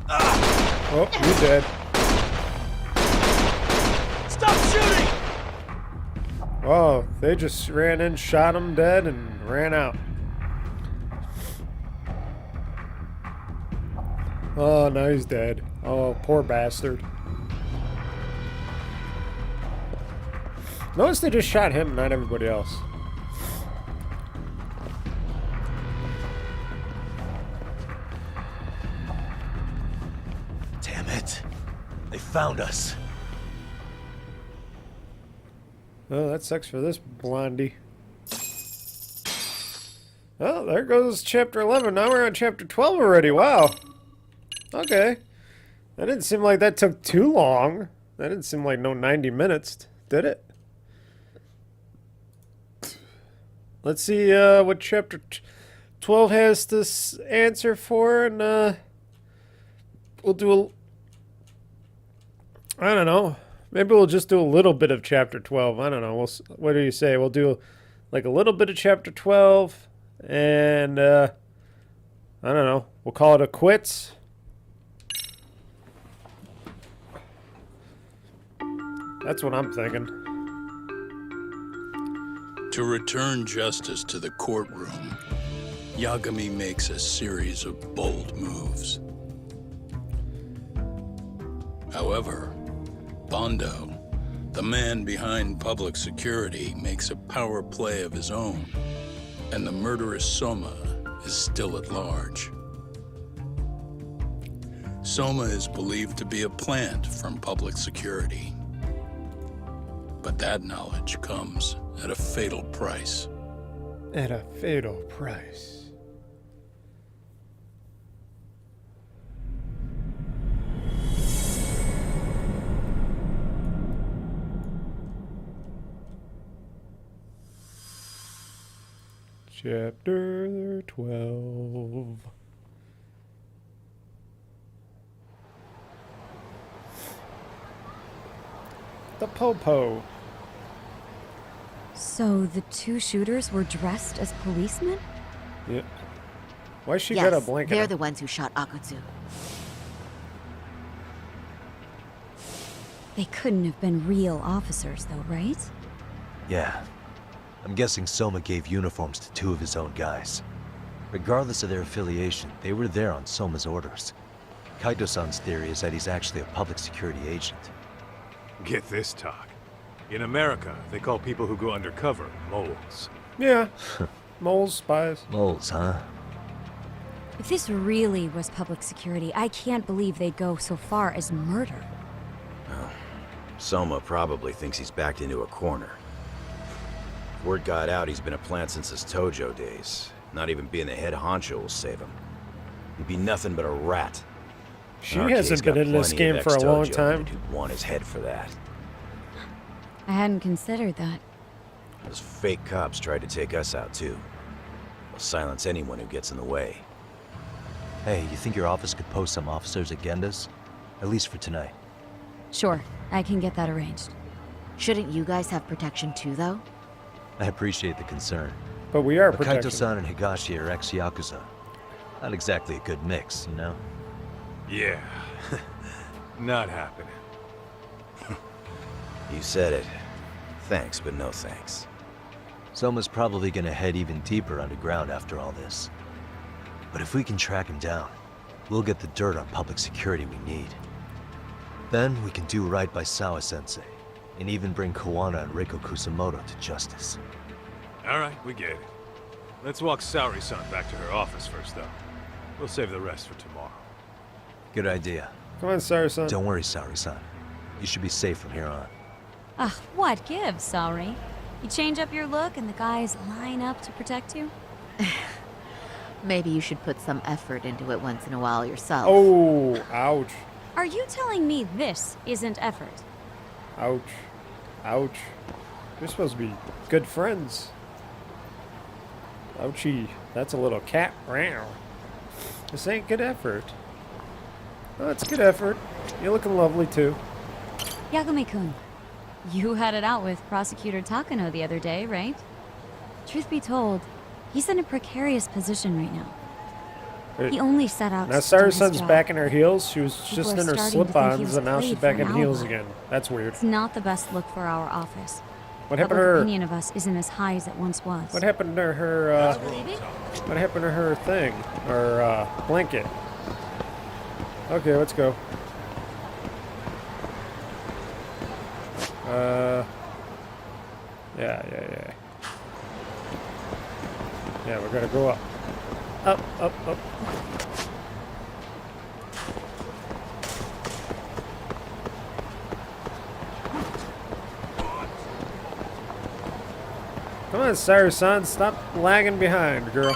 A: Oh, you're dead.
J: Stop shooting!
A: Oh, they just ran in, shot him dead, and ran out. Oh, now he's dead. Oh, poor bastard. Notice they just shot him, not everybody else.
C: Damn it. They found us.
A: Oh, that sucks for this blondie. Oh, there goes chapter 11. Now we're on chapter 12 already. Wow. Okay. That didn't seem like that took too long. That didn't seem like no 90 minutes, did it? Let's see what chapter 12 has to answer for, and we'll do I don't know. Maybe we'll just do a little bit of chapter 12. I don't know. What do you say? We'll do like a little bit of chapter 12, and I don't know. We'll call it a quits. That's what I'm thinking.
D: To return justice to the courtroom, Yagami makes a series of bold moves. However, Bondo, the man behind public security, makes a power play of his own, and the murderous Soma is still at large. Soma is believed to be a plant from public security. But that knowledge comes at a fatal price.
A: At a fatal price. Chapter 12. The Popo.
B: So the two shooters were dressed as policemen?
A: Yep. Why she
R: yes,
A: got a blanket?
R: They're the ones who shot Akutsu.
B: They couldn't have been real officers, though, right?
C: Yeah. I'm guessing Soma gave uniforms to two of his own guys. Regardless of their affiliation, they were there on Soma's orders. Kaito-san's theory is that he's actually a public security agent.
L: Get this, talk. In America, they call people who go undercover moles.
A: Yeah. Moles, spies.
C: Moles, huh?
B: If this really was public security, I can't believe they'd go so far as murder.
M: Oh, Soma probably thinks he's backed into a corner. Word got out he's been a plant since his Tojo days. Not even being the head honcho will save him. He'd be nothing but a rat.
A: She hasn't been in this game for a long time.
M: Who'd want his head for that.
B: I hadn't considered that.
M: Those fake cops tried to take us out too. They'll silence anyone who gets in the way.
C: Hey, you think your office could post some officers at Genda's? At least for tonight.
B: Sure, I can get that arranged.
R: Shouldn't you guys have protection too, though?
C: I appreciate the concern.
A: But we are
C: Kaito-san and Higashi are ex-Yakuza. Not exactly a good mix, you know?
L: Yeah. Not happening.
M: You said it. Thanks, but no thanks.
C: Soma's probably gonna head even deeper underground after all this. But if we can track him down, we'll get the dirt on public security we need. Then we can do right by Sawa-sensei, and even bring Kawana and Reiko Kusamoto to justice.
L: Alright, we get it. Let's walk Saori-san back to her office first, though. We'll save the rest for tomorrow.
C: Good idea.
A: Come on, Saori-san.
C: Don't worry, Saori-san. You should be safe from here on.
B: Ugh, what gives, sorry? You change up your look and the guys line up to protect you?
R: Maybe you should put some effort into it once in a while yourself.
A: Oh, ouch.
B: Are you telling me this isn't effort?
A: Ouch. Ouch. You're supposed to be good friends. Ouchie. That's a little cat. Meow. This ain't good effort. Oh, it's good effort. You're looking lovely, too.
B: Yagami-kun, you had it out with Prosecutor Takano the other day, right? Truth be told, he's in a precarious position right now. He only set out
A: now
B: to do his
A: Saori-san's
B: job.
A: back in her heels. She was
B: People
A: just
B: are
A: in her
B: starting to think he
A: slip-ons,
B: was
A: and now she's
B: played
A: back
B: for
A: in
B: an
A: heels
B: alibi.
A: again. That's weird.
B: It's not the best look for our office.
A: What happened
B: Public
A: to her?
B: opinion of us isn't as high as it once was.
A: What happened to her, what happened to her thing? Her, blanket? Okay, let's go. Yeah. Yeah, we're gonna go up. Up. Come on, Cyrus-san, stop lagging behind, girl.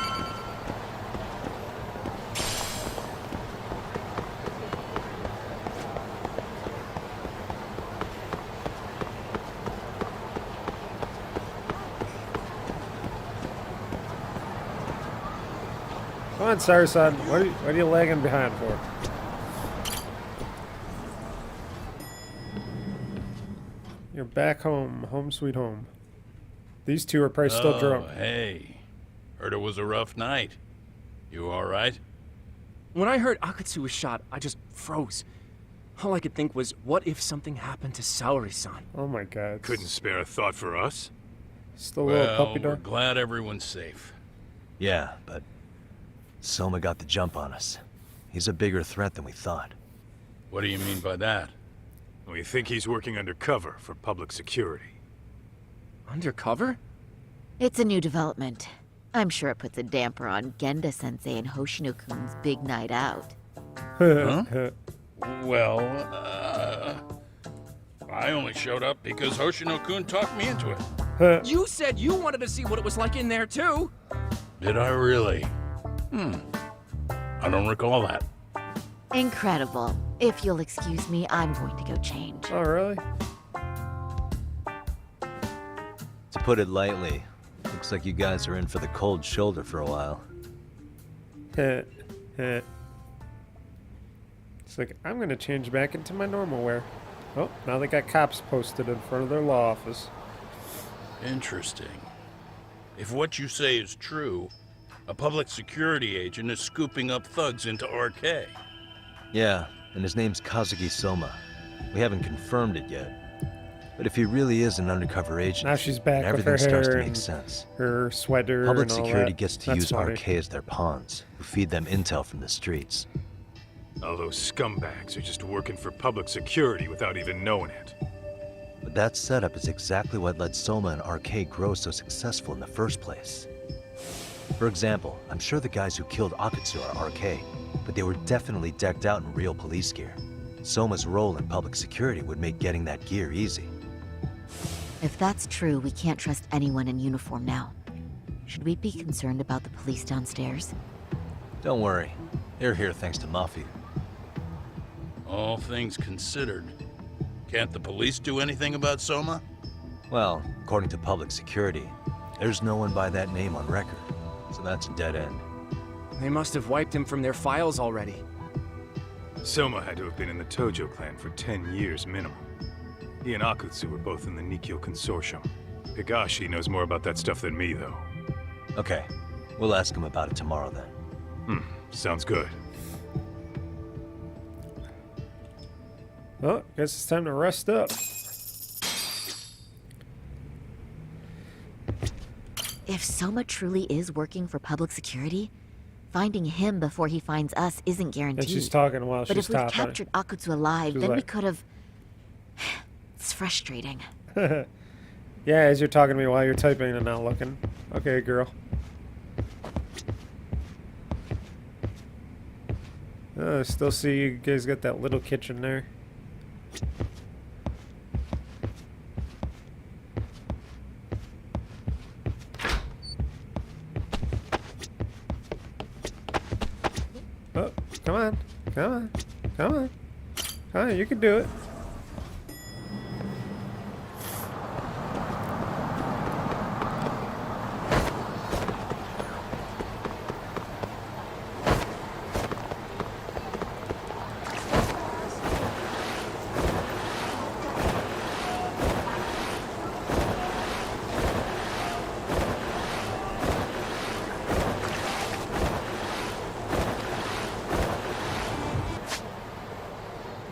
A: Come on, Cyrus-san, what are you lagging behind for? You're back home, home sweet home. These two are probably still drunk.
D: Hey. Heard it was a rough night. You alright?
T: When I heard Akatsu was shot, I just froze. All I could think was, what if something happened to Saori-san?
A: Oh my god.
L: Couldn't spare a thought for us?
A: Still a little puppy
D: we're
A: dog.
D: glad everyone's safe.
C: Yeah, but Soma got the jump on us. He's a bigger threat than we thought.
D: What do you mean by that?
L: We think he's working undercover for public security.
T: Undercover?
R: It's a new development. I'm sure it puts a damper on Genda-sensei and Hoshino-kun's big night out.
D: Huh? Well, I only showed up because Hoshino-kun talked me into it.
T: You said you wanted to see what it was like in there, too!
D: Did I really? I don't recall that.
R: Incredible. If you'll excuse me, I'm going to go change.
A: Oh, really?
C: To put it lightly, looks like you guys are in for the cold shoulder for a while.
A: It's like, I'm gonna change back into my normal wear. Oh, now they got cops posted in front of their law office.
D: Interesting. If what you say is true, a public security agent is scooping up thugs into RK.
C: Yeah, and his name's Kazuki Soma. We haven't confirmed it yet. But if he really is an undercover agent,
A: Now she's back
C: then
A: with her
C: everything starts to
A: hair
C: make
A: and
C: sense.
A: her sweater
C: Public
A: and all
C: security
A: that.
C: gets to
A: That's
C: use
A: funny.
C: RK as their pawns, who feed them intel from the streets.
L: All those scumbags are just working for public security without even knowing it.
C: But that setup is exactly what led Soma and RK grow so successful in the first place. For example, I'm sure the guys who killed Akatsu are RK, but they were definitely decked out in real police gear. Soma's role in public security would make getting that gear easy.
R: If that's true, we can't trust anyone in uniform now. Should we be concerned about the police downstairs?
C: Don't worry, they're here thanks to Mafia.
D: All things considered, can't the police do anything about Soma?
C: Well, according to public security, there's no one by that name on record, so that's a dead end.
T: They must have wiped him from their files already.
L: Soma had to have been in the Tojo clan for 10 years minimum. He and Akutsu were both in the Nikkyo Consortium. Higashi knows more about that stuff than me, though.
C: Okay, we'll ask him about it tomorrow then.
L: Sounds good.
A: Well, guess it's time to rest up.
R: If Soma truly is working for public security, finding him before he finds us isn't guaranteed.
A: And she's talking while
R: but
A: she's
R: if we
A: talking.
R: captured Akutsu alive,
A: She's
R: then we
A: like-
R: could have... It's frustrating.
A: Yeah, as you're talking to me while you're typing and not looking. Okay, girl. I still see you guys got that little kitchen there. Oh, come on. Come on. Come on. Come on, you can do it.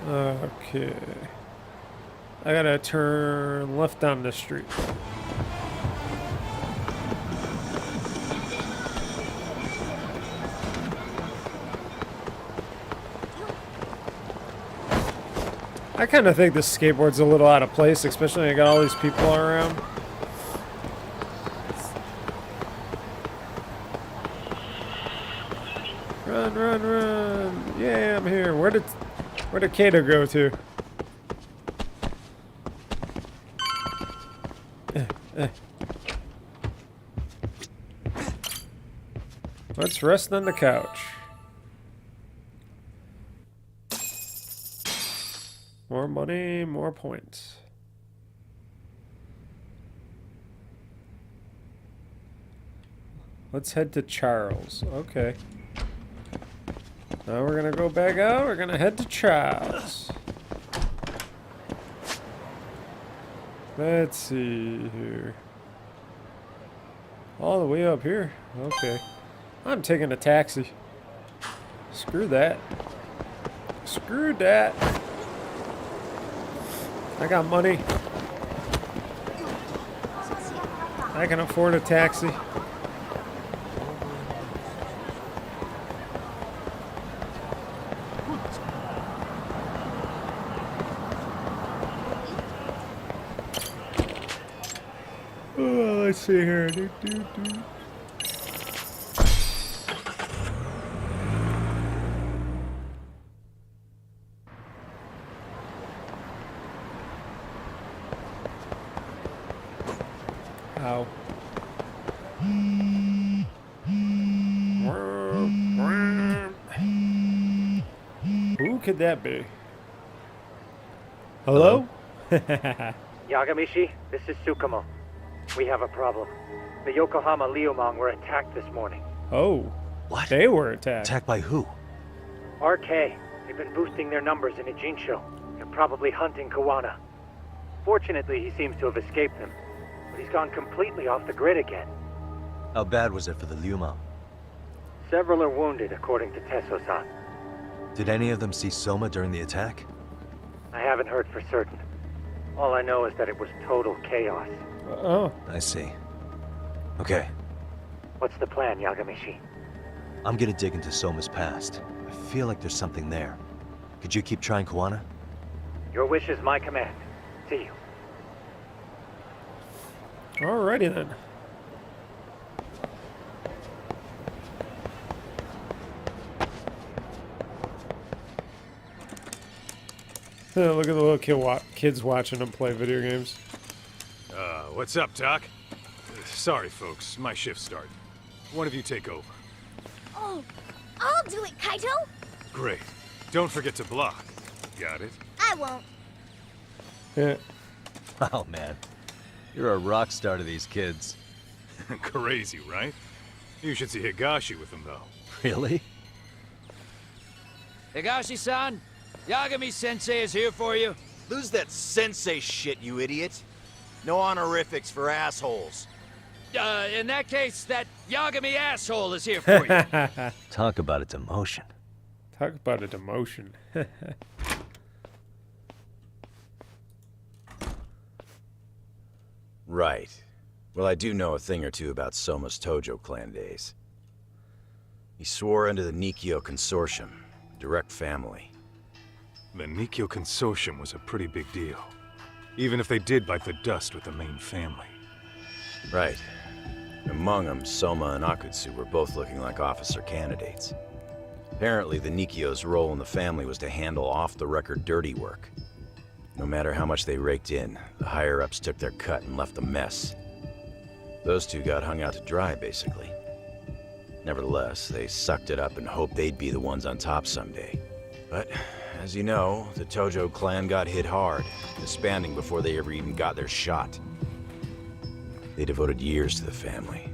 A: Okay. I gotta turn left down the street. I kind of think this skateboard's a little out of place, especially when I got all these people around. Run, run, run! Yeah, I'm here. Where did Kato go to? Let's rest on the couch. More money, more points. Let's head to Charles. Okay. Now we're gonna go back out. We're gonna head to Charles. Let's see here. All the way up here. Okay. I'm taking a taxi. Screw that. Screw that. I got money. I can afford a taxi. Oh, let's see here. Ow. Who could that be? Hello?
E: Yagami, this is Tsukumo. We have a problem. The Yokohama Liumang were attacked this morning.
A: Oh.
C: What?
A: They were attacked.
C: Attacked by who?
E: RK. They've been boosting their numbers in Ijincho. They're probably hunting Kawana. Fortunately, he seems to have escaped them. But he's gone completely off the grid again.
C: How bad was it for the Liumang?
E: Several are wounded, according to Tesso-san.
C: Did any of them see Soma during the attack?
E: I haven't heard for certain. All I know is that it was total chaos.
A: Oh.
C: I see. Okay.
E: What's the plan, Yagami?
C: I'm gonna dig into Soma's past. I feel like there's something there. Could you keep trying Kawana?
E: Your wish is my command. See you.
A: Alrighty then. Look at the little kids watching them play video games.
L: What's up, Doc? Sorry, folks. My shift started. One of you take over.
W: Oh, I'll do it, Kaito.
L: Great. Don't forget to block. Got it?
W: I won't.
A: Yeah.
C: Oh, man. You're a rock star to these kids.
L: Crazy, right? You should see Higashi with them, though.
C: Really?
F: Higashi-san, Yagami-sensei is here for you.
M: Lose that sensei shit, you idiot. No honorifics for assholes.
F: In that case, that Yagami asshole is here for you.
C: Talk about a demotion.
A: Talk about a demotion.
M: Right. Well, I do know a thing or two about Soma's Tojo clan days. He swore under the Nikkyo Consortium, direct family.
L: The Nikkyo Consortium was a pretty big deal. Even if they did bite the dust with the main family.
M: Right. Among them, Soma and Akutsu were both looking like officer candidates. Apparently, the Nikkyo's role in the family was to handle off-the-record dirty work. No matter how much they raked in, the higher-ups took their cut and left a mess. Those two got hung out to dry, basically. Nevertheless, they sucked it up and hoped they'd be the ones on top someday. But, as you know, the Tojo clan got hit hard, disbanding before they ever even got their shot. They devoted years to the family,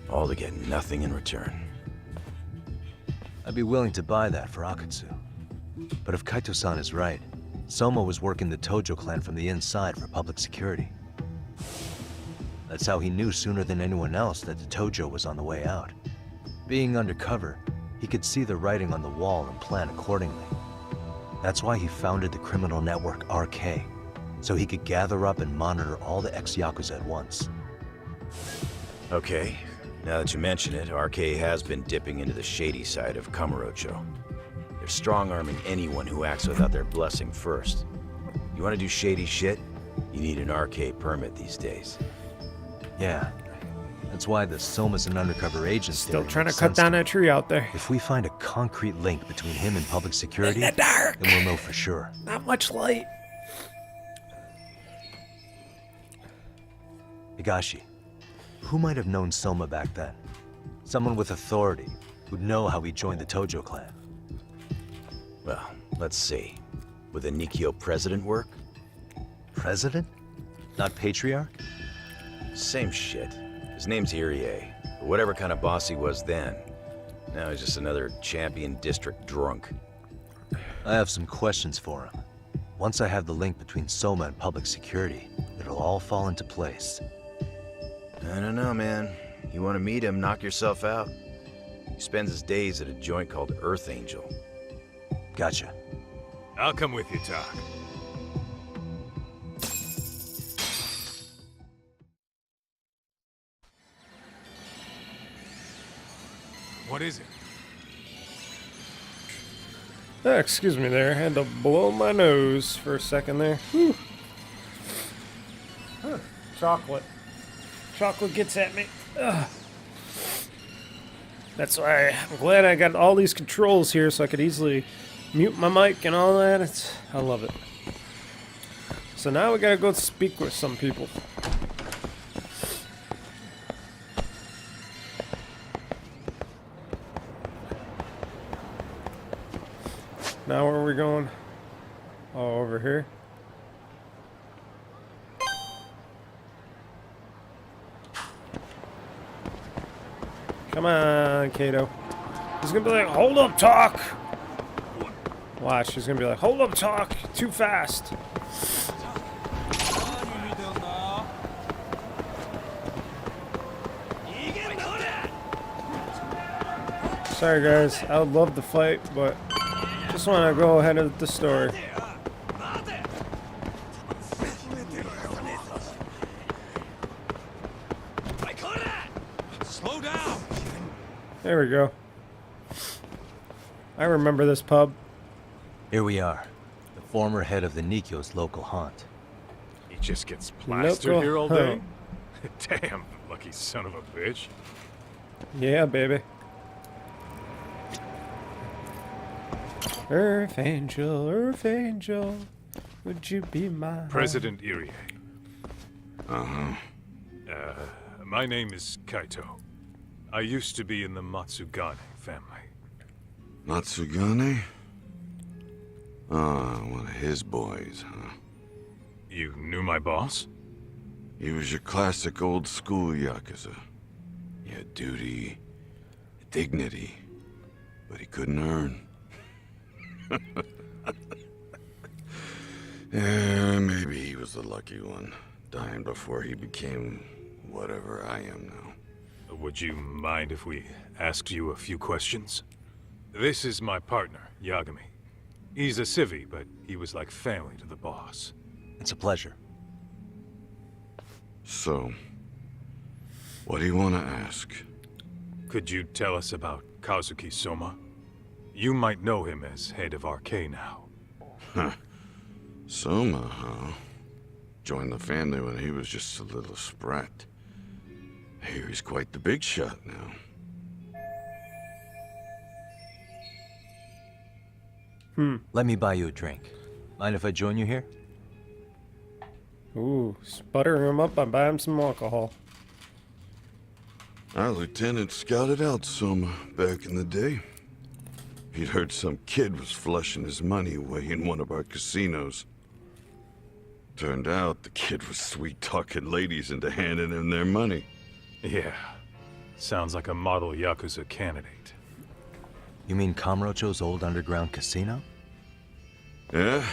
M: all to get nothing in return.
C: I'd be willing to buy that for Akutsu. But if Kaito-san is right, Soma was working the Tojo clan from the inside for public security. That's how he knew sooner than anyone else that the Tojo was on the way out. Being undercover, he could see the writing on the wall and plan accordingly. That's why he founded the criminal network RK, so he could gather up and monitor all the ex-Yakuza at once.
M: Okay, now that you mention it, RK has been dipping into the shady side of Kamurocho. They're strong-arming anyone who acts without their blessing first. You want to do shady shit? You need an RK permit these days.
C: Yeah. That's why the Soma's an undercover agent.
A: Still trying to cut down that tree out there.
C: If we find a concrete link between him and public security,
A: in the dark,
C: then we'll know for sure.
A: Not much light.
C: Higashi, who might have known Soma back then? Someone with authority, who'd know how he joined the Tojo clan.
M: Well, let's see. Would the Nikyo president work?
C: President? Not patriarch?
M: Same shit. His name's Irie, but whatever kind of boss he was then, now he's just another champion district drunk.
C: I have some questions for him. Once I have the link between Soma and public security, it'll all fall into place.
M: I don't know, man. You want to meet him, knock yourself out. He spends his days at a joint called Earth Angel.
C: Gotcha.
L: I'll come with you, Tak. What is it?
A: Excuse me there. I had to blow my nose for a second there. Whew. Huh. Chocolate. Chocolate gets at me. Ugh. That's why I'm glad I got all these controls here so I could easily mute my mic and all that. I love it. So now we gotta go speak with some people. Now where are we going? Oh, over here. Come on, Kato. He's gonna be like, hold up, talk. Watch, he's gonna be like, hold up, talk. Too fast. Sorry, guys. I would love to fight, but just want to go ahead of the story.
L: Slow down.
A: There we go. I remember this pub.
C: Here we are. The former head of the Nikyo's local haunt.
L: He just gets plastered here all day? Damn, lucky son of a bitch.
A: Yeah, baby. Earth Angel, would you be my...
L: President Irie. My name is Kaito. I used to be in the Matsugane family.
H: Matsugane? Ah, one of his boys, huh?
L: You knew my boss?
H: He was your classic old school Yakuza. He had duty, dignity, but he couldn't earn. Yeah, maybe he was the lucky one, dying before he became whatever I am now.
L: Would you mind if we asked you a few questions? This is my partner, Yagami. He's a civvy, but he was like family to the boss.
C: It's a pleasure.
H: So, what do you want to ask?
L: Could you tell us about Kazuki Soma? You might know him as head of RK now.
H: Huh. Soma, huh? Joined the family when he was just a little sprat. I hear he's quite the big shot now.
C: Let me buy you a drink. Mind if I join you here?
A: Ooh, sputtering him up, I buy him some alcohol.
H: Our lieutenant scouted out Soma back in the day. He'd heard some kid was flushing his money away in one of our casinos. Turned out the kid was sweet-talking ladies into handing him their money.
L: Yeah. Sounds like a model Yakuza candidate.
C: You mean Kamurocho's old underground casino?
H: Yeah,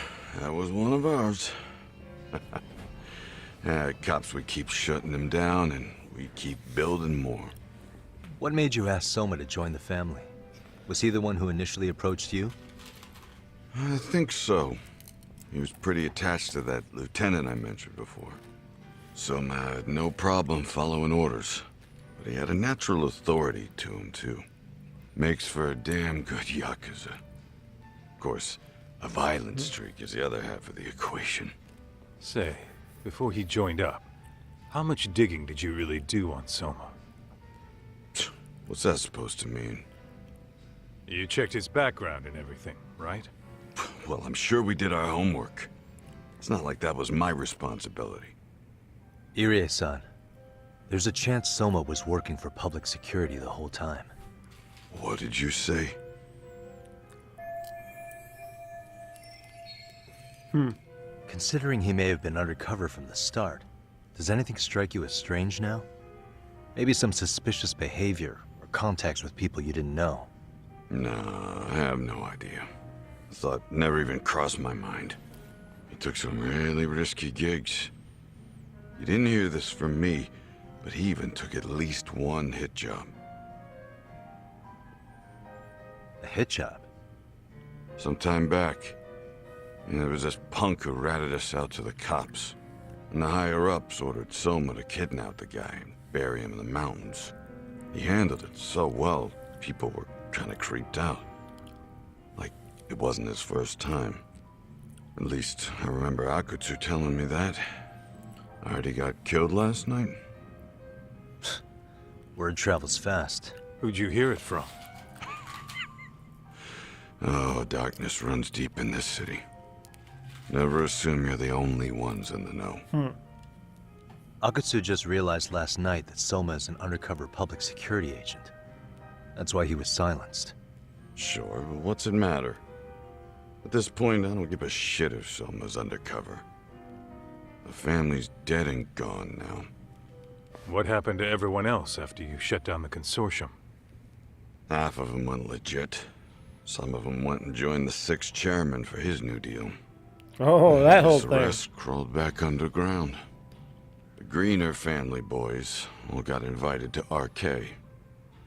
H: that was one of ours. Yeah, cops would keep shutting them down, and we'd keep building more.
C: What made you ask Soma to join the family? Was he the one who initially approached you?
H: I think so. He was pretty attached to that lieutenant I mentioned before. Soma had no problem following orders, but he had a natural authority to him, too. Makes for a damn good Yakuza. Of course, a violent streak is the other half of the equation.
L: Say, before he joined up, how much digging did you really do on Soma?
H: What's that supposed to mean?
L: You checked his background and everything, right?
H: Well, I'm sure we did our homework. It's not like that was my responsibility.
C: Irie-san, there's a chance Soma was working for public security the whole time.
H: What did you say?
C: Considering he may have been undercover from the start, does anything strike you as strange now? Maybe some suspicious behavior or contacts with people you didn't know?
H: No, I have no idea. The thought never even crossed my mind. He took some really risky gigs. You didn't hear this from me, but he even took at least one hit job.
C: A hit job?
H: Some time back, there was this punk who ratted us out to the cops. And the higher-ups ordered Soma to kidnap the guy and bury him in the mountains. He handled it so well, people were kind of creeped out. Like, it wasn't his first time. At least, I remember Yakuza telling me that. I heard he got killed last night.
C: Word travels fast.
L: Who'd you hear it from?
H: Oh, darkness runs deep in this city. Never assume you're the only ones in the know.
C: Akutsu just realized last night that Soma is an undercover public security agent. That's why he was silenced.
H: Sure, but what's it matter? At this point, I don't give a shit if Soma's undercover. The family's dead and gone now.
L: What happened to everyone else after you shut down the consortium?
H: Half of them went legit. Some of them went and joined the 6th chairman for his new deal.
A: Oh, that whole
H: The
A: thing.
H: rest crawled back underground. The Greener family boys all got invited to RK.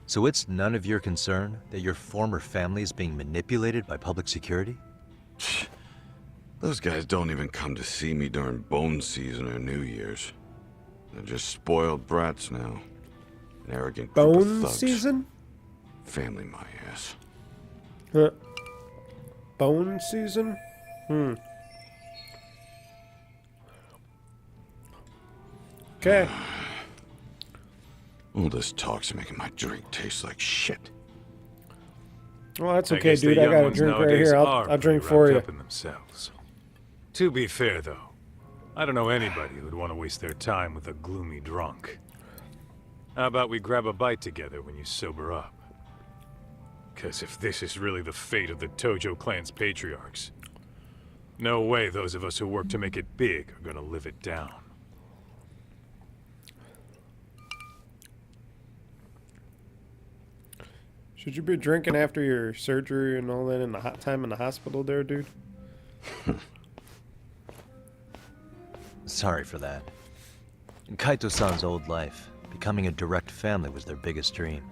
C: So it's none of your concern that your former family is being manipulated by public security?
H: Those guys don't even come to see me during bone season or New Year's. They're just spoiled brats now. An arrogant group of
A: Bone
H: thugs.
A: season?
H: Family my ass.
A: Bone season? Okay.
H: All this talk's making my drink taste like shit.
A: Well, that's
L: I
A: okay,
L: guess the
A: dude. I
L: young
A: got a
L: ones
A: drink right
L: nowadays
A: here.
L: are
A: I'll drink
L: pretty
A: for you.
L: wrapped up in themselves. To be fair, though, I don't know anybody who'd want to waste their time with a gloomy drunk. How about we grab a bite together when you sober up? Because if this is really the fate of the Tojo clan's patriarchs, no way those of us who work to make it big are gonna live it down.
A: Should you be drinking after your surgery and all that in the hot time in the hospital there, dude?
C: Sorry for that. In Kaito-san's old life, becoming a direct family was their biggest dream.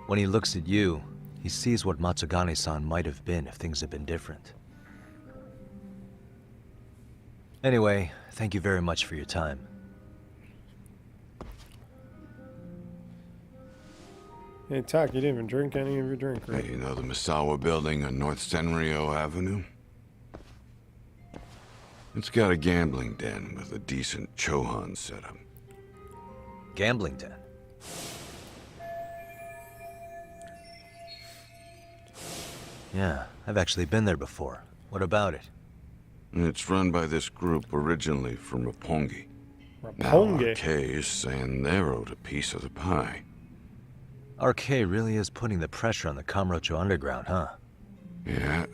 C: When he looks at you, he sees what Matsugane-san might have been if things had been different. Anyway, thank you very much for your time.
A: Hey, Talk, you didn't even drink any of your drink, right?
H: Hey, you know the Misawa building on North Senryo Avenue? It's got a gambling den with a decent Chohan setup.
C: Gambling den? Yeah, I've actually been there before. What about it?
H: It's run by this group originally from Roppongi. Now
A: Roppongi?
H: RK is saying they're owed a piece of the pie.
C: RK really is putting the pressure on the Kamurocho Underground, huh?
H: Yeah,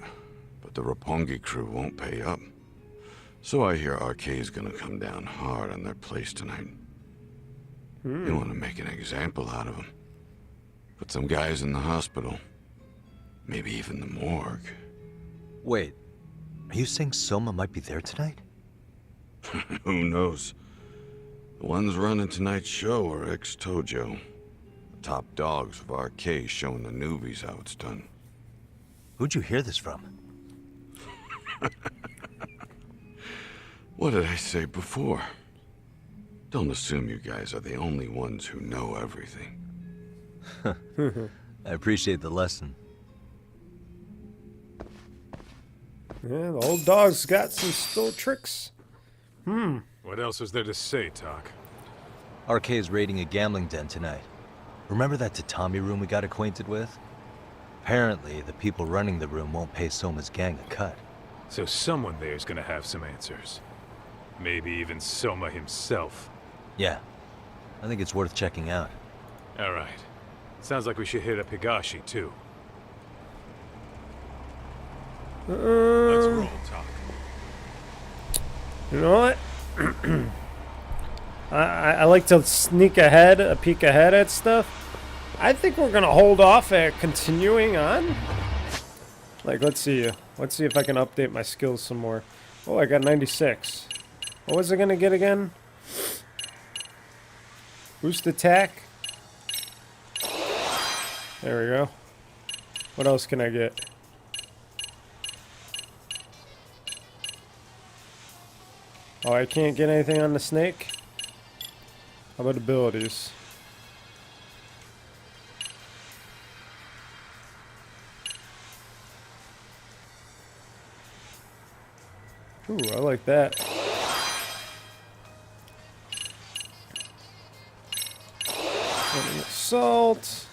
H: but the Roppongi crew won't pay up. So I hear RK is gonna come down hard on their place tonight. They want to make an example out of them. Put some guys in the hospital. Maybe even the morgue.
C: Wait, are you saying Soma might be there tonight?
H: Who knows? The ones running tonight's show are ex-Tojo. The top dogs of RK showing the newbies how it's done.
C: Who'd you hear this from?
H: What did I say before? Don't assume you guys are the only ones who know everything.
C: I appreciate the lesson.
A: Yeah, the old dog's got some still tricks.
L: What else is there to say, Talk?
C: RK is raiding a gambling den tonight. Remember that tatami room we got acquainted with? Apparently, the people running the room won't pay Soma's gang a cut.
L: So someone there's gonna have some answers. Maybe even Soma himself.
C: Yeah, I think it's worth checking out.
L: Alright. Sounds like we should hit up Higashi, too. Let's roll, Talk.
A: You know what? I like to sneak ahead, a peek ahead at stuff. I think we're gonna hold off at continuing on. Like, let's see. Let's see if I can update my skills some more. Oh, I got 96. What was I gonna get again? Boost attack. There we go. What else can I get? Oh, I can't get anything on the snake? How about abilities? Ooh, I like that. Assault.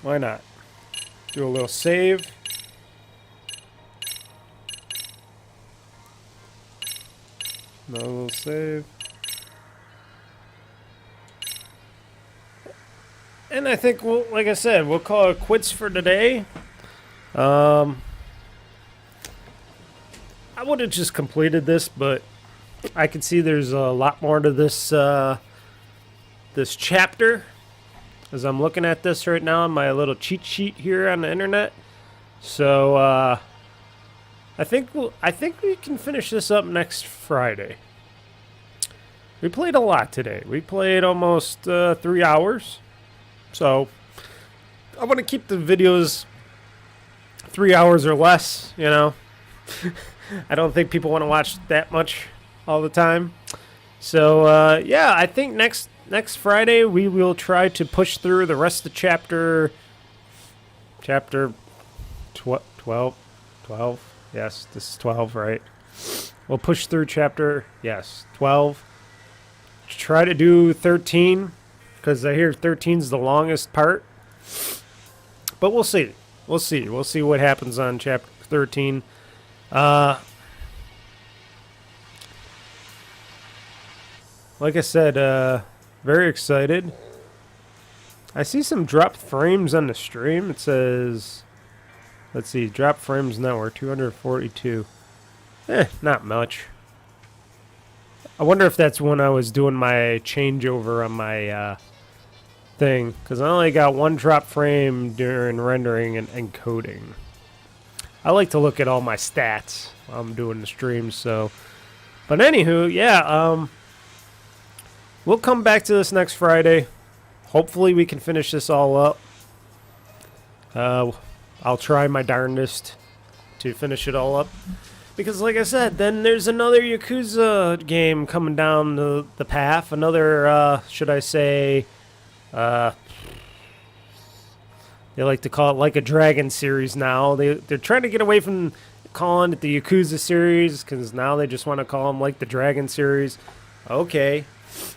A: Why not? Do a little save. Another little save. And I think we'll, like I said, we'll call it quits for today. I would have just completed this, but I can see there's a lot more to this this chapter. As I'm looking at this right now on my little cheat sheet here on the internet. So I think we can finish this up next Friday. We played a lot today. We played almost 3 hours. So I want to keep the videos 3 hours or less, you know. I don't think people want to watch that much all the time. So yeah, I think next Friday we will try to push through the rest of chapter 12. Yes, this is 12, right? We'll push through chapter 12. Try to do 13 because I hear 13 is the longest part. But we'll see. We'll see what happens on chapter 13. Like I said, very excited. I see some dropped frames on the stream. It says, let's see, drop frames now are 242. Not much. I wonder if that's when I was doing my changeover on my thing, because I only got one drop frame during rendering and encoding. I like to look at all my stats while I'm doing the stream, so. But anywho, yeah, we'll come back to this next Friday. Hopefully we can finish this all up. I'll try my darndest to finish it all up. Because like I said, then there's another Yakuza game coming down the path. Another, should I say, they like to call it like a Dragon series now. They're trying to get away from calling it the Yakuza series, because now they just want to call them like the Dragon series. Okay.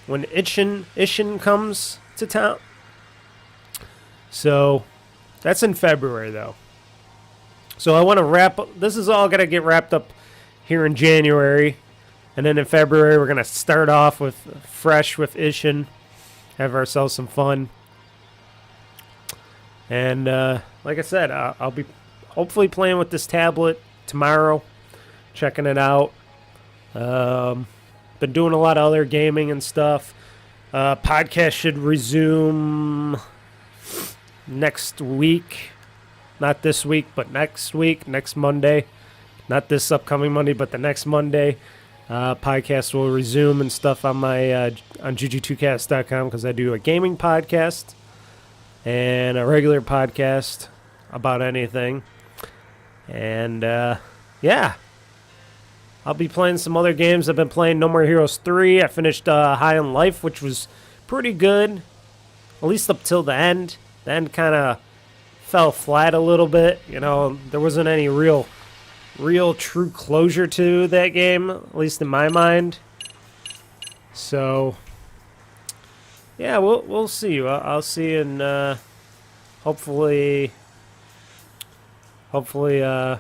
A: When Ishin comes to town. So, that's in February, though. So I want to wrap up. This is all going to get wrapped up here in January. And then in February, we're going to start off with fresh with Ishin. Have ourselves some fun. And like I said, I'll be hopefully playing with this tablet tomorrow. Checking it out. Been doing a lot of other gaming and stuff. Podcast should resume next week. Not this week, but next week, next Monday. Not this upcoming Monday, but the next Monday. Podcast will resume and stuff on my on JuJu2cast.com, because I do a gaming podcast and a regular podcast about anything. And yeah, I'll be playing some other games. I've been playing No More Heroes 3. I finished High on Life, which was pretty good, at least up till the end. The end kind of fell flat a little bit. You know, there wasn't any real true closure to that game, at least in my mind. So, yeah, we'll see. I'll see, and hopefully the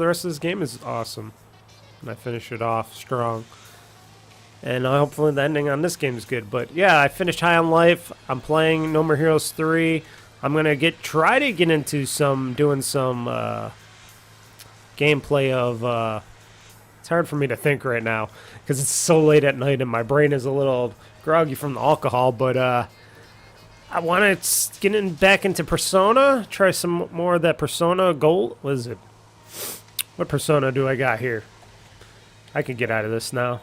A: rest of this game is awesome, and I finish it off strong. And hopefully the ending on this game is good. But yeah, I finished High on Life. I'm playing No More Heroes 3. I'm gonna try to get into doing some gameplay of. It's hard for me to think right now because it's so late at night and my brain is a little groggy from the alcohol. But I want to get back into Persona. Try some more of that Persona Gold. What is it? What Persona do I got here? I can get out of this now.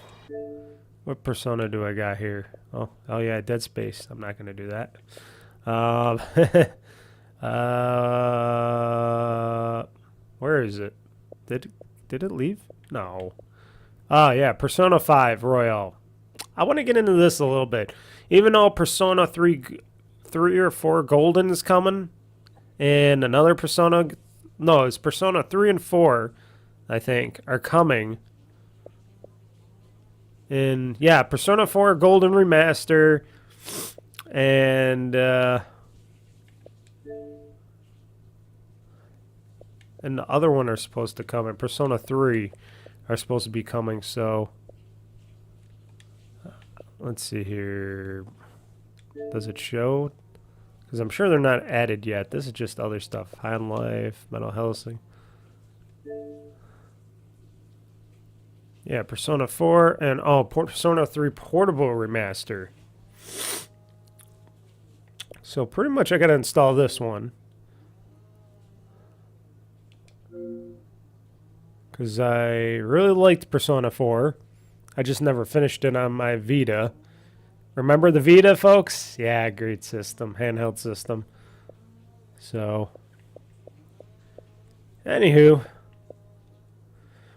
A: What Persona do I got here? Oh yeah, Dead Space. I'm not gonna do that. Where is it? Did it leave? No. Oh yeah, Persona 5 Royal. I want to get into this a little bit. Even though Persona 3 or 4 Golden is coming, and another Persona. No, it's Persona 3 and 4, I think, are coming. And yeah, Persona 4 Golden Remaster, and the other one are supposed to come, and Persona 3 are supposed to be coming. So let's see here. Does it show? Because I'm sure they're not added yet. This is just other stuff. High on Life, Mental Helsing. Yeah, Persona 4 and Persona 3 Portable Remaster. So pretty much I gotta install this one. Because I really liked Persona 4. I just never finished it on my Vita. Remember the Vita, folks? Yeah, great system. Handheld system. So, anywho,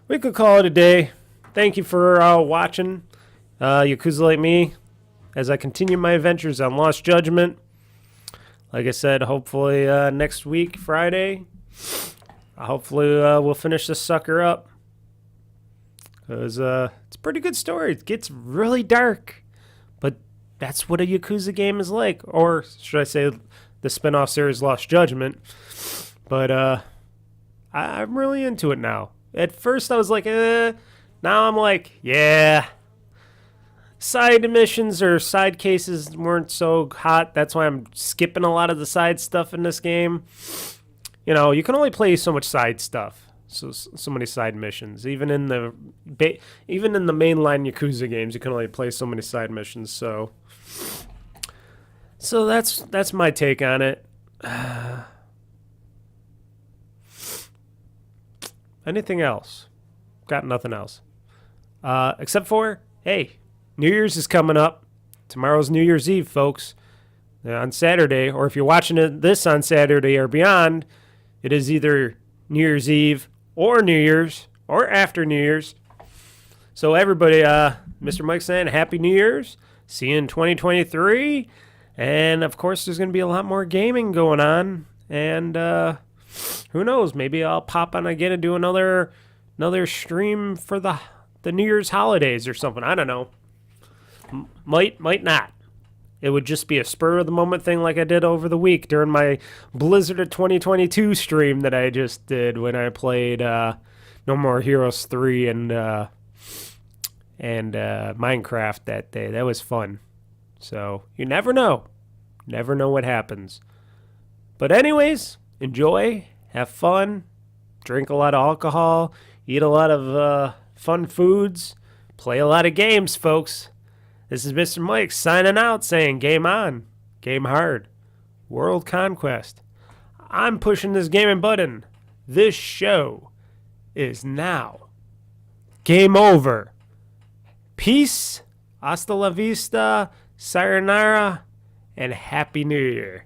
A: we could call it a day. Thank you for watching Yakuza Like Me as I continue my adventures on Lost Judgment. Like I said, hopefully next week, Friday, hopefully we'll finish this sucker up. Because it's a pretty good story. It gets really dark. But that's what a Yakuza game is like. Or should I say the spin-off series Lost Judgment. But I'm really into it now. At first I was like, now I'm like, yeah. Side missions or side cases weren't so hot. That's why I'm skipping a lot of the side stuff in this game. You know, you can only play so much side stuff. So many side missions. Even in the mainline Yakuza games, you can only play so many side missions. So that's my take on it. Anything else? Got nothing else. Except for, hey, New Year's is coming up. Tomorrow's New Year's Eve, folks. On Saturday, or if you're watching this on Saturday or beyond, it is either New Year's Eve or New Year's or after New Year's. So everybody, Mr. Mike saying Happy New Year's. See you in 2023. And, of course, there's going to be a lot more gaming going on. And who knows? Maybe I'll pop on again and do another stream for the New Year's holidays or something. I don't know. Might not. It would just be a spur-of-the-moment thing like I did over the week during my Blizzard of 2022 stream that I just did when I played No More Heroes 3 and Minecraft that day. That was fun. So, you never know. Never know what happens. But anyways, enjoy, have fun, drink a lot of alcohol, eat a lot of fun foods, play a lot of games, folks. This is Mr. Mike signing out saying game on, game hard, world conquest. I'm pushing this gaming button. This show is now game over. Peace, hasta la vista, sayonara, and Happy New Year.